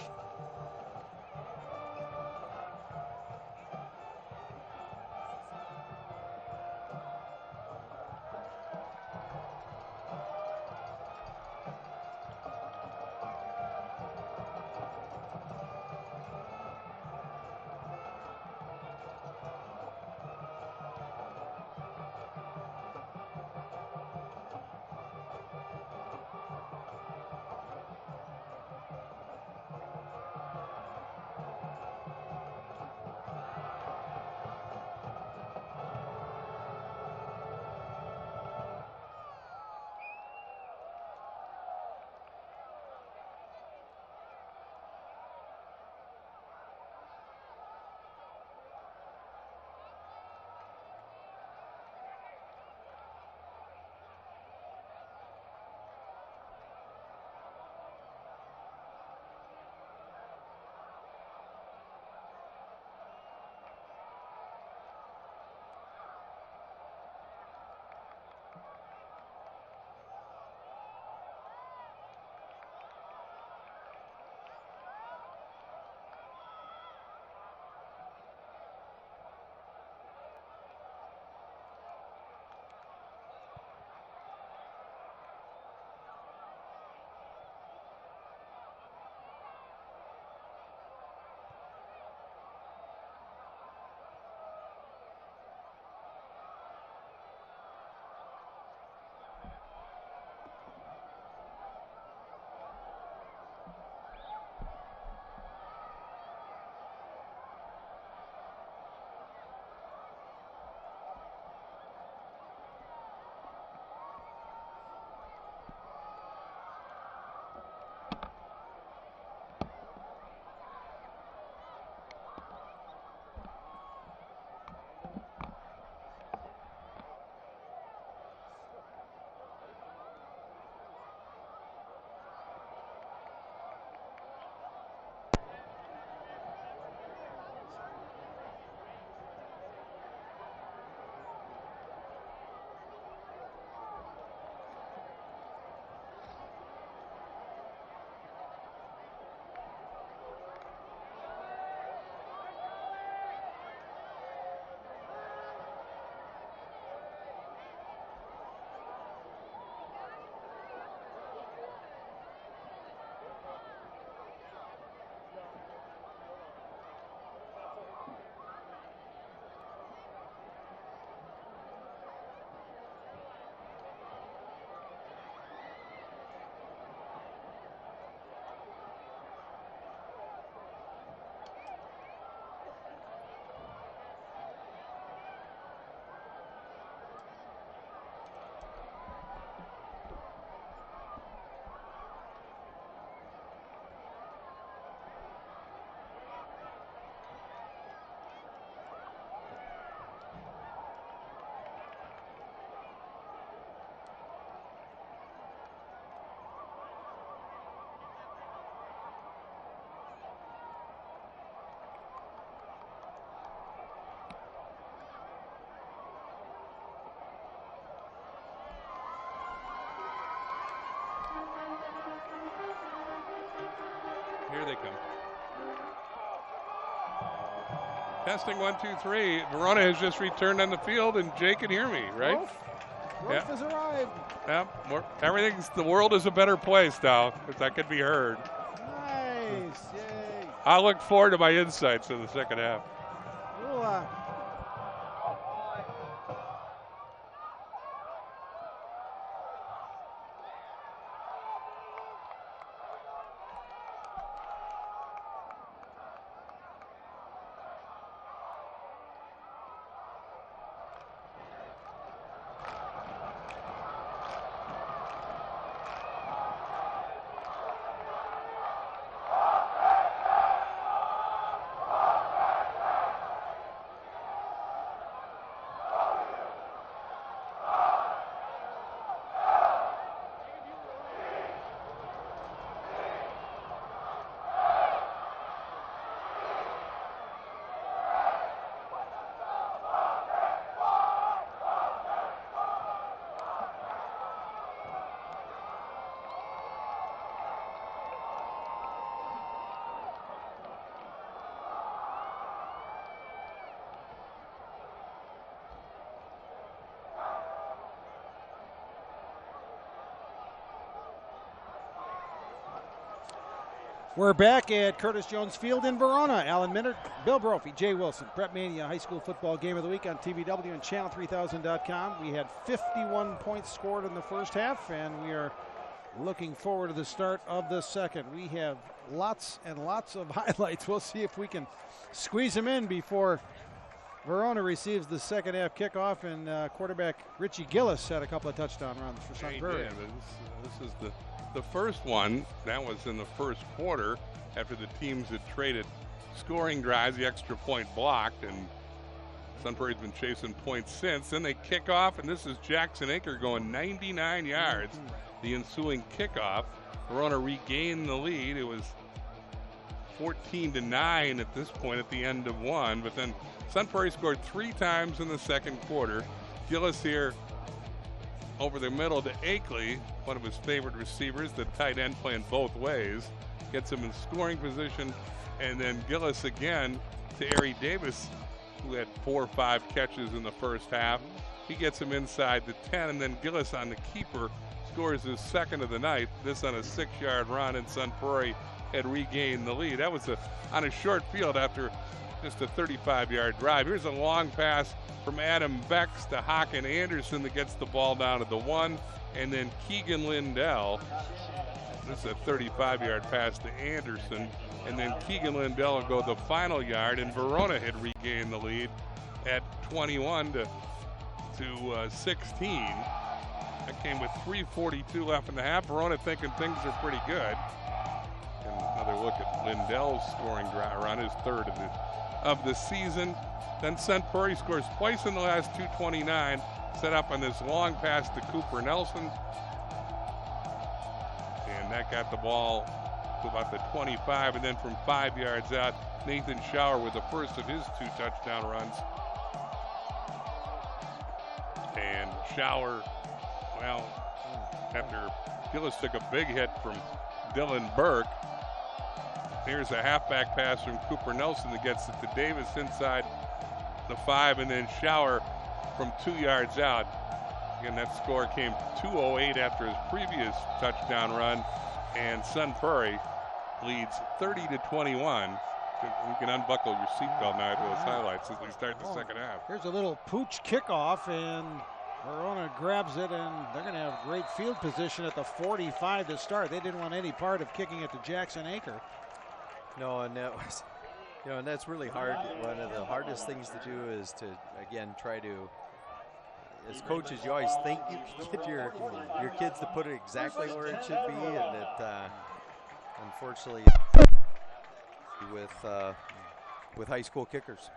Here they come. Testing 1, 2, 3. Verona has just returned on the field, and Jay can hear me, right? Rolf has arrived. Yeah, the world is a better place now, because that could be heard. Nice. Yay. I look forward to my insights in the second half. We'll, We're back at Curtis Jones Field in Verona. Alan Minard, Bill Brophy, Jay Wilson, Prep Mania High School Football Game of the Week on TVW and Channel3000.com. We had 51 points scored in the first half, and we are looking forward to the start of the second. We have lots and lots of highlights. We'll see if we can squeeze them in before Verona receives the second half kickoff, and quarterback Richie Gillis had a couple of touchdown runs for Sun Prairie. This is the first one. That was in the first quarter after the teams had traded scoring drives, the extra point blocked, and Sun Prairie's been chasing points since. Then they kick off, and this is Jackson Aker going 99 yards. The ensuing kickoff, Verona regained the lead. It was 14-9 at this point at the end of one, but then Sun Prairie scored 3 times in the second quarter. Gillis here over the middle to Akeley, one of his favorite receivers, the tight end playing both ways, gets him in scoring position, and then Gillis again to Ari Davis, who had 4 or 5 catches in the first half. He gets him inside the 10, and then Gillis on the keeper scores his second of the night, this on a 6-yard run, and Sun Prairie had regained the lead. That was on a short field after just a 35-yard drive. Here's a long pass from Adam Becks to Haken Anderson that gets the ball down to the 1, and then Keegan Lindell. This is a 35-yard pass to Anderson, and then Keegan Lindell will go the final yard, and Verona had regained the lead at 21 to 16. That came with 3:42 left in the half. Verona thinking things are pretty good. And another look at Lindell's scoring run, his third of the season. Then Sun Prairie scores twice in the last 2:29, set up on this long pass to Cooper Nelson. And that got the ball to about the 25, and then from 5 yards out, Nathan Schauer with the first of his 2 touchdown runs. And Schauer, well, after Gillis took a big hit from Dylan Burke, here's a halfback pass from Cooper Nelson that gets it to Davis inside the 5, and then Schauer from 2 yards out. Again, that score came 2:08 after his previous touchdown run, and Sun Prairie leads 30-21. You can unbuckle your seatbelt now after those highlights as we start the second half. Here's a little pooch kickoff, and Verona grabs it, and they're going to have great field position at the 45 to start. They didn't want any part of kicking it to Jackson Aker. No, and that was, and that's really hard. One of the hardest things to do is to, again, try to, as coaches, you always think you can get your kids to put it exactly where it should be, and it, unfortunately, with high school kickers.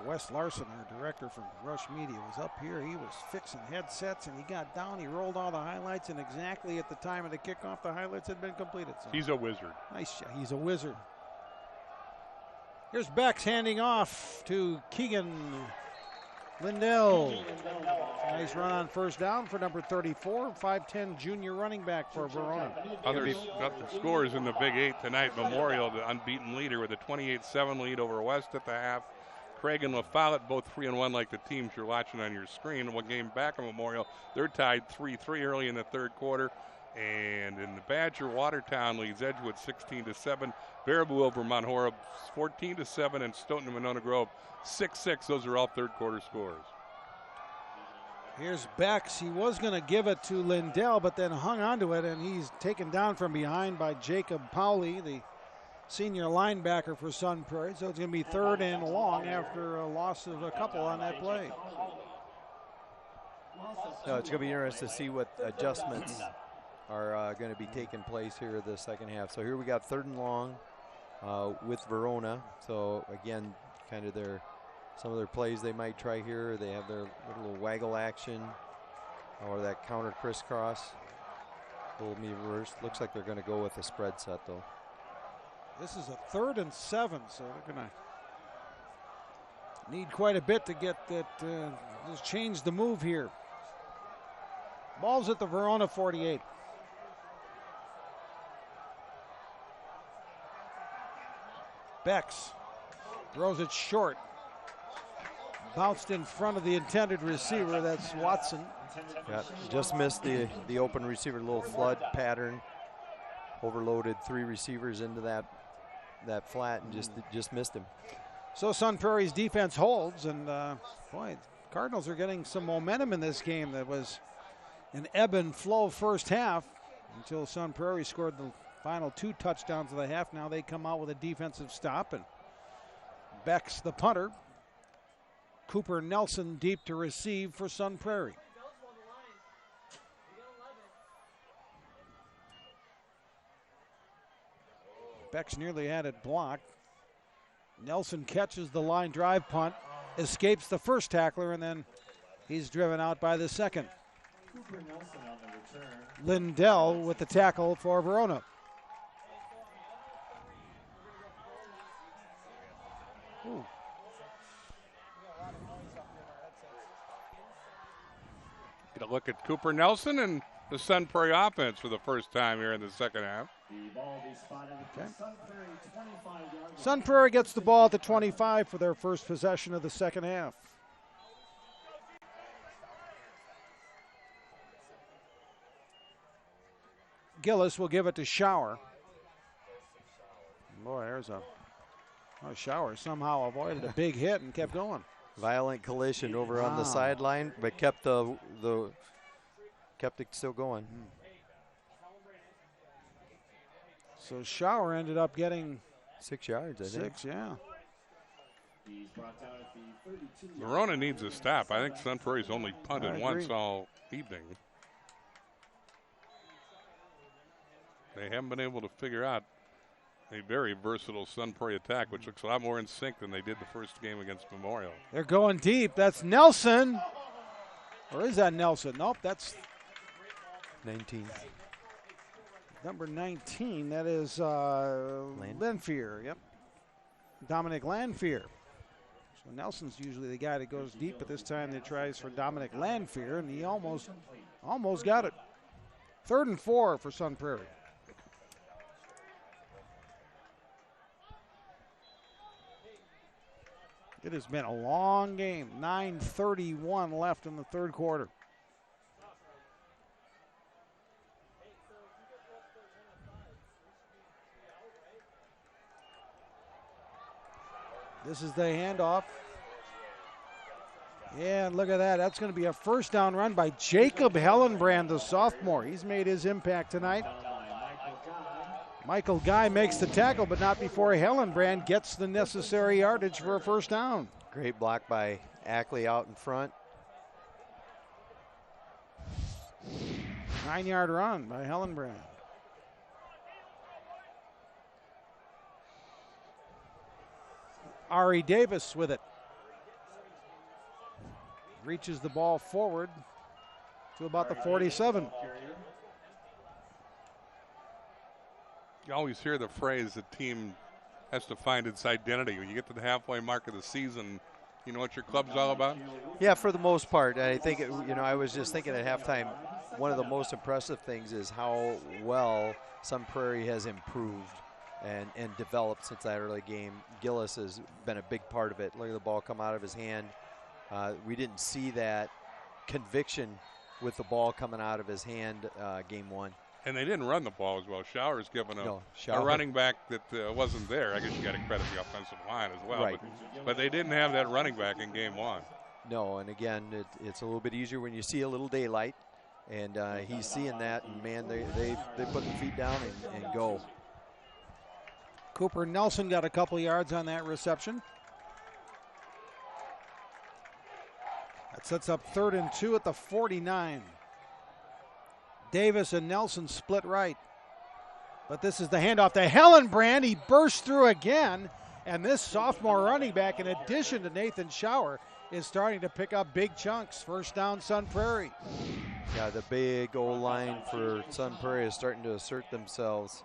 Wes Larson, our director from Rush Media, was up here. He was fixing headsets, and he got down. He rolled all the highlights, and exactly at the time of the kickoff, the highlights had been completed. So he's a wizard. Nice shot. He's a wizard. Here's Becks handing off to Keegan Lindell. Nice Nice run on first down for number 34, 5'10" junior running back for Verona. Other scores in the Big 8 tonight. Memorial, the unbeaten leader, with a 28-7 lead over West at the half. Craig and La Follette both 3-1 like the teams you're watching on your screen. One game back of Memorial, they're tied 3-3 early in the third quarter. And in the Badger, Watertown leads Edgewood 16-7. Baraboo over Mount Horeb 14-7, and Stoughton and Monona Grove 6-6. Those are all third quarter scores. Here's Bex. He was going to give it to Lindell, but then hung onto it, and he's taken down from behind by Jacob Powley, the senior linebacker for Sun Prairie. So it's going to be 3rd and long after a loss of a couple on that play. No, it's going to be interesting to see what adjustments are going to be taking place here in the second half. So here we got 3rd and long with Verona. So again, kind of some of their plays they might try here. They have their little waggle action or that counter crisscross. Little me reverse. Looks like they're going to go with a spread set though. This is a 3rd and 7, so they're going to need quite a bit to get that, just change the move here. Ball's at the Verona 48. Bex throws it short. Bounced in front of the intended receiver. That's Watson. Yeah, just missed the open receiver. Little flood pattern. Overloaded 3 receivers into that flat and just missed him. So Sun Prairie's defense holds, and boy, Cardinals are getting some momentum in this game. That was an ebb and flow first half until Sun Prairie scored the final 2 touchdowns of the half. Now they come out with a defensive stop, and Bex, the punter. Cooper Nelson deep to receive for Sun Prairie. Bex nearly had it blocked. Nelson catches the line drive punt, escapes the first tackler, and then he's driven out by the second. Cooper Nelson on the return. Lindell with the tackle for Verona. Ooh. Get a look at Cooper Nelson and the Sun Prairie offense for the first time here in the second half. The ball will be spotted at the Sun Prairie 25-yard line. Sun Prairie gets the ball at the 25 for their first possession of the second half. Gillis will give it to Shower. Boy, there's a Shower somehow avoided a big hit and kept going. Violent collision over on the sideline, but kept it still going. So Shower ended up getting 6 yards, I think. 6, yeah. He's brought down at the 32. Verona needs a stop. I think Sun Prairie's only punted once all evening. They haven't been able to figure out a very versatile Sun Prairie attack, which looks a lot more in sync than they did the first game against Memorial. They're going deep. That's Nelson. Or is that Nelson? Nope, that's 19. number 19. That is Lanfear. Yep. Dominic Lanfear. So Nelson's usually the guy that goes deep, but this time they tries for Dominic Lanfear, and he almost got it. 3rd and 4 for Sun Prairie. It has been a long game. 9:31 left in the third quarter. This is the handoff. Yeah, look at that. That's going to be a first down run by Jacob Hellenbrand, the sophomore. He's made his impact tonight. Michael Guy makes the tackle, but not before Hellenbrand gets the necessary yardage for a first down. Great block by Ackley out in front. 9-yard run by Hellenbrand. Ari Davis with it. Reaches the ball forward to about the 47. You always hear the phrase the team has to find its identity. When you get to the halfway mark of the season, You know what your club's all about? Yeah, for the most part. I think, I was just thinking at halftime, one of the most impressive things is how well Sun Prairie has improved and developed since that early game. Gillis has been a big part of it. Look at the ball come out of his hand. We didn't see that conviction with the ball coming out of his hand game one. And they didn't run the ball as well. Shower's given a Shower. running back that wasn't there. I guess you got to credit the offensive line as well. Right. But they didn't have that running back in game one. No, and again, it's a little bit easier when you see a little daylight. And he's seeing that, and, man, they put the feet down and go. Cooper Nelson got a couple yards on that reception. That sets up 3rd and 2 at the 49. Davis and Nelson split right. But this is the handoff to Hellenbrand. He bursts through again. And this sophomore running back, in addition to Nathan Shower, is starting to pick up big chunks. First down, Sun Prairie. Yeah, the big old line for Sun Prairie is starting to assert themselves.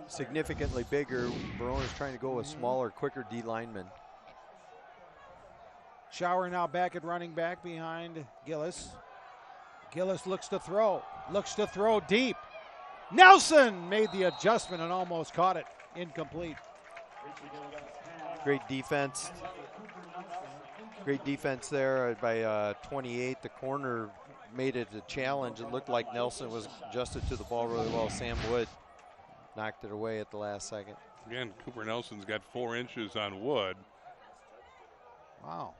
Significantly bigger. Verona's trying to go with smaller, quicker D linemen. Shower now back at running back behind Gillis. Gillis looks to throw deep. Nelson made the adjustment and almost caught it. Incomplete. Great defense. Great defense there by 28. The corner made it a challenge. It looked like Nelson was adjusted to the ball really well. Sam Wood knocked it away at the last second. Again, Cooper Nelson's got 4 inches on Wood. Wow.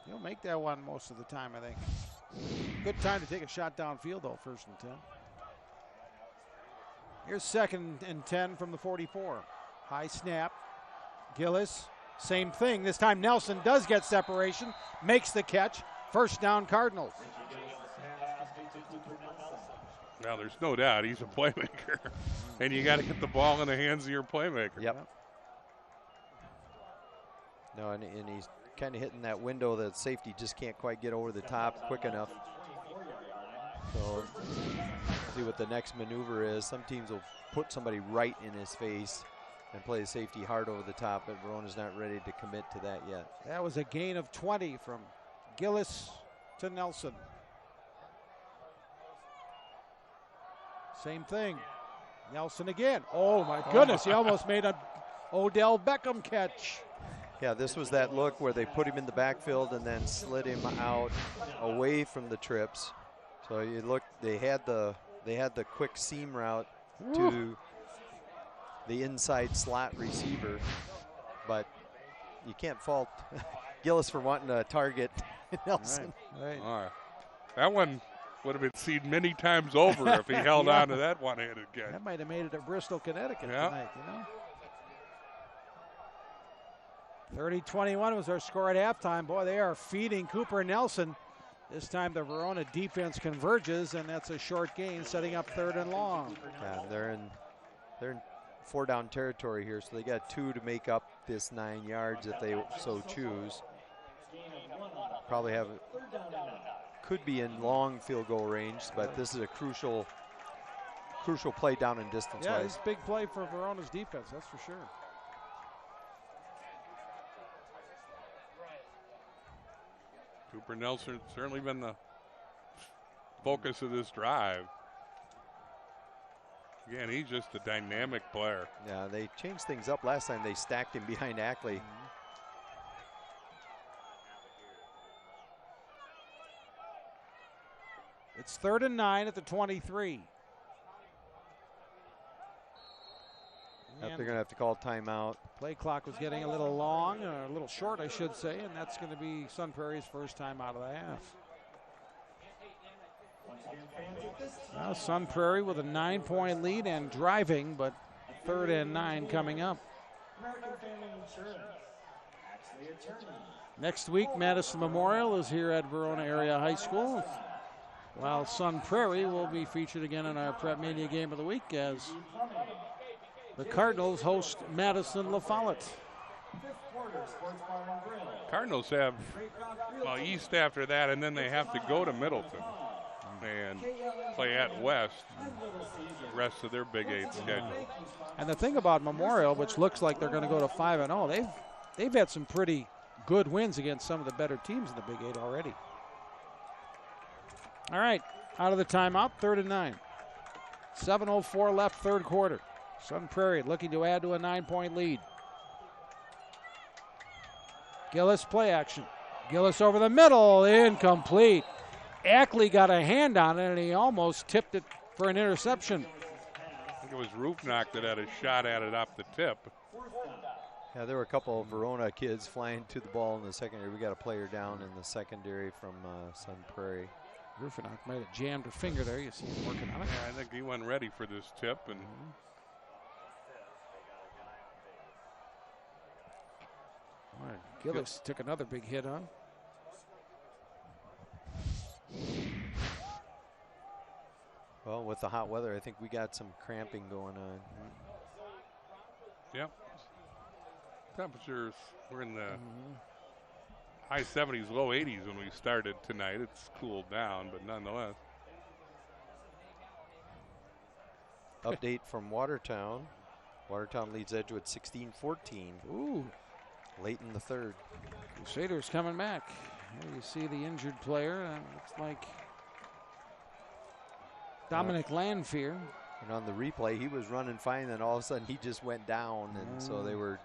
He'll make that one most of the time, I think. Good time to take a shot downfield, though, 1st and 10. Here's 2nd and 10 from the 44. High snap. Gillis, same thing. This time Nelson does get separation, makes the catch. First down, Cardinals. Now, there's no doubt he's a playmaker. And you got to get the ball in the hands of your playmaker. Yep. No, and he's kind of hitting that window that safety just can't quite get over the top quick enough. So see what the next maneuver is. Some teams will put somebody right in his face and play the safety hard over the top, but Verona's not ready to commit to that yet. That was a gain of 20 from Gillis to Nelson. Same thing. Nelson again. Oh, my goodness. He almost made an Odell Beckham catch. Yeah, this was that look where they put him in the backfield and then slid him out away from the trips. So you look, they had the quick seam route to the inside slot receiver, but you can't fault Gillis for wanting to target Nelson. Right. All right. That one would have been seen many times over if he held on to that one-handed catch. That might have made it at Bristol, Connecticut tonight, you know. 30-21 was our score at halftime. Boy, they are feeding Cooper Nelson. This time the Verona defense converges, and that's a short gain, setting up 3rd and long. Yeah, they're in 4-down territory here, so they got 2 to make up this 9 yards if they so choose. Probably could be in long field goal range, but this is a crucial play down and distance. Yeah, it's a big play for Verona's defense, that's for sure. Cooper Nelson certainly been the focus of this drive. Again, he's just a dynamic player. Yeah, they changed things up last time. They stacked him behind Ackley. It's 3rd and 9 at the 23. They're going to have to call timeout. Play clock was getting a little long, or a little short, I should say, and that's going to be Sun Prairie's first time out of the half. Now Sun Prairie with a 9-point lead and driving, but 3rd and 9 coming up. Next week, Madison Memorial is here at Verona Area High School, while Sun Prairie will be featured again in our Prep Mania game of the week as the Cardinals host Madison La Follette. Cardinals have East after that, and then they have to go to Middleton. and play at West rest of their Big 8 schedule. And the thing about Memorial, which looks like they're going to go to 5-0, they've had some pretty good wins against some of the better teams in the Big 8 already. All right, out of the timeout, 3rd and 9. 7:04 left, third quarter. Sun Prairie looking to add to a 9-point lead. Gillis play action. Gillis over the middle, incomplete. Ackley got a hand on it, and he almost tipped it for an interception. I think it was Roofnock that had a shot at it off the tip. Yeah, there were a couple of Verona kids flying to the ball in the secondary. We got a player down in the secondary from Sun Prairie. Roofnock might have jammed her finger there. You see him working on it. Yeah, I think he wasn't ready for this tip. And All right, Gillis took another big hit on. Well, with the hot weather, I think we got some cramping going on. Yep. Temperatures were in the high 70s, low 80s when we started tonight. It's cooled down, but nonetheless. Update from Watertown. Watertown leads Edgewood 16-14. Ooh. Late in the third. Crusaders coming back. Here you see the injured player. Looks like Dominic Lanfear. And on the replay, he was running fine, and all of a sudden he just went down. And so they were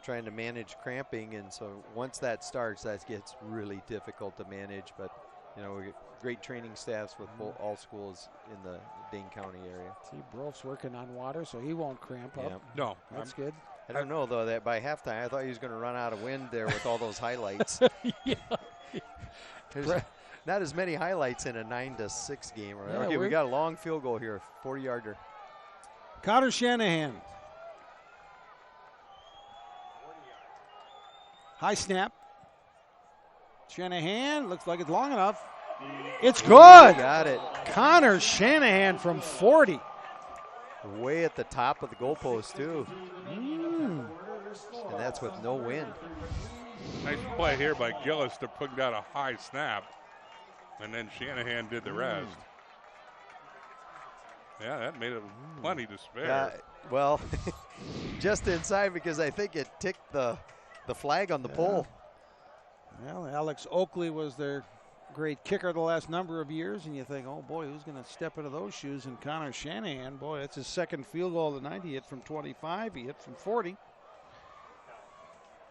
trying to manage cramping. And so once that starts, that gets really difficult to manage. But, you know, we get great training staffs with all schools in the Dane County area. See, Brof's working on water, so he won't cramp up. No. That's good. I don't know, though, that by halftime, I thought he was going to run out of wind there with all those highlights. Yeah. There's not as many highlights in a 9-6 game. Right? Yeah, Okay, we got a long field goal here, 40-yarder. Connor Shanahan. High snap. Shanahan, looks like it's long enough. It's good. Got it. Connor Shanahan from 40. Way at the top of the goalpost, too. And that's with no wind. Nice play here by Gillis to put down a high snap. And then Shanahan did the rest. Yeah, that made it plenty to spare. Well, just inside because I think it ticked the flag on the pole. Well, Alex Oakley was their great kicker the last number of years, and you think, oh boy, who's going to step into those shoes? And Connor Shanahan, boy, that's his second field goal of the night. He hit from 25, he hit from 40.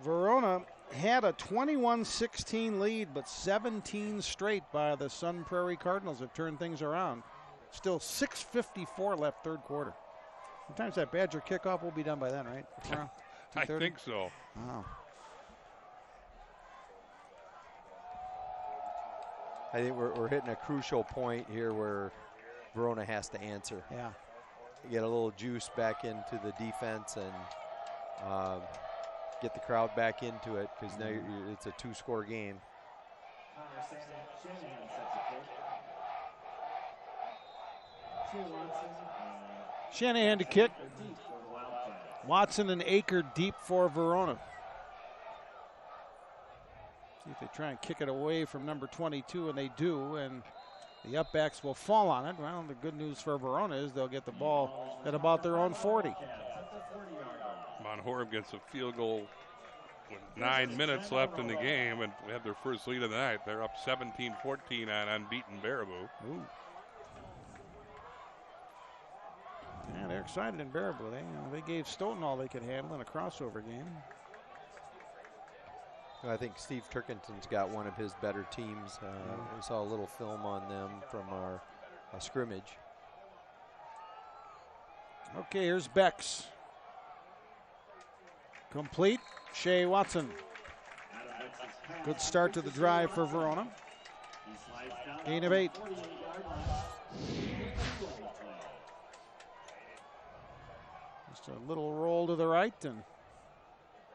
Verona had a 21-16 lead, but 17 straight by the Sun Prairie Cardinals have turned things around. Still 6:54 left third quarter. Sometimes that Badger kickoff will be done by then, right? I think so. Wow. I think we're hitting a crucial point here where Verona has to answer. Yeah. Get a little juice back into the defense and get the crowd back into it because now it's a two-score game. Shanahan to kick. Watson and Aker deep for Verona. See if they try and kick it away from number 22, and they do, and the upbacks will fall on it. Well, the good news for Verona is they'll get the ball at about their own 40. Mount Horeb gets a field goal with 9 minutes left in the game, and we have their first lead of the night. They're up 17-14 on unbeaten Baraboo. Ooh. Yeah, they're excited in Baraboo. They gave Stoughton all they could handle in a crossover game. I think Steve Turkington's got one of his better teams. We saw a little film on them from our scrimmage. Okay, here's Bex. Complete. Shea Watson. Good start to the drive for Verona. Gain of 8. Just a little roll to the right, and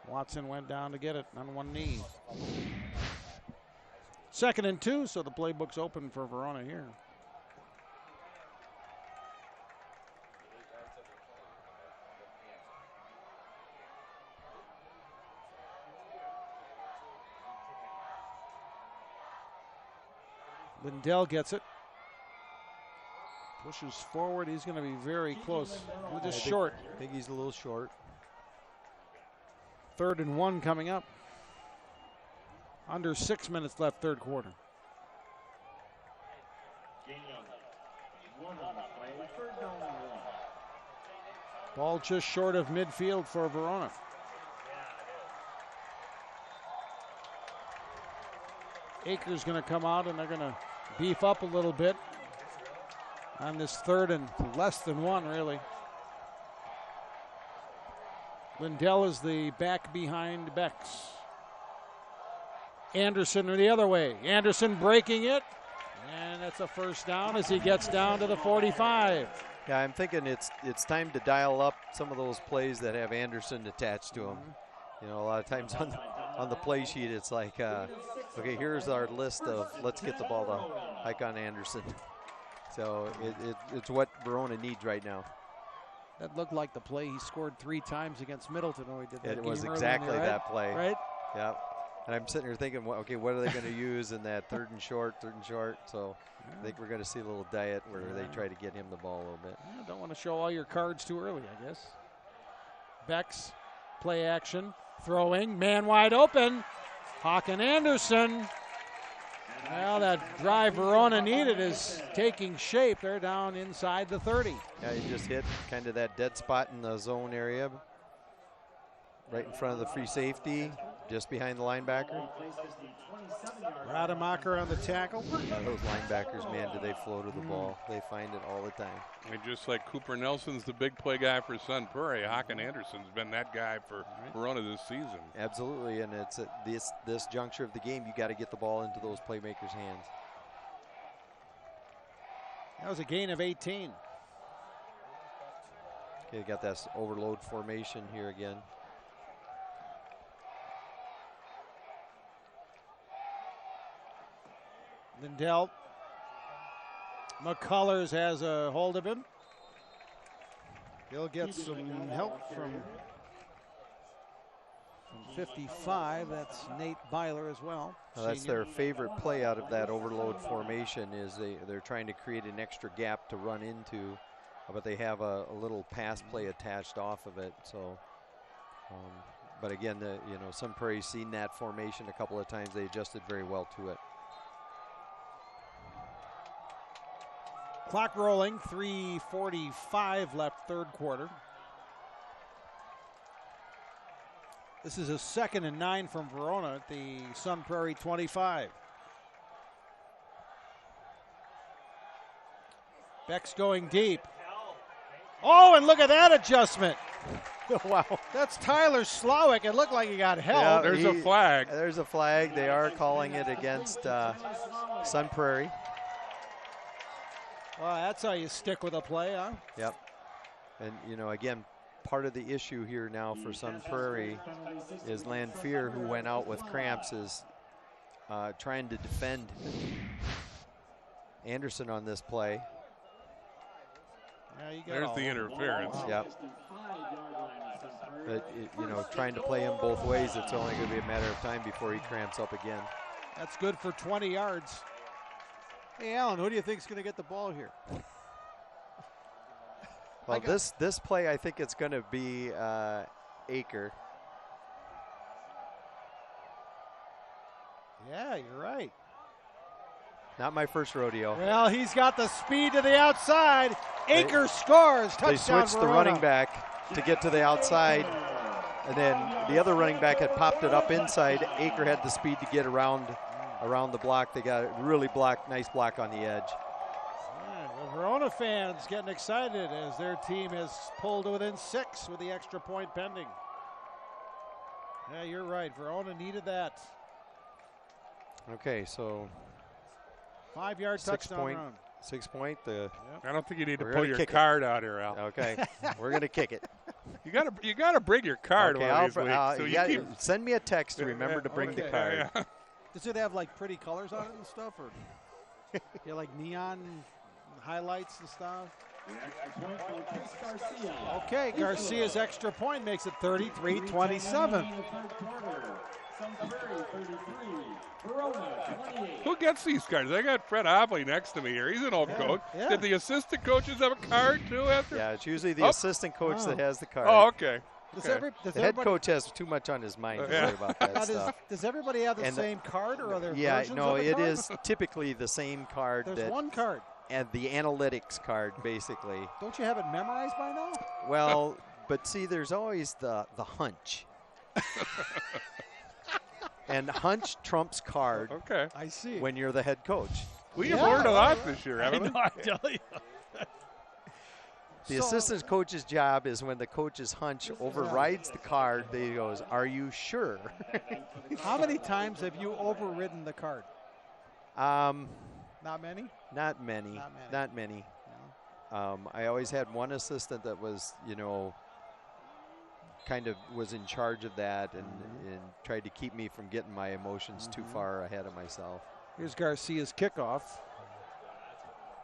Watson went down to get it on one knee. 2nd and 2, so the playbook's open for Verona here. Lindell gets it. Pushes forward. He's going to be very close. Just short. I think he's a little short. 3rd and 1 coming up. Under 6 minutes left, third quarter. Ball just short of midfield for Verona. Akers going to come out, and they're going to beef up a little bit on this 3rd and less than 1, really. Lindell is the back behind Bex. Anderson the other way. Anderson breaking it, and that's a first down as he gets down to the 45. Yeah, I'm thinking it's time to dial up some of those plays that have Anderson attached to them. You know, a lot of times on the play sheet, it's like, okay, here's our list of let's get the ball to Icon Anderson. So it's what Verona needs right now. That looked like the play he scored 3 times against Middleton when we did that. It was game exactly earlier, right? that play. Right? Yeah. And I'm sitting here thinking, well, okay, what are they going to use in that 3rd and short? So I think we're going to see a little diet where they try to get him the ball a little bit. Yeah, don't want to show all your cards too early, I guess. Bex, play action, throwing, man wide open. Hakan Anderson. Well, that drive Verona needed is taking shape. They're down inside the 30. Yeah, he just hit kind of that dead spot in the zone area. Right in front of the free safety, just behind the linebacker. Rademacher on the tackle. Yeah, those linebackers, man, do they flow to the ball. They find it all the time. And just like Cooper Nelson's the big play guy for Sun Prairie, Hakan Anderson's been that guy for Verona this season. Absolutely, and it's at this juncture of the game, you got to get the ball into those playmakers' hands. That was a gain of 18. Okay, got that overload formation here again. Lindell. McCullers has a hold of him. He'll get some help from 55. That's Nate Byler as well. That's their favorite play out of that overload formation is they're trying to create an extra gap to run into, but they have a little pass play attached off of it. So, but again, Sun Prairie's seen that formation a couple of times. They adjusted very well to it. Clock rolling, 3:45 left, third quarter. This is a 2nd and 9 from Verona at the Sun Prairie 25. Beck's going deep. Oh, and look at that adjustment. Wow. That's Tyler Slowick. It looked like he got held. Yeah, there's a flag. There's a flag. They are calling it against Sun Prairie. Well, that's how you stick with a play, huh? Yep. And, again, part of the issue here now for Sun Prairie is Lanphier, who went out with cramps, is trying to defend Anderson on this play. Yeah, there's the interference. Wow. Yep. But, trying to play him both ways, it's only going to be a matter of time before he cramps up again. That's good for 20 yards. Hey, Alan, who do you think is going to get the ball here? Well, this play, I think it's going to be Aker. Yeah, you're right. Not my first rodeo. Well, he's got the speed to the outside. Aker scores. Touchdown, They switched Verona. the running back to get to the outside, and then the other running back had popped it up inside. Aker had the speed to get around the block. They got a really nice block on the edge. Yeah, the Verona fans getting excited as their team has pulled to within 6 with the extra point pending. Yeah, you're right. Verona needed that. Okay, so 5-yard touchdown run. 6 point. I don't think you need to We're pull gonna your kick it. card out here, Al. Okay, we're gonna kick it. You gotta bring your card Okay, one of these I'll- weeks. So you you gotta- keep send me a text to remember to bring the card. Yeah. Does it have like pretty colors on it and stuff, or like neon highlights and stuff? Okay, Garcia's extra point makes it 33-27. Sun Prairie 33, Verona 28. Who gets these cards? I got Fred Obley next to me here. He's an old coach. yeah. Did the assistant coaches have a card too after? Yeah, it's usually the assistant coach that has the card. Oh, okay. Does Okay. The head coach has too much on his mind to worry about that stuff. Does everybody have the And same card, or are there Yeah, versions no, of the it card? is typically the same card There's one card. and the analytics card, basically. Don't you have it memorized by now? Well, but see, there's always the hunch. And hunch trumps card Okay. I see. when you're the head coach. We have learned a lot this year, I haven't we? know, I tell you. The assistant coach's job is when the coach's hunch overrides the card, he goes, "Are you sure?" How many times have you overridden the card? Not many? Not many. Not many. I always had one assistant that was, kind of was in charge of that and tried to keep me from getting my emotions too far ahead of myself. Here's Garcia's kickoff.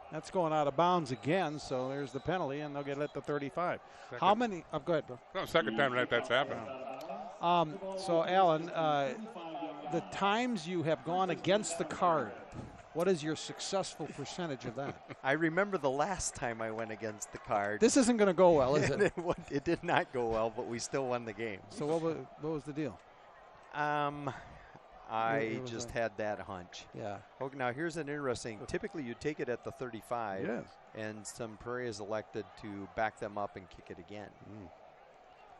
That's going out of bounds again, so there's the penalty, and they'll get it at the 35. How many? Oh, go ahead, bro. No, second time tonight that's happened. So, Alan, the times you have gone against the card, what is your successful percentage of that? I remember the last time I went against the card. This isn't going to go well, is it? It did not go well, but we still won the game. So what was the deal? I just had that hunch. Yeah. Okay, now here's an interesting. Typically, you take it at the 35, Yes. and some Prairie is elected to back them up and kick it again.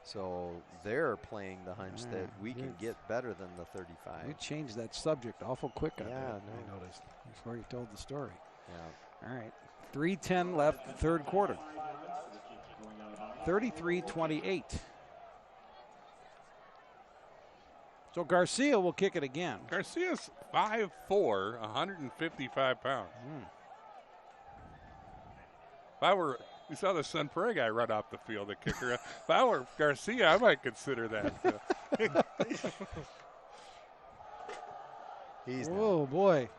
So they're playing the hunch that we can get better than the 35. You changed that subject awful quick on that, no. I noticed, before you told the story. Yeah. All right. 3:10 left, the third quarter. 33-28. So Garcia will kick it again. Garcia's 5'4", 155 pounds. We saw the Sun Prairie guy run off the field, the kicker. If I were Garcia, I might consider that. Oh, boy.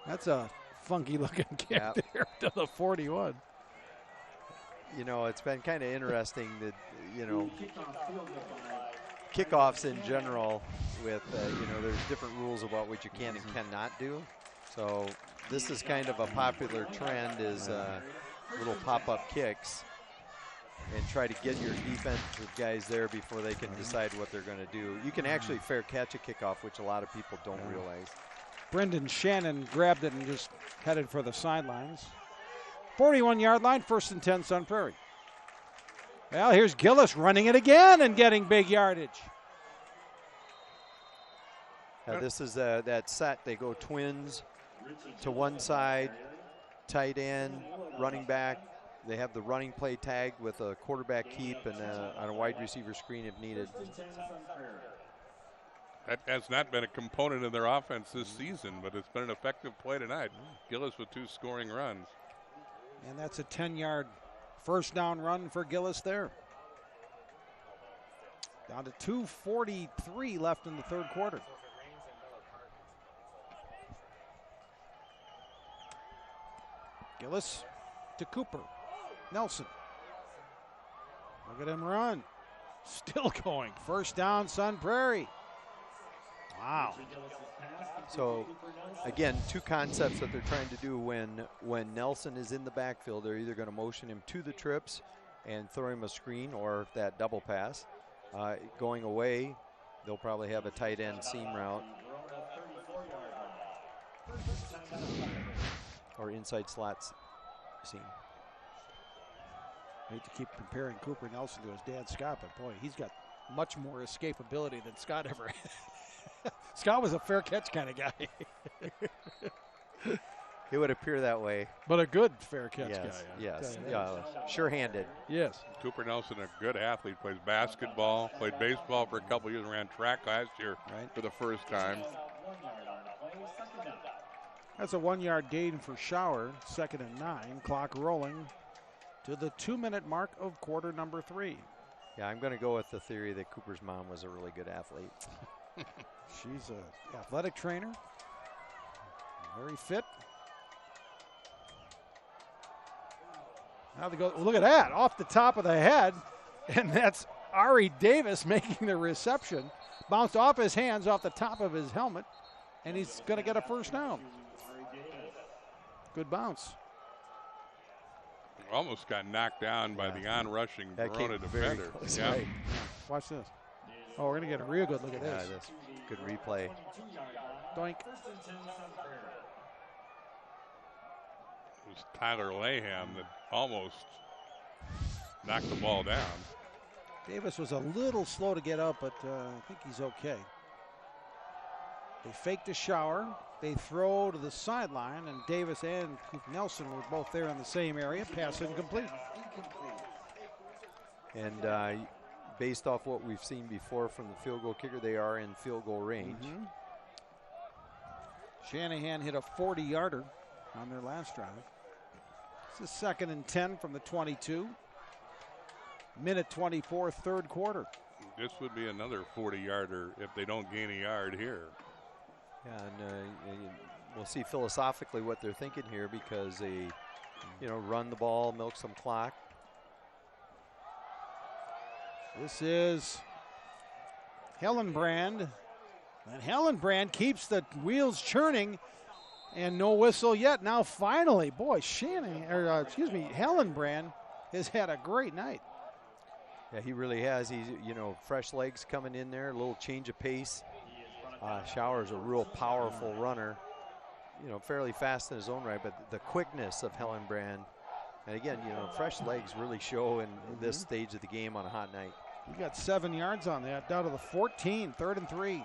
That's a funky-looking kick there to the 41. It's been kind of interesting that, kickoffs in general with, there's different rules about what you can and cannot do. So this is kind of a popular trend is little pop-up kicks and try to get your defensive guys there before they can decide what they're going to do. You can actually fair catch a kickoff, which a lot of people don't realize. Brendan Shannon grabbed it and just headed for the sidelines. 41-yard line, 1st and 10, Sun Prairie. Well, here's Gillis running it again and getting big yardage. Now this is that set. They go twins to one side, tight end, running back. They have the running play tagged with a quarterback keep and on a wide receiver screen if needed. That has not been a component of their offense this season, but it's been an effective play tonight. Gillis with 2 scoring runs. And that's a 10-yard first down run for Gillis there. Down to 2:43 left in the third quarter. Gillis to Cooper. Nelson. Look at him run. Still going. First down, Sun Prairie. Wow. So, again, 2 concepts that they're trying to do when Nelson is in the backfield. They're either going to motion him to the trips and throw him a screen or that double pass. Going away, they'll probably have a tight end seam route or inside slots seam. I hate to keep comparing Cooper Nelson to his dad, Scott, but boy, he's got much more escapability than Scott ever had. Scott was a fair catch kind of guy. It would appear that way. But a good fair catch guy. Yes, sure-handed. Yes. Cooper Nelson, a good athlete, plays basketball, played baseball for a couple years, ran track last year for the first time. That's a 1-yard gain for Schauer, 2nd and 9. Clock rolling to the 2-minute mark of quarter number 3. Yeah, I'm going to go with the theory that Cooper's mom was a really good athlete. She's an athletic trainer, very fit. Now they go, look at that, off the top of the head, and that's Ari Davis making the reception. Bounced off his hands, off the top of his helmet, and he's going to get a first down. Good bounce. Almost got knocked down by the on-rushing Verona defender. Yeah. Right. Watch this. Oh, we're going to get a real good look at this. Yeah, that's good replay. Doink. It was Tyler Laham that almost knocked the ball down. Davis was a little slow to get up, but I think he's okay. They faked a shower. They throw to the sideline, and Davis and Nelson were both there in the same area. Pass incomplete. And based off what we've seen before from the field goal kicker, they are in field goal range. Shanahan hit a 40-yarder on their last drive. This is 2nd and 10 from the 22. Minute 24, third quarter. This would be another 40-yarder if they don't gain a yard here. Yeah, and we'll see philosophically what they're thinking here, because they, run the ball, milk some clock. This is Hellenbrand. And Hellenbrand keeps the wheels churning, and no whistle yet. Now finally, boy, Hellenbrand has had a great night. Yeah, he really has. He's, fresh legs coming in there, a little change of pace. Shower's a real powerful runner, fairly fast in his own right, but the quickness of Hellenbrand, and again, fresh legs really show in this stage of the game on a hot night. He got 7 yards on that, down to the 14, 3rd and 3.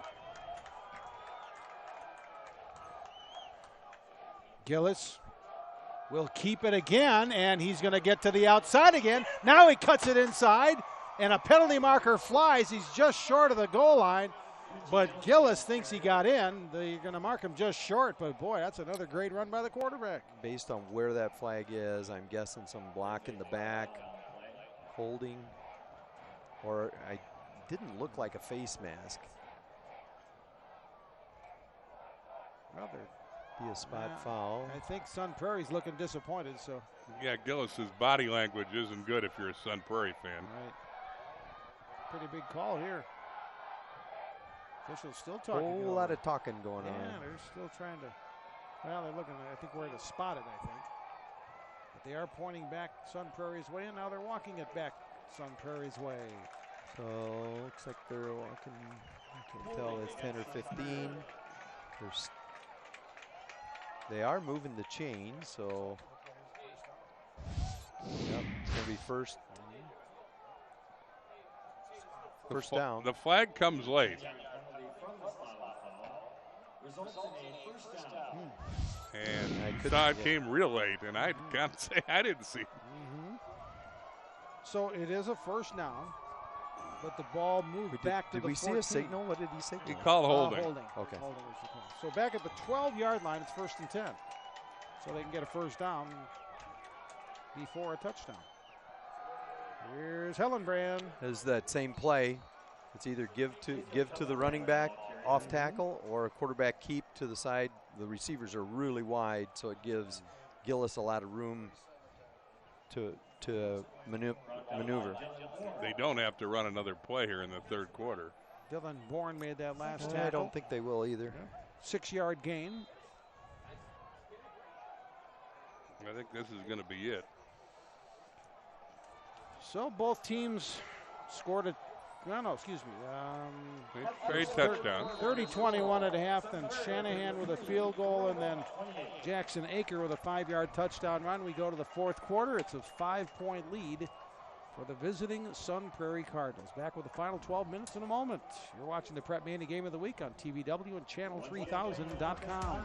Gillis will keep it again, and he's going to get to the outside again. Now he cuts it inside, and a penalty marker flies. He's just short of the goal line, but Gillis thinks he got in. They're going to mark him just short, but boy, that's another great run by the quarterback. Based on where that flag is, I'm guessing some block in the back, holding, or I didn't look like a face mask. Well, be a spot foul. I think Sun Prairie's looking disappointed. So yeah, Gillis's body language isn't good if you're a Sun Prairie fan. Right. Pretty big call here. Officials still talking. A whole lot of talking going on. Yeah, they're still trying to. Well, they're looking. I think where to spot it. I think. But they are pointing back Sun Prairie's way, and now they're walking it back Sun Prairie's way. So looks like they're walking. I can tell it's 10 or 15. They are moving the chain, so yep, it's going to be first down. The flag comes late. And I thought it came real late, and I can't say I didn't see it. So it is a first down, but the ball moved back to the 14. Did we see a signal? What did he say? He called holding. Holding. Okay. Holding was the call. So back at the 12-yard line, it's 1st and 10. So they can get a first down before a touchdown. Here's Hellenbrand. Is that same play. It's either give to the running back off tackle or a quarterback keep to the side. The receivers are really wide, so it gives Gillis a lot of room to maneuver. They don't have to run another play here in the third quarter. Dylan Bourne made that last tackle. I don't think they will either. 6-yard gain. I think this is going to be it. So both teams scored Trade touchdown. 30-21 at half, then Shanahan with a field goal, and then Jackson Aker with a 5-yard touchdown run. We go to the fourth quarter. It's a 5-point lead for the visiting Sun Prairie Cardinals. Back with the final 12 minutes in a moment. You're watching the Prep Mania Game of the Week on TVW and channel3000.com.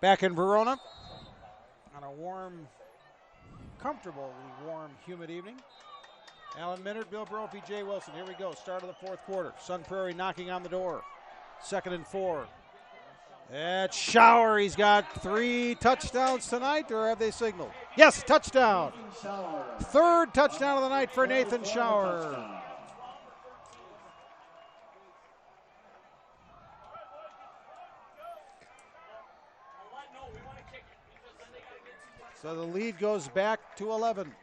Back in Verona on a warm, comfortably warm, humid evening. Alan Minard, Bill Brophy, Jay Wilson. Here we go. Start of the fourth quarter. Sun Prairie knocking on the door. 2nd and 4. At Shower, he's got 3 touchdowns tonight, or have they signaled? Yes, touchdown. 3rd touchdown of the night for Nathan Shower. So the lead goes back to 11.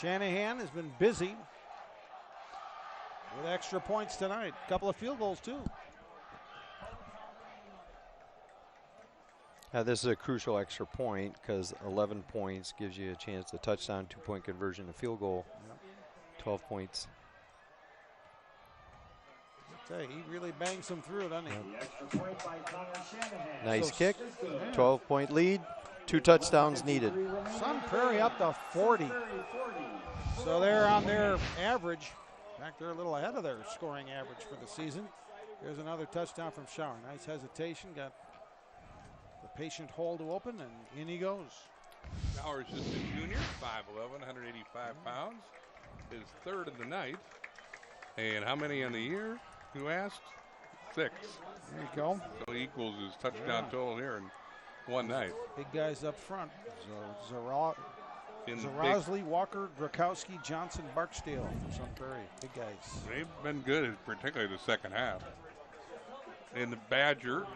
Shanahan has been busy with extra points tonight. A couple of field goals, too. This is a crucial extra point because 11 points gives you a chance to touchdown, 2-point conversion, a field goal. Yep. 12 points. He really bangs them through, doesn't he? Nice kick. 12-point lead. 2 touchdowns needed. Sun Prairie up to 40. So they're on their average. In fact, they're a little ahead of their scoring average for the season. There's another touchdown from Shower. Nice hesitation. Got the patient hole to open, and in he goes. Shower's just a junior, 5'11", 185 pounds. His 3rd of the night. And how many in the year? Who asked? 6. There you go. So he equals his touchdown total here in one night. Big guys up front. Zarosley, Walker, Drakowski, Johnson, Barksdale for Sun Prairie. Big guys. They've been good, particularly the second half. In the Badger,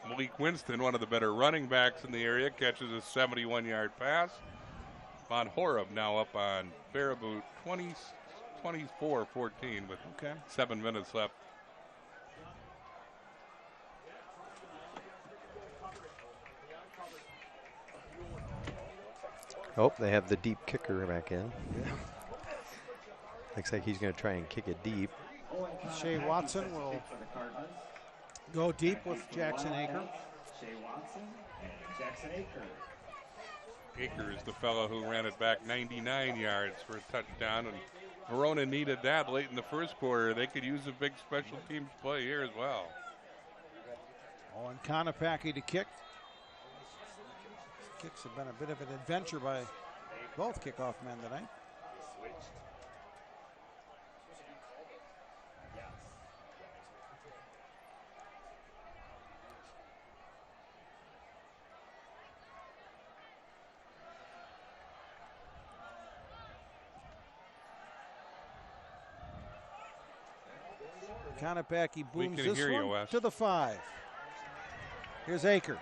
Malik Winston, one of the better running backs in the area, catches a 71-yard pass. Von Horeb now up on Baraboo 24-14 with 7 minutes left. Oh, they have the deep kicker back in. Yeah. Looks like he's going to try and kick it deep. Shea Watson will go deep with Jackson Aker. Shea Watson and Jackson Aker. Aker is the fellow who ran it back 99 yards for a touchdown, and Verona needed that late in the first quarter. They could use a big special teams play here as well. Owen Konopacki to kick. Kicks have been a bit of an adventure by both kickoff men tonight. Konopacki booms this one to the 5. Here's Aker.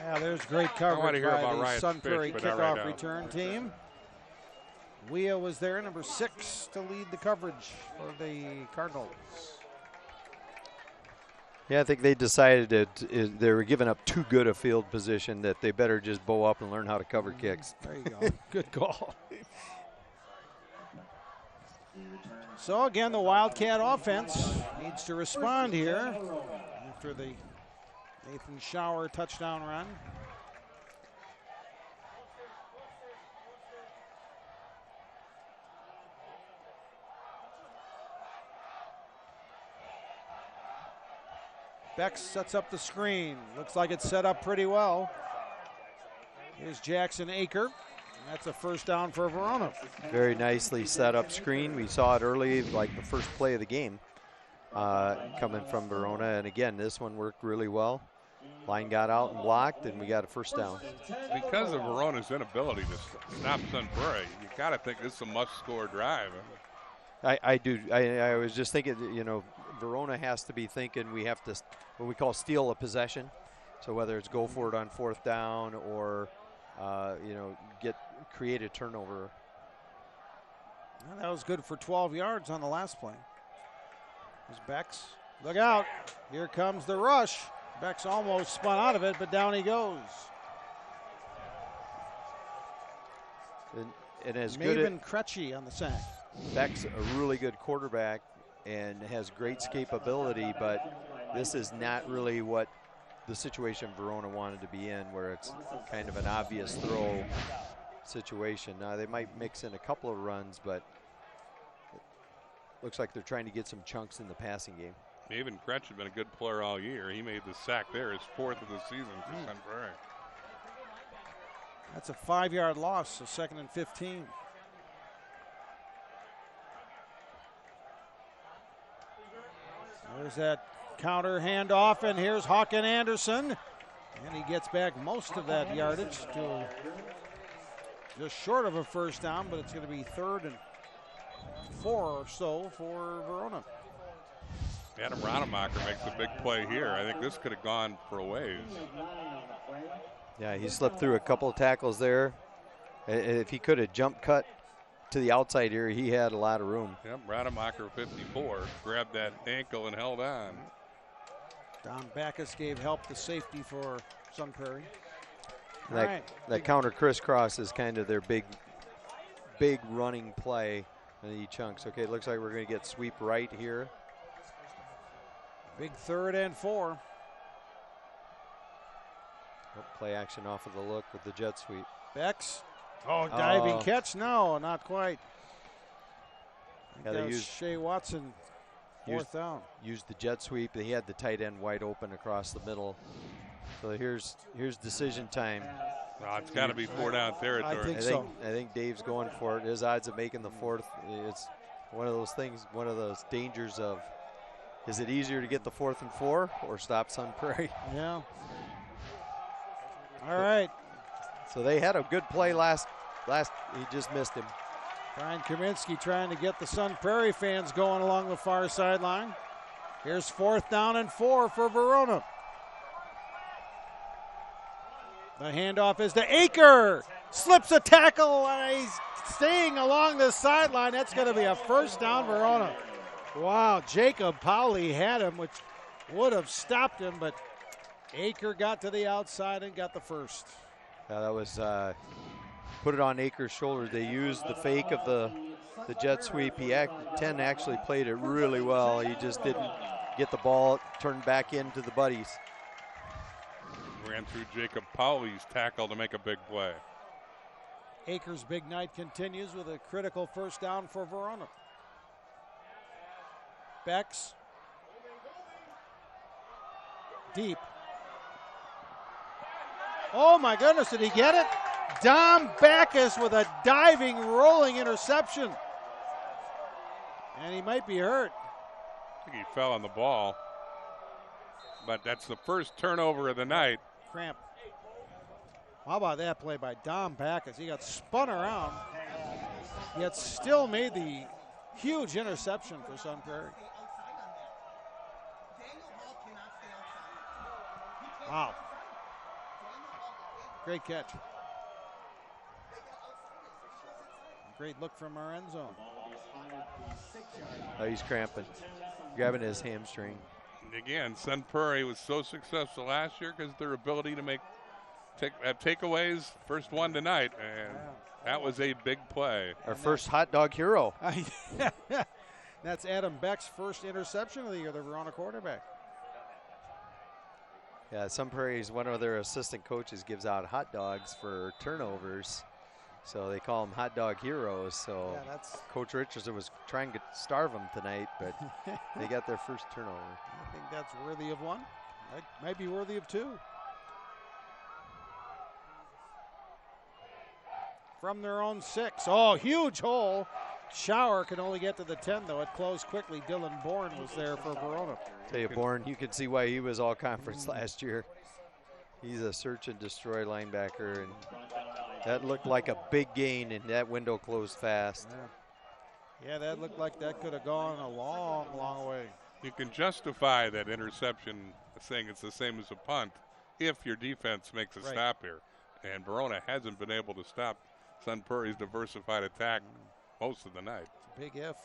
Yeah, there's great coverage by the Sun Prairie kickoff return team. Wea was there, number 6, to lead the coverage for the Cardinals. Yeah, I think they decided that they were giving up too good a field position that they better just bow up and learn how to cover kicks. There you go. Good call. So again, the Wildcat offense needs to respond here after the Nathan Shower touchdown run. Bex sets up the screen. Looks like it's set up pretty well. Here's Jackson Aker. That's a first down for Verona. Very nicely set up screen. We saw it early, like the first play of the game, coming from Verona. And again, this one worked really well. Line got out and blocked, and we got a first down. Because of Verona's inability to stop Sun Prairie, you got to think this is a must-score drive. I do. I was just thinking, you know, Verona has to be thinking we have to, what we call steal a possession. So whether it's go for it on 4th down or, you know, create a turnover. Well, that was good for 12 yards on the last play. There's Bex. Look out. Here comes the rush. Bex almost spun out of it, but down he goes. And as Maven Krejci on the sack. Beck's a really good quarterback and has great escapability, but this is not really what the situation Verona wanted to be in, where it's kind of an obvious throw situation. Now they might mix in a couple of runs, but it looks like they're trying to get some chunks in the passing game. Maven Kretsch has been a good player all year. He made the sack there, his 4th of the season for Sun Prairie. That's a 5-yard loss, so 2nd and 15. There's that counter handoff, and here's Hawken Anderson. And he gets back most of that yardage to just short of a first down, but it's going to be 3rd and 4 or so for Verona. Adam Rademacher makes a big play here. I think this could have gone for a ways. Yeah, he slipped through a couple of tackles there. If he could have jump cut to the outside here, he had a lot of room. Yep, Rademacher 54 grabbed that ankle and held on. Don Backus gave help to safety for Sun Prairie. That counter crisscross is kind of their big running play in the chunks. Okay, it looks like we're going to get sweep right here. Big 3rd and 4. Play action off of the look with the jet sweep. Becks. Oh, diving catch? No, not quite. Yeah, they used Shea Watson, 4th down. Used the jet sweep. He had the tight end wide open across the middle. So here's decision time. Well, it's got to be 4-down territory. I think Dave's going for it. His odds of making the 4th, it's one of those things, one of those dangers of, is it easier to get the 4th and 4 or stop Sun Prairie? Yeah. All right. So they had a good play last. He just missed him. Brian Kaminsky trying to get the Sun Prairie fans going along the far sideline. Here's 4th down and 4 for Verona. The handoff is to Aker. Slips a tackle, and he's staying along the sideline. That's going to be a 1st down, Verona. Wow, Jacob Powley had him, which would have stopped him, but Aker got to the outside and got the 1st. Yeah, that was put it on Aker's shoulders. They used the fake of the jet sweep. 10 actually played it really well. He just didn't get the ball turned back into the buddies. Ran through Jacob Powley's tackle to make a big play. Aker's big night continues with a critical 1st down for Verona. Becks. Deep. Oh my goodness, did he get it? Dom Backus with a diving, rolling interception. And he might be hurt. I think he fell on the ball. But that's the first turnover of the night. Cramp. How about that play by Dom Backus? He got spun around, yet still made the huge interception for Sun Prairie. Wow. Great catch. Great look from our end zone. Oh, he's cramping, grabbing his hamstring. Again, Sun Prairie was so successful last year because their ability to have takeaways. First one tonight, and that was a big play. Our first hot dog hero. That's Adam Beck's first interception of the year, the Verona quarterback. Yeah, Sun Prairie's one of their assistant coaches gives out hot dogs for turnovers. So they call them hot dog heroes. So yeah, Coach Richardson was trying to starve them tonight, but they got their first turnover. I think that's worthy of one. Might be worthy of 2. From their own 6. Oh, huge hole. Shower can only get to the 10, though. It closed quickly. Dylan Bourne was there for Verona. Tell you, Bourne, you can see why he was all conference last year. He's a search and destroy linebacker, and that looked like a big gain, and that window closed fast. Yeah, that looked like that could have gone a long, long way. You can justify that interception saying it's the same as a punt if your defense makes a stop here. And Verona hasn't been able to stop Sun Prairie's diversified attack most of the night. It's a big if.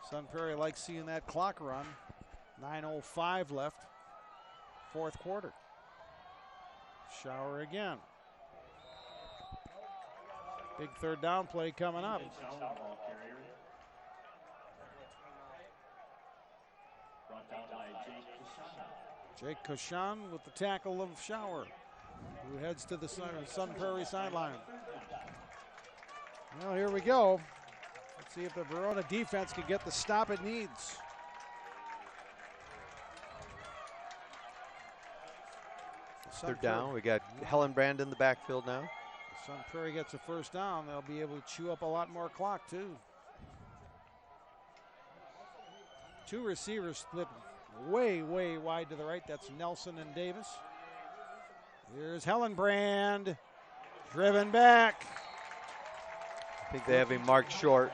Sun Prairie likes seeing that clock run. 9:05 left, 4th quarter. Shower again. Big 3rd down play coming up. Jake Cushan with the tackle of Shower, who heads to the Sun Prairie sideline. Well, here we go. Let's see if the Verona defense can get the stop it needs. They're down. We got Hellenbrand in the backfield now. If Sun Prairie gets a first down, they'll be able to chew up a lot more clock, too. Two receivers split way, way wide to the right. That's Nelson and Davis. Here's Hellenbrand, driven back. I think they have him marked short.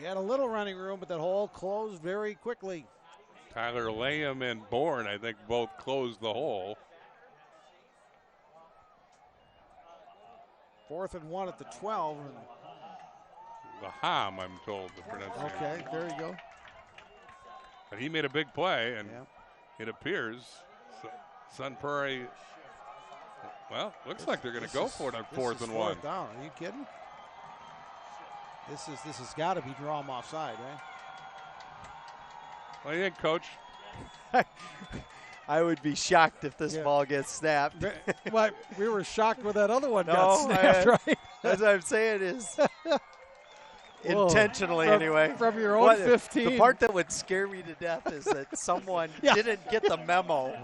He had a little running room, but that hole closed very quickly. Tyler Layham and Bourne, I think, both closed the hole. 4th and 1 at the 12. The Ham, I'm told, the pronunciation. Okay, there you go. But he made a big play, and it appears Sun Prairie, well, looks like they're going to go for it on 4th and 1. Down. Are you kidding? This has got to be draw them offside, right? What do you think, Coach? I would be shocked if this ball gets snapped. But we were shocked when that other one got snapped, right? That's what I'm saying is intentionally anyway. From your own 15. The part that would scare me to death is that someone didn't get the memo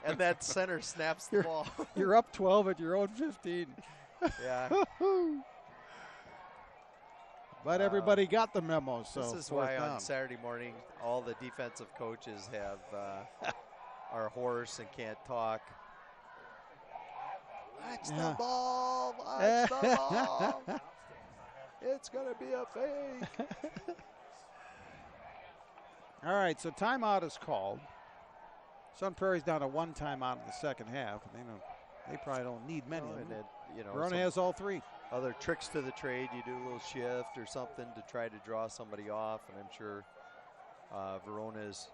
and that center snaps the ball. You're up 12 at your own 15. Yeah. But everybody got the memo. So this is why on Saturday morning all the defensive coaches have are hoarse and can't talk. Watch the ball. Watch the ball. It's going to be a fake. All right, so timeout is called. Sun Prairie's down to 1 timeout in the second half. They probably don't need many. Verona has all 3. Other tricks to the trade, you do a little shift or something to try to draw somebody off, and I'm sure Verona is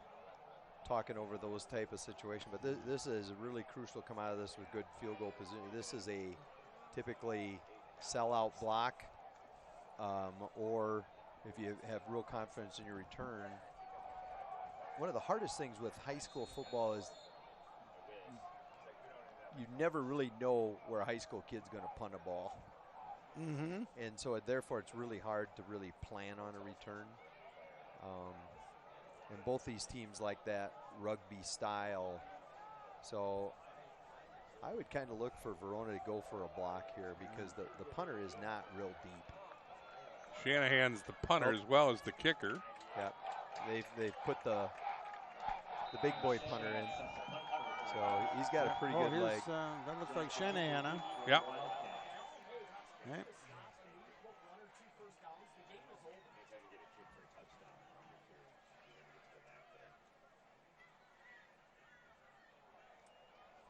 talking over those type of situations. But this is really crucial to come out of this with good field goal position. This is a typically sellout block, or if you have real confidence in your return. One of the hardest things with high school football is you never really know where a high school kid's going to punt a ball. Mm-hmm. And so therefore it's really hard to really plan on a return. And both these teams like that rugby style. So I would kind of look for Verona to go for a block here because the punter is not real deep. Shanahan's the punter as well as the kicker. Yeah, they've put the big boy punter in. So he's got a pretty good leg. That looks like Shanahan, huh? Yep. Right.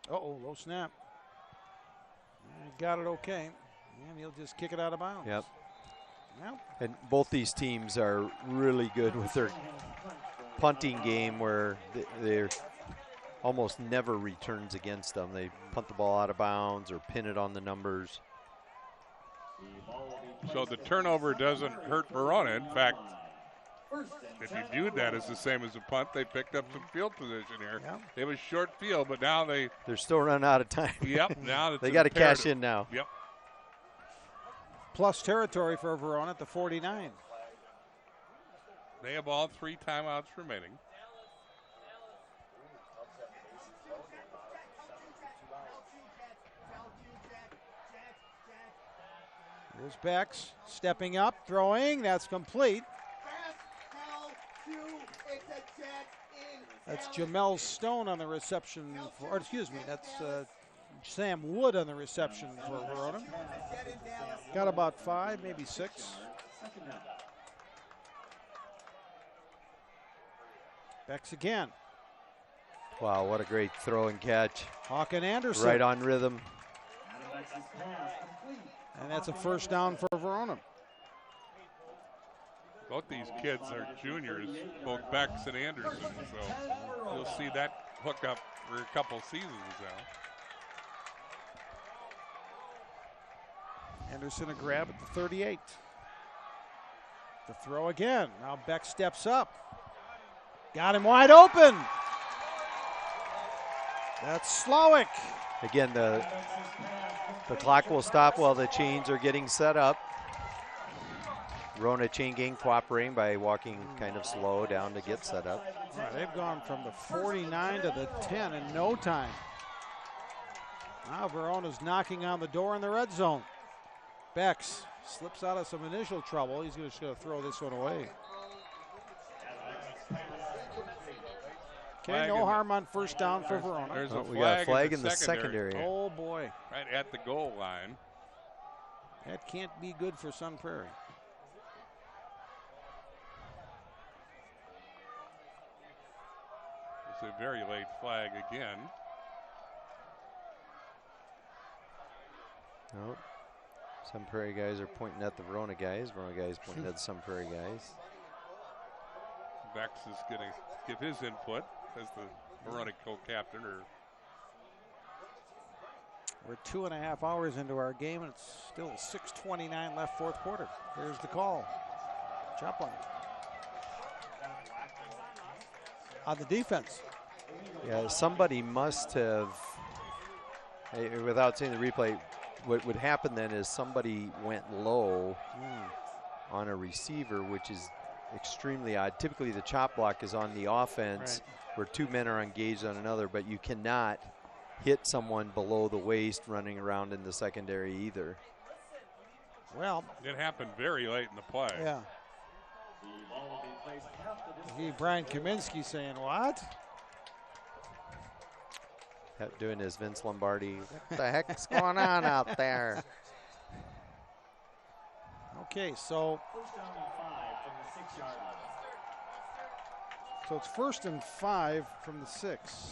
Low snap. He got it okay. And he'll just kick it out of bounds. Yep. Yep. And both these teams are really good with their punting game where they're almost never returns against them. They punt the ball out of bounds or pin it on the numbers. So the turnover doesn't hurt Verona. In fact, if you viewed that as the same as a punt, they picked up some field position here. Yeah. It was short field, but now they're still running out of time. Yep. Now they got to cash in now. Yep. Plus territory for Verona at the 49. They have all 3 timeouts remaining. Here's Bex stepping up, throwing. That's complete. That's Jamel Stone on the reception. That's Sam Wood on the reception for Verona. Got about 5, maybe 6. Bex again. Wow, what a great throw and catch. Hawk and Anderson. Right on rhythm. And that's a first down for Verona. Both these kids are juniors, both Bex and Anderson, so you'll see that hook up for a couple seasons now. Anderson a grab at the 38. The throw again. Now Beck steps up. Got him wide open. That's Slowick. Again, the clock will stop while the chains are getting set up. Verona chain gang cooperating by walking kind of slow down to get set up. All right, they've gone from the 49 to the 10 in no time. Now Verona's knocking on the door in the red zone. Bex slips out of some initial trouble. He's just going to throw this one away. Okay, no harm on first down for Verona. There's a we got a flag in the secondary. secondary. Oh, boy. Right at the goal line. That can't be good for Sun Prairie. It's a very late flag again. Nope. Sun Prairie guys are pointing at the Verona guys. Verona guys pointing at the Sun Prairie guys. Bex is going to give his input as the Verona co-captain. We're 2.5 hours into our game, and it's still 6:29 left, fourth quarter. Here's the call. Joplin. On the defense. Yeah, somebody must have, without seeing the replay, what would happen then is somebody went low on a receiver, which is extremely odd. Typically the chop block is on the offense where two men are engaged on another, but you cannot hit someone below the waist running around in the secondary either. Well, it happened very late in the play. Yeah. Brian Kaminsky saying, what? Doing his Vince Lombardi, what the heck's going on out there? Okay, so it's 1st and 5 from the 6.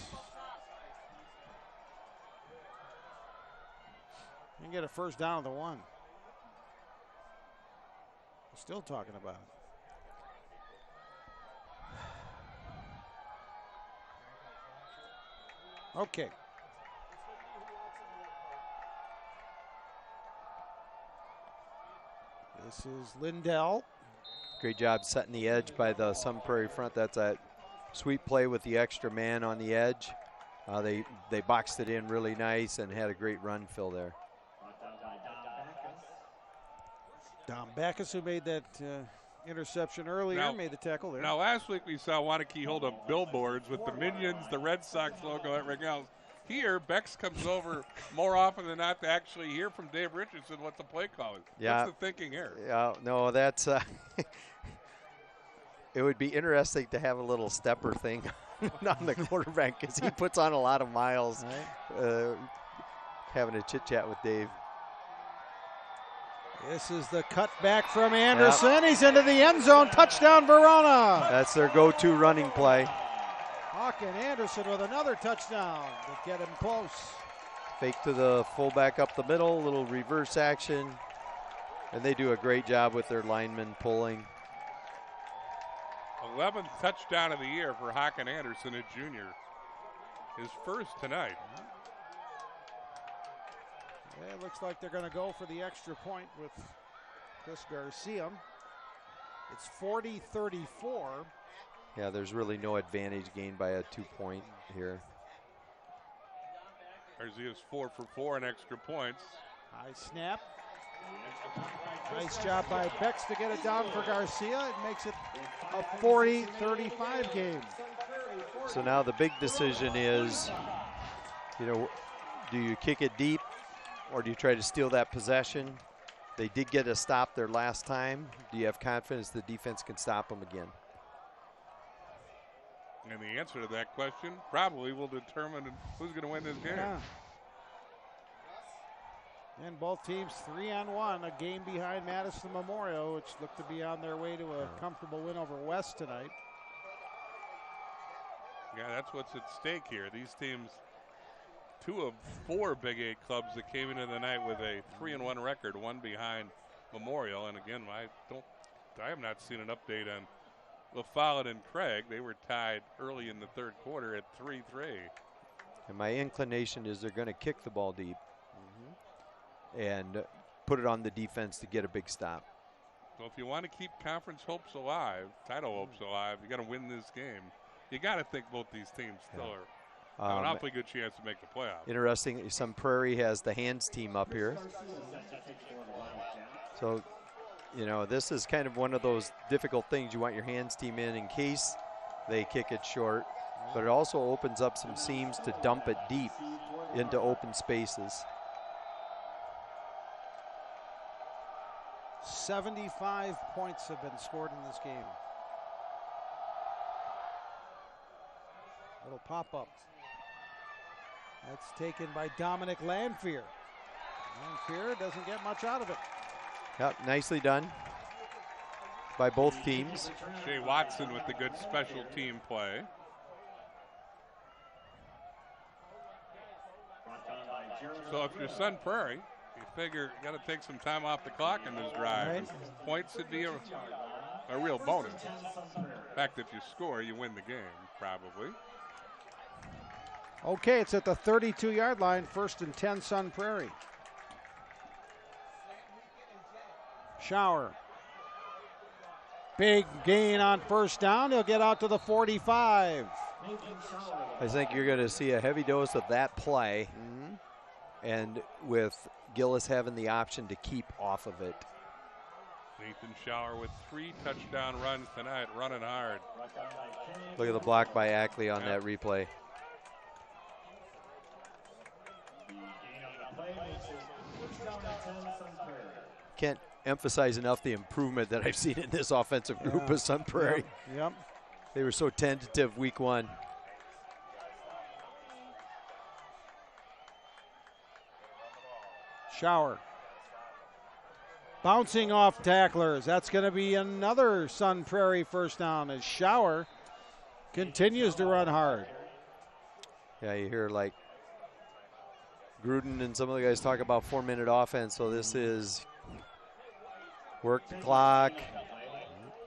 You can get a first down at the 1. We're still talking about it. Okay. This is Lindell. Great job setting the edge by the Sun Prairie front. That's a sweet play with the extra man on the edge. They boxed it in really nice and had a great run fill there. Dom Backus, who made that interception earlier, made the tackle there. Now, last week we saw Wanakee hold up billboards with the Minions, the Red Sox logo, everything else. Here, Bex comes over more often than not to actually hear from Dave Richardson what the play call is. Yeah. What's the thinking here? Yeah, no, that's it would be interesting to have a little stepper thing on the quarterback because he puts on a lot of miles having a chit-chat with Dave. This is the cutback from Anderson. Yep. He's into the end zone. Touchdown, Verona. That's their go-to running play. Hawk and Anderson with another touchdown to get him close. Fake to the fullback up the middle, little reverse action. And they do a great job with their linemen pulling. 11th touchdown of the year for Hawk and Anderson, a junior. His first tonight. Yeah, it looks like they're going to go for the extra point with Chris Garcia. It's 40-34. Yeah, there's really no advantage gained by a 2-point here. Garcia's 4 for 4 in extra points. High snap. Nice job by Bex to get it down for Garcia. It makes it a 40-35 game. So now the big decision is, do you kick it deep or do you try to steal that possession? They did get a stop there last time. Do you have confidence the defense can stop them again? And the answer to that question probably will determine who's going to win this game. Yeah. And both teams 3-1, a game behind Madison Memorial, which looked to be on their way to a comfortable win over West tonight. Yeah, that's what's at stake here. These teams, 2 of 4 Big 8 clubs that came into the night with a 3-1 record, one behind Memorial. And again, I have not seen an update on LaFollette and Craig. They were tied early in the third quarter at 3-3. And my inclination is they're going to kick the ball deep and put it on the defense to get a big stop. So if you want to keep conference hopes alive, title hopes alive, you got to win this game. You got to think both these teams still are An awfully good chance to make the playoffs. Interesting, Sun Prairie has the hands team up here. So, you know, this is kind of one of those difficult things. You want your hands team in case they kick it short, but it also opens up some seams to dump it deep into open spaces. 75 points have been scored in this game. Little pop-up. That's taken by Dominic Lanfear. Lanfear doesn't get much out of it. Yep, nicely done by both teams. Shea Watson with the good special team play. So if you're Sun Prairie, you figure you got to take some time off the clock in this drive. Right. Points would be a real bonus. In fact, if you score, you win the game, probably. Okay, it's at the 32-yard line, 1st and 10, Sun Prairie. Shower. Big gain on 1st down. He'll get out to the 45. I think you're going to see a heavy dose of that play, and with Gillis having the option to keep off of it. Nathan Shower with 3 touchdown runs tonight, running hard. Look at the block by Ackley on that replay. Can't emphasize enough the improvement that I've seen in this offensive group of Sun Prairie. Yep. They were so tentative week 1. Shower. Bouncing off tacklers. That's going to be another Sun Prairie 1st down as Shower continues to run hard. Yeah, you hear like Gruden and some of the guys talk about 4-minute offense. So this is work the clock,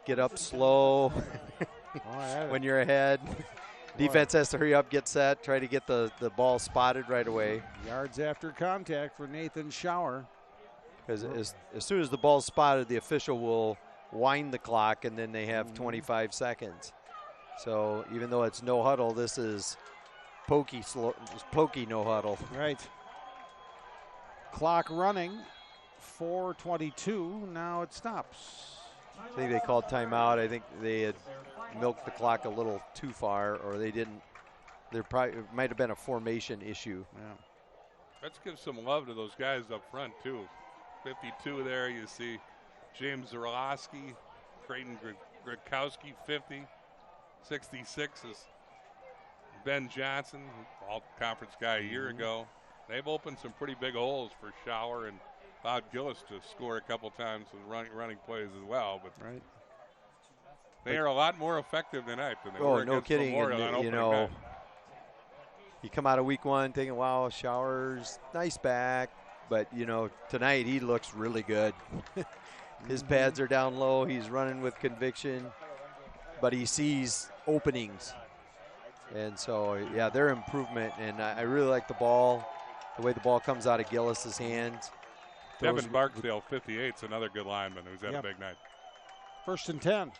get up slow when you're ahead. Defense has to hurry up, get set, try to get the ball spotted right away. Yards after contact for Nathan Shower. Because as soon as the ball's spotted, the official will wind the clock, and then they have 25 seconds. So even though it's no huddle, this is pokey no huddle. Right. Clock running, 4:22. Now it stops. I think they called timeout. I think they had milked the clock a little too far, or they didn't. There probably it might have been a formation issue. Yeah. Let's give some love to those guys up front too. 52 there, you see James Zerlowski, Creighton Gradkowski, 50. 66 is Ben Johnson, all-conference guy a year ago. They've opened some pretty big holes for Shower and allowed Gillis to score a couple times with running plays as well. But right. They are a lot more effective tonight than they were no against kidding. Memorial on opening night. You come out of week 1 thinking, wow, Shower's nice back. But, tonight he looks really good. His pads are down low. He's running with conviction. But he sees openings. And so, yeah, their improvement. And I really like the ball, the way the ball comes out of Gillis's hands. Devin Barksdale, 58, is another good lineman who's had a big night. 1st and 10.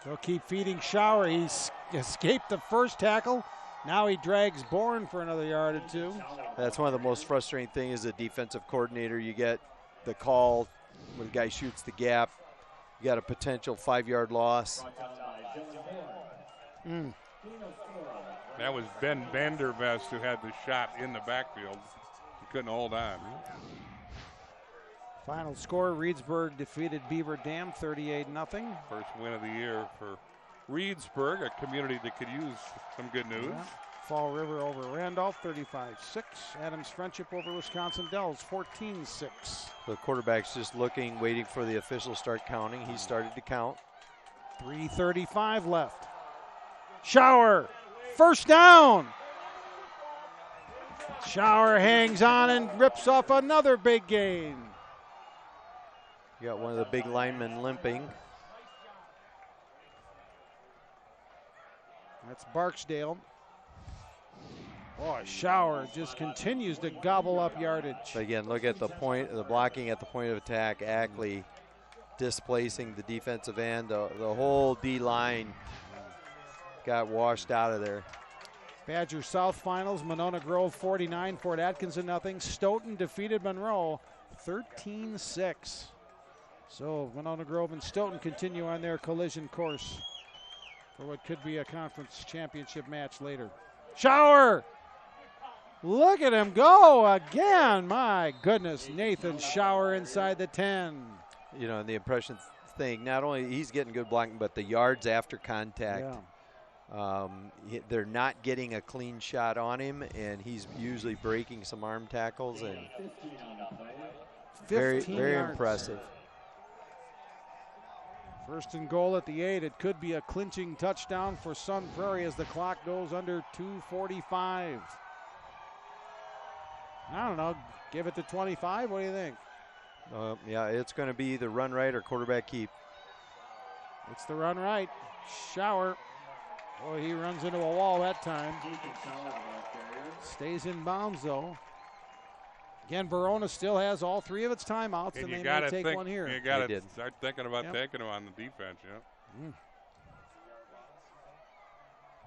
They'll keep feeding Shower. He's escaped the first tackle. Now he drags Bourne for another yard or 2. That's one of the most frustrating things as a defensive coordinator. You get the call when the guy shoots the gap. You got a potential 5-yard loss. That was Ben Vandervest who had the shot in the backfield. He couldn't hold on. Final score, Reedsburg defeated Beaver Dam 38-0. First win of the year for Reedsburg, a community that could use some good news. Yeah. Fall River over Randolph 35-6. Adams Friendship over Wisconsin Dells 14-6. The quarterback's just looking, waiting for the official start counting. He started to count. 3:35 left. Shower, 1st down. Shower hangs on and rips off another big gain. You got one of the big linemen limping. That's Barksdale. Boy, Shower just continues to gobble up yardage. But again, look at the blocking at the point of attack. Ackley displacing the defensive end. The whole D line got washed out of there. Badger South finals, Monona Grove 49, Fort Atkinson nothing. Stoughton defeated Monroe 13-6. So Monona Grove and Stoughton continue on their collision course for what could be a conference championship match later. Shower! Look at him go again. My goodness, Nathan Shower inside the 10. You know, and the impression thing, not only he's getting good blocking, but the yards after contact. Yeah. They're not getting a clean shot on him, and he's usually breaking some arm tackles, and very, very impressive. First and goal at the 8. It could be a clinching touchdown for Sun Prairie as the clock goes under 2:45. I don't know. Give it to 25. What do you think? Yeah, it's going to be the run right or quarterback keep. It's the run right. Shower. Boy, he runs into a wall that time. Stays in bounds, though. Again, Verona still has all 3 of its timeouts, and they may take one here. You got to start thinking about taking him on the defense,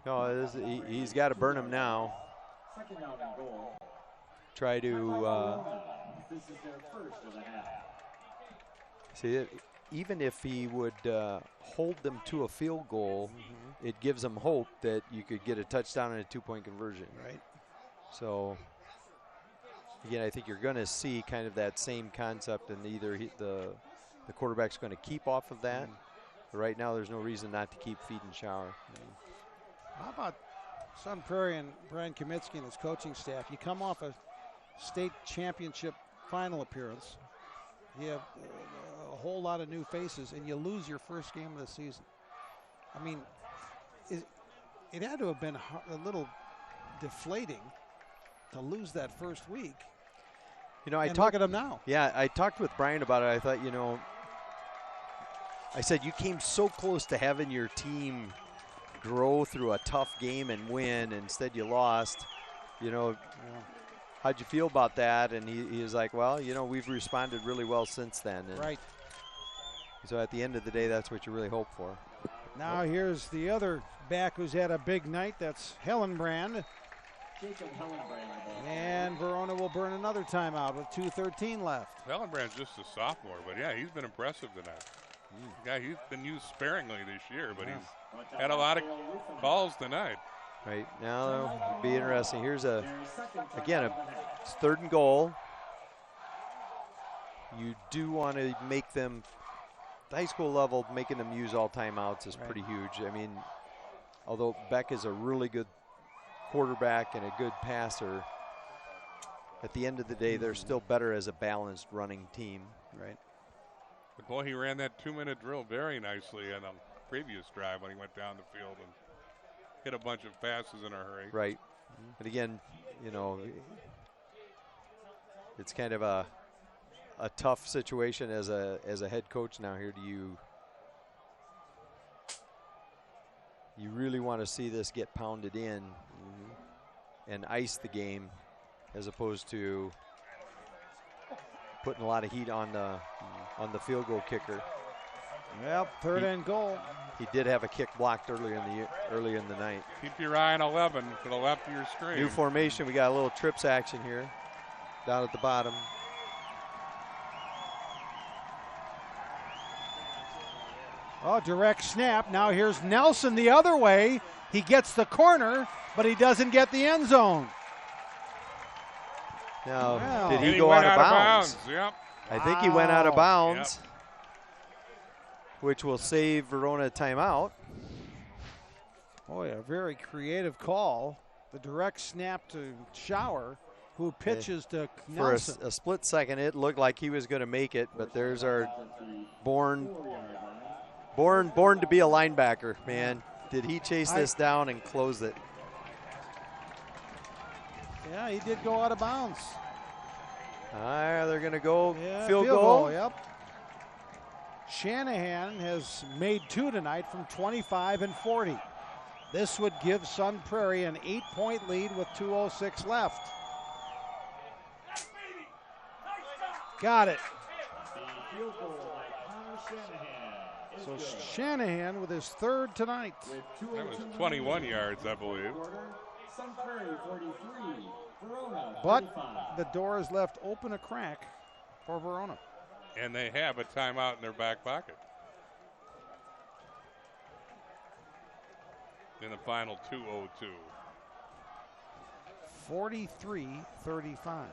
No, he's got to burn him now. Try to see it. Even if he would hold them to a field goal, it gives them hope that you could get a touchdown and a 2-point conversion. Right. So, again, I think you're going to see kind of that same concept, and either the quarterback's going to keep off of that. But right now, there's no reason not to keep feeding Shower. How about Sun Prairie and Brian Kamitsky and his coaching staff? You come off a state championship final appearance. You have a whole lot of new faces, and you lose your first game of the season. I mean, it had to have been a little deflating to lose that first week. You know, I talk at him now. Yeah, I talked with Brian about it. I thought, I said you came so close to having your team grow through a tough game and win. Instead, you lost. How'd you feel about that? And he was like, well, we've responded really well since then. And right. So at the end of the day, that's what you really hope for. Now here's the other back who's had a big night. That's Hellenbrand. And Verona will burn another timeout with 2:13 left. Hellenbrand's just a sophomore, but yeah, he's been impressive tonight. Yeah, he's been used sparingly this year, but he's had a lot of calls tonight. Right, now it'll be interesting. Here's it's 3rd and goal. You do want to make them, the high school level, making them use all timeouts is pretty huge. I mean, although Beck is a really good quarterback and a good passer, at the end of the day, they're still better as a balanced running team, right? But boy, he ran that 2-minute drill very nicely on a previous drive when he went down the field and hit a bunch of passes in a hurry. Right. But again, it's kind of a tough situation as a head coach now here. You really want to see this get pounded in and ice the game, as opposed to putting a lot of heat on the field goal kicker. Yep, 3rd and goal. He did have a kick blocked earlier in the night. Keep your eye on 11 to the left of your screen. New formation. We got a little trips action here down at the bottom. Oh, direct snap. Now here's Nelson the other way. He gets the corner, but he doesn't get the end zone. Now, did he go out of bounds? Yep. I think he went out of bounds, which will save Verona a timeout. Boy, a very creative call. The direct snap to Shower, who pitches to Nelson. For a split second, it looked like he was going to make it, but there's our born to be a linebacker, man. Did he chase this down and close it? Yeah, he did go out of bounds. They're going to go field goal. Yep. Shanahan has made 2 tonight from 25 and 40. This would give Sun Prairie an 8-point lead with 2:06 left. Got it. So Shanahan with his 3rd tonight. That was 21 yards, I believe. Sun Prairie 43, Verona But 35. the door is left open a crack for Verona. And they have a timeout in their back pocket. In the final 2:02. 43-35.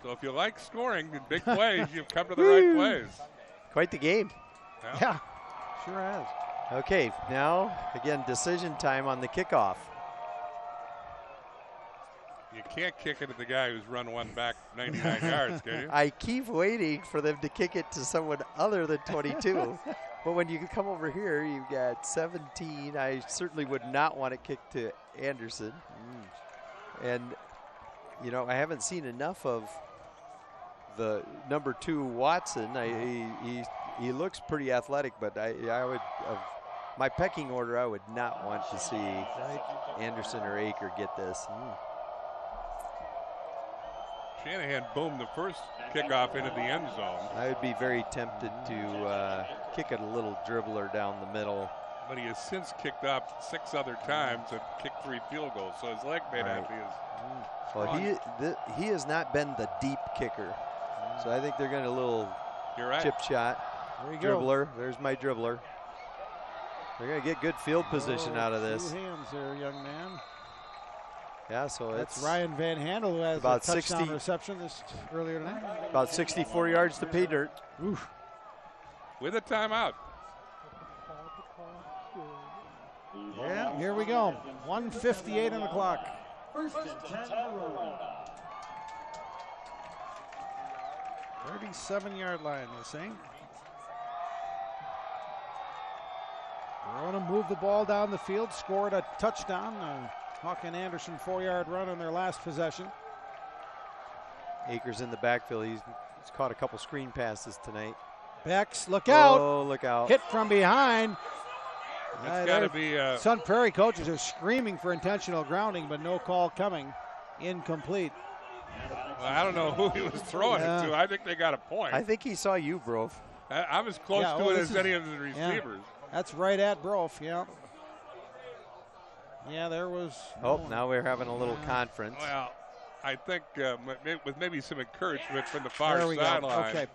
So if you like scoring in big plays, you've come to the right place. Quite the game. Yeah, sure has. Okay, now, again, decision time on the kickoff. You can't kick it at the guy who's run one back 99 yards, can you? I keep waiting for them to kick it to someone other than 22. But when you come over here, you've got 17. I certainly would not want to kick to Anderson. And, you know, I haven't seen enough of the number 2 Watson. He looks pretty athletic, but I would, my pecking order, I would not want to see Anderson or Aker get this. Shanahan boomed the first kickoff into the end zone. I would be very tempted to kick it a little dribbler down the middle. But he has since kicked up 6 other times and kicked 3 field goals, so his leg may not be as Well, he has not been the deep kicker. So I think they're going to a little chip shot. There you Dribbler. There's my dribbler. They're going to get good field position out of this. 2 hands there, young man. Yeah, so That's it's Ryan Van Handel, who has about a touchdown 60 reception earlier tonight. about 64 yards to pay dirt. Oof. with a timeout. Yeah, here we go. 1:58 on the clock. First and 10, Verona. 37-yard line, they're saying. Verona moved the ball down the field, scored a touchdown. Hawk and Anderson 4-yard run on their last possession. Akers in the backfield. He's caught a couple screen passes tonight. Becks, look out. Oh, look out. Hit from behind. It's got to be Sun Prairie coaches are screaming for intentional grounding, but no call coming. Incomplete. well, I don't know who he was throwing it to. I think they got a point. I think he saw you, bro. I was close to it as any of the receivers. That's right at Brof, yeah. Yeah, there was. Oh, now we're having a little conference. Well, I think with maybe some encouragement from the far There we go. sideline. Okay.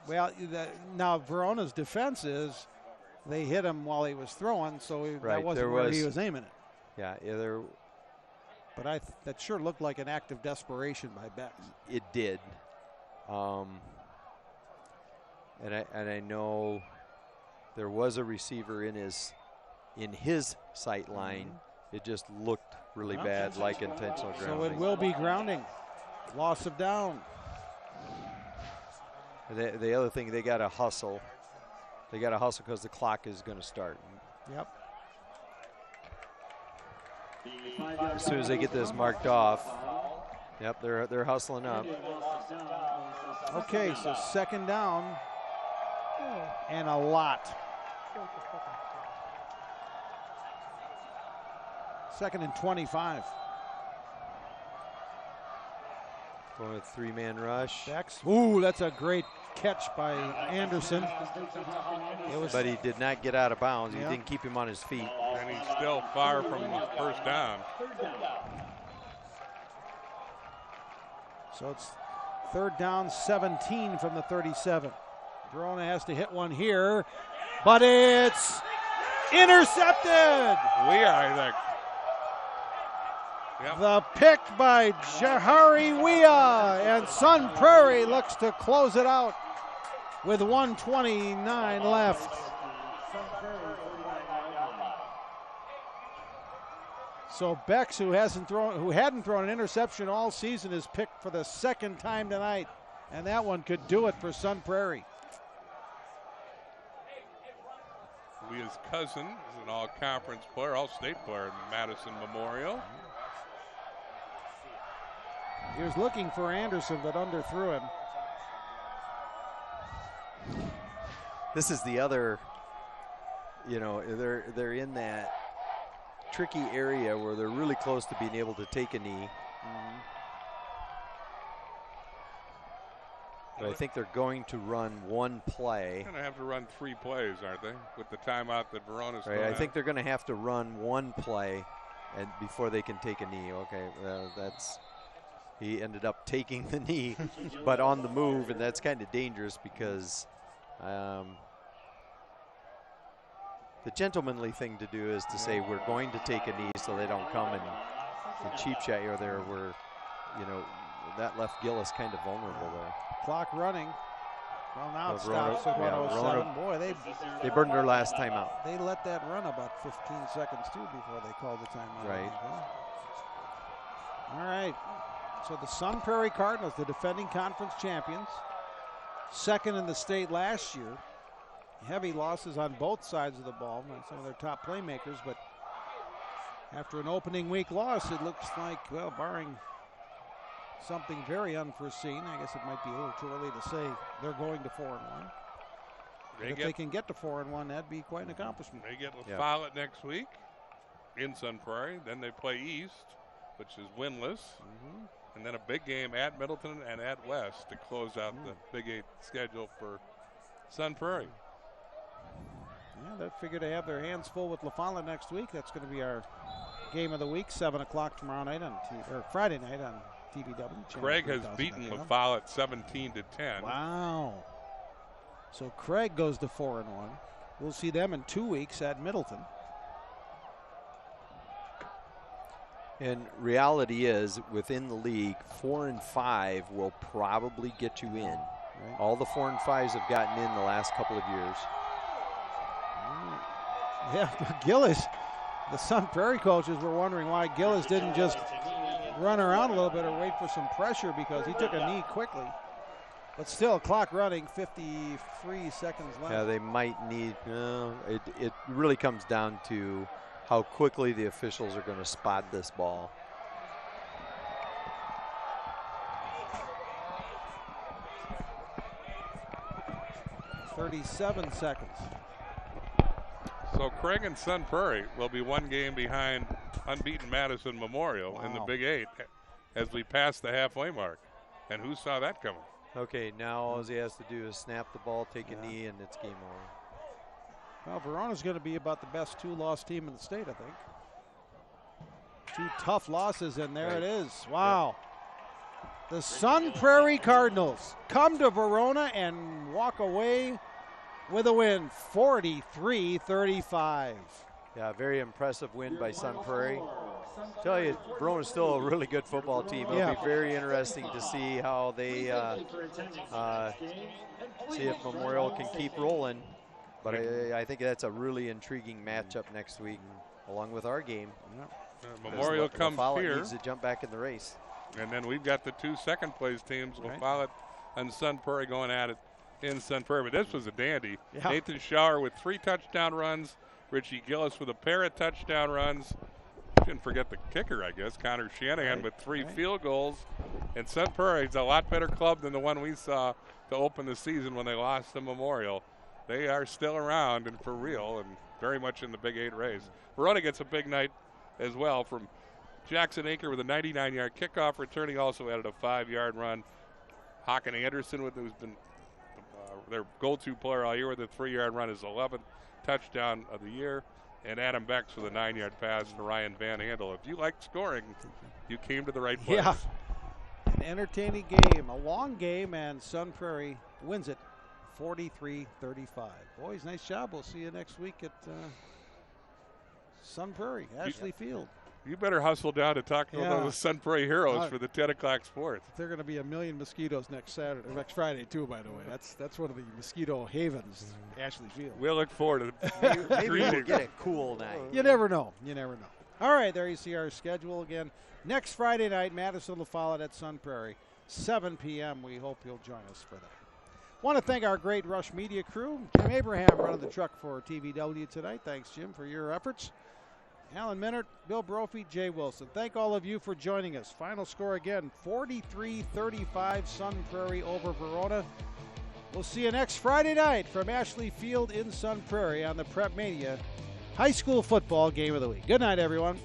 Well, now Verona's defense is they hit him while he was throwing, so that wasn't where he was aiming it. Yeah, there. But that sure looked like an act of desperation by Becks. It did. And I know there was a receiver in his sight line. It just looked really bad, like intentional grounding. So it will be grounding. Loss of down. The other thing, they got to hustle. They got to hustle because the clock is going to start. Yep. As soon as they get this marked off, yep, they're hustling up. Okay, so second down and a lot. Second and 25. Going with 3-man rush. Becks. Ooh, that's a great catch by Anderson. But he did not get out of bounds. He didn't keep him on his feet. And he's still far from first down. So it's third down, 17 from the 37. Verona has to hit one here, but it's intercepted. We are, I think. Yep. The pick by Jahari Wea, and Sun Prairie looks to close it out with 1:29 left. So Becks, who hadn't thrown an interception all season, is picked for the second time tonight, and that one could do it for Sun Prairie. Leah's cousin is an all-conference player, all-state player in Madison Memorial. He was looking for Anderson, but underthrew him. This is the other, they're in that tricky area where they're really close to being able to take a knee. But I think they're going to run one play. They're going to have to run 3 plays, aren't they? With the timeout that Verona's right. I think they're going to have to run one play, and before they can take a knee. Okay, he ended up taking the knee, but on the move, and that's kind of dangerous because the gentlemanly thing to do is to say we're going to take a knee so they don't come and cheap shot you there. Where that left Gillis kind of vulnerable there. Clock running. Well, now it Verona, stops at 107. Verona, Boy, they burned their last timeout. They let that run about 15 seconds, too, before they called the timeout. Right. All right. So the Sun Prairie Cardinals, the defending conference champions, second in the state last year. Heavy losses on both sides of the ball, some of their top playmakers, but after an opening week loss, it looks like, well, barring something very unforeseen, I guess it might be a little too early to say they're going to 4-1. If they can get to 4-1, that'd be quite an accomplishment. They get Follett next week in Sun Prairie. Then they play East, which is winless. And then a big game at Middleton and at West to close out the Big 8 schedule for Sun Prairie. Yeah, they figure they have their hands full with La Follette next week. That's going to be our game of the week, 7 o'clock tomorrow night or Friday night on TVW. Craig has beaten La Follette 17-10. Wow. So Craig goes to 4-1. We'll see them in 2 weeks at Middleton. And reality is, within the league, 4 and 5 will probably get you in. Right. All the 4 and 5s have gotten in the last couple of years. Yeah, Gillis, the Sun Prairie coaches were wondering why Gillis didn't just run around a little bit or wait for some pressure, because he took a knee quickly. But still, clock running, 53 seconds left. Yeah, they might need, it really comes down to how quickly the officials are going to spot this ball. .37 seconds. So Craig and Sun Prairie will be 1 game behind unbeaten Madison Memorial in the Big 8 as we pass the halfway mark. And who saw that coming? Okay, now all he has to do is snap the ball, take a knee, and it's game over. Well, Verona's going to be about the best 2-loss team in the state, I think. 2 tough losses, and there it is. Wow. The Sun Prairie Cardinals come to Verona and walk away with a win, 43-35. Yeah, very impressive win by Sun Prairie. Tell you, Verona's still a really good football team. It'll be very interesting to see how they see if Memorial can keep rolling. But I think that's a really intriguing matchup next week, along with our game. Memorial comes here. Needs to jump back in the race. And then we've got the 2 second-place teams, La Follette and Sun Prairie, going at it in Sun Prairie. But this was a dandy. Yeah. Nathan Schauer with 3 touchdown runs. Richie Gillis with a pair of touchdown runs. Didn't forget the kicker, I guess. Connor Shanahan with 3 field goals. And Sun Prairie's a lot better club than the one we saw to open the season when they lost to Memorial. They are still around and for real and very much in the Big 8 race. Verona gets a big night as well from Jackson Aker with a 99-yard kickoff, returning, also added a 5-yard run. Haken Anderson, who's been their go-to player all year with a 3-yard run, his 11th touchdown of the year. And Adam Becks with a 9-yard pass to Ryan Van Handel. If you like scoring, you came to the right place. Yeah, an entertaining game, a long game, and Sun Prairie wins it 43-35. Boys, nice job. We'll see you next week at Sun Prairie, Ashley Field. You better hustle down to talk to those Sun Prairie heroes for the 10 o'clock sports. They're going to be a million mosquitoes next Friday too, by the way. That's one of the mosquito havens, Ashley Field. We'll look forward to Maybe we'll get a cool night. You never know. You never know. All right, there you see our schedule again. Next Friday night, Madison La Follette at Sun Prairie, 7 p.m. We hope you'll join us for that. Want to thank our great Rush Media crew. Jim Abraham running the truck for TVW tonight. Thanks, Jim, for your efforts. Alan Minert, Bill Brophy, Jay Wilson. Thank all of you for joining us. Final score again, 43-35, Sun Prairie over Verona. We'll see you next Friday night from Ashley Field in Sun Prairie on the Prep Mania High School Football Game of the Week. Good night, everyone.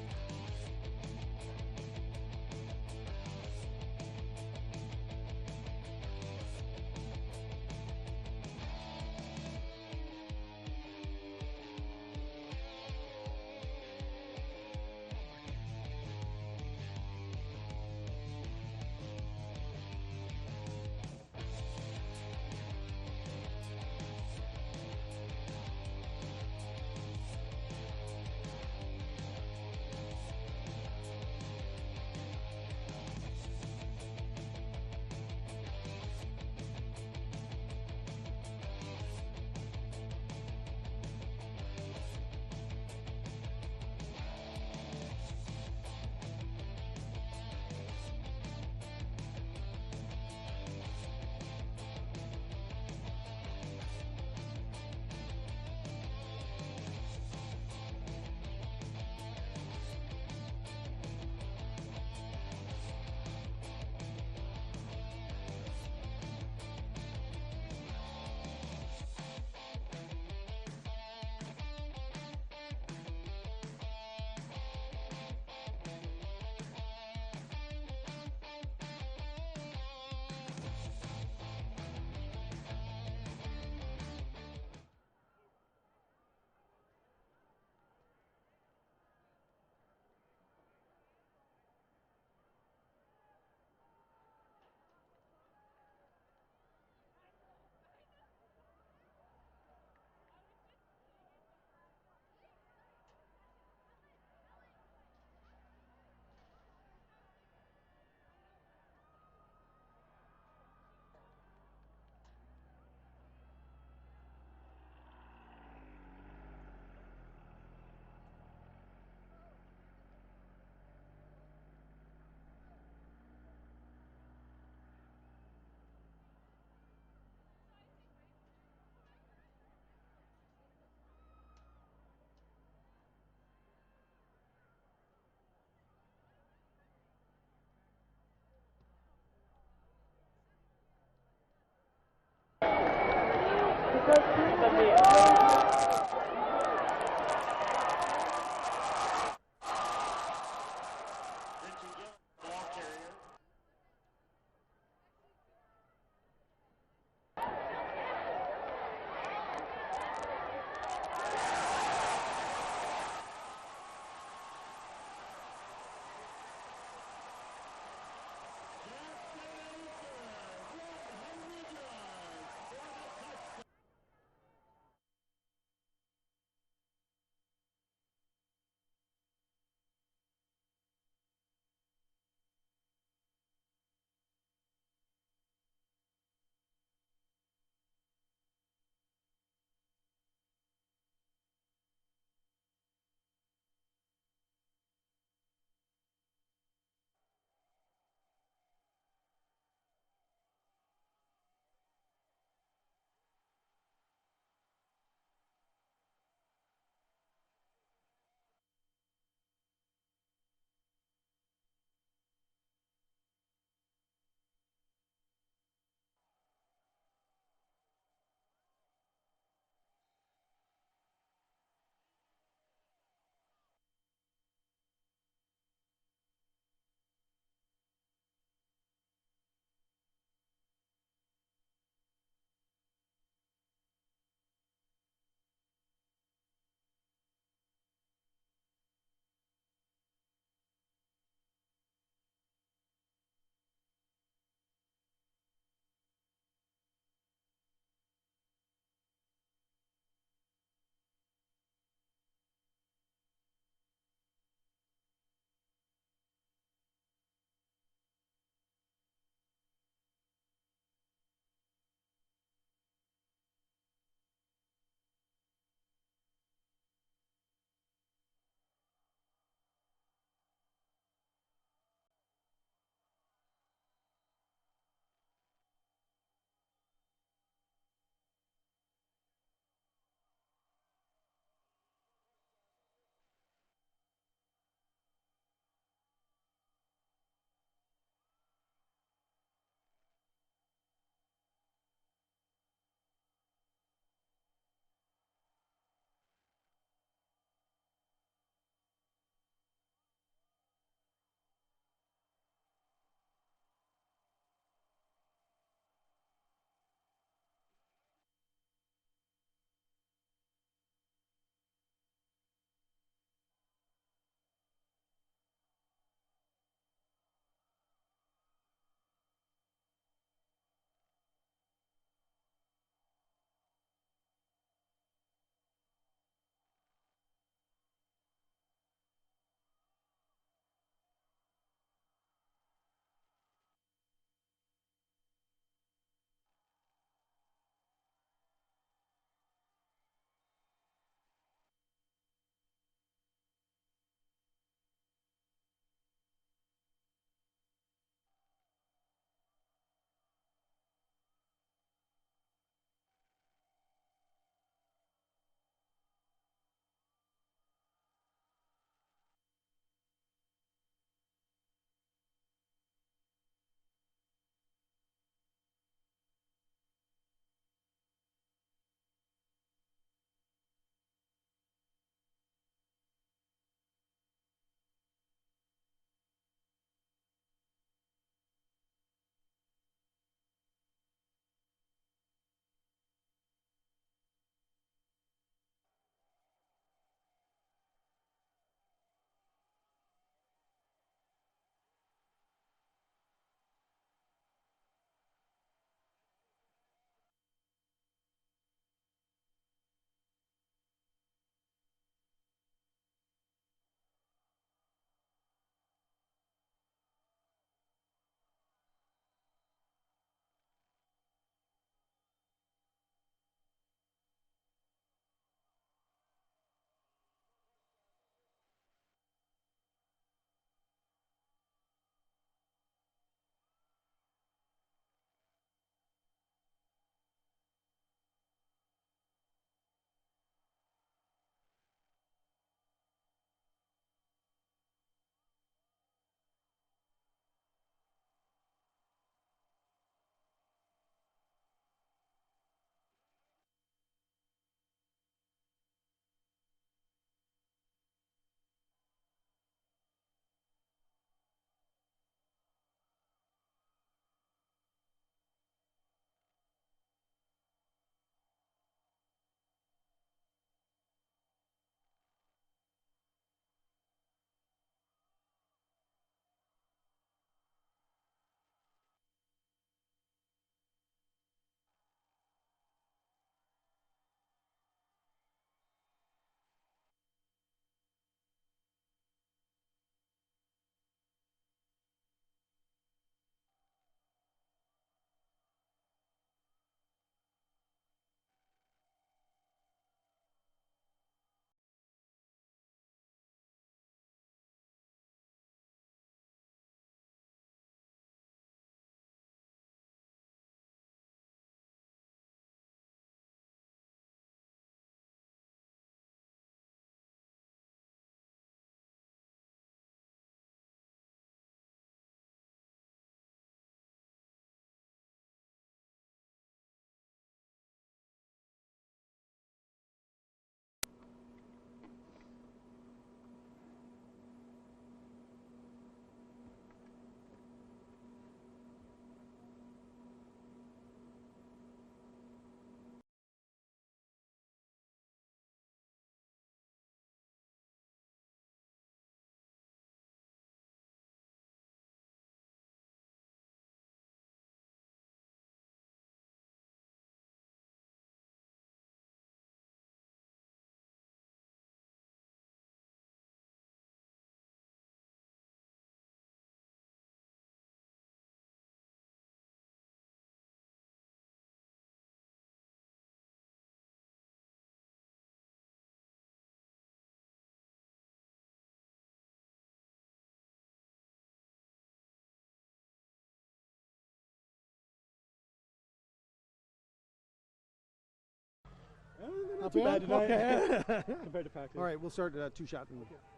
Not too bad tonight. Okay. compared to practice. All right, we'll start 2-shot.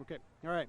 Okay. All right.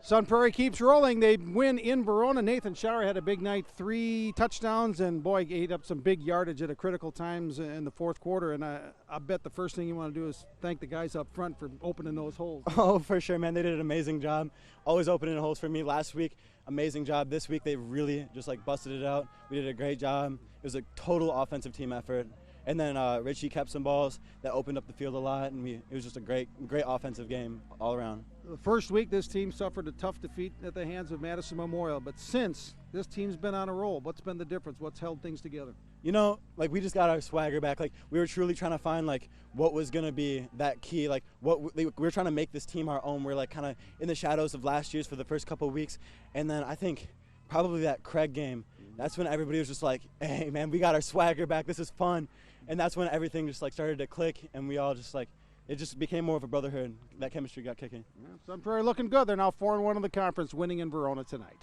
Sun Prairie keeps rolling. They win in Verona. Nathan Shower had a big night, 3 touchdowns, and boy, ate up some big yardage at a critical times in the fourth quarter. And I bet the first thing you want to do is thank the guys up front for opening those holes. Oh, for sure, man. They did an amazing job. Always opening holes for me. Last week, amazing job. This week, they really just like busted it out. We did a great job. It was a total offensive team effort. And then Richie kept some balls that opened up the field a lot, and it was just a great offensive game all around. The first week, this team suffered a tough defeat at the hands of Madison Memorial, but since, this team's been on a roll. What's been the difference? What's held things together? You know, like we just got our swagger back. Like we were truly trying to find like what was gonna be that key. Like we were trying to make this team our own. We're like kind of in the shadows of last year's for the first couple of weeks, and then I think probably that Craig game. That's when everybody was just like, "Hey, man, we got our swagger back. This is fun." And that's when everything just like started to click, and we all just like, it just became more of a brotherhood. That chemistry got kicking. Yeah, Sun Prairie looking good. They're now 4-1 in the conference, winning in Verona tonight.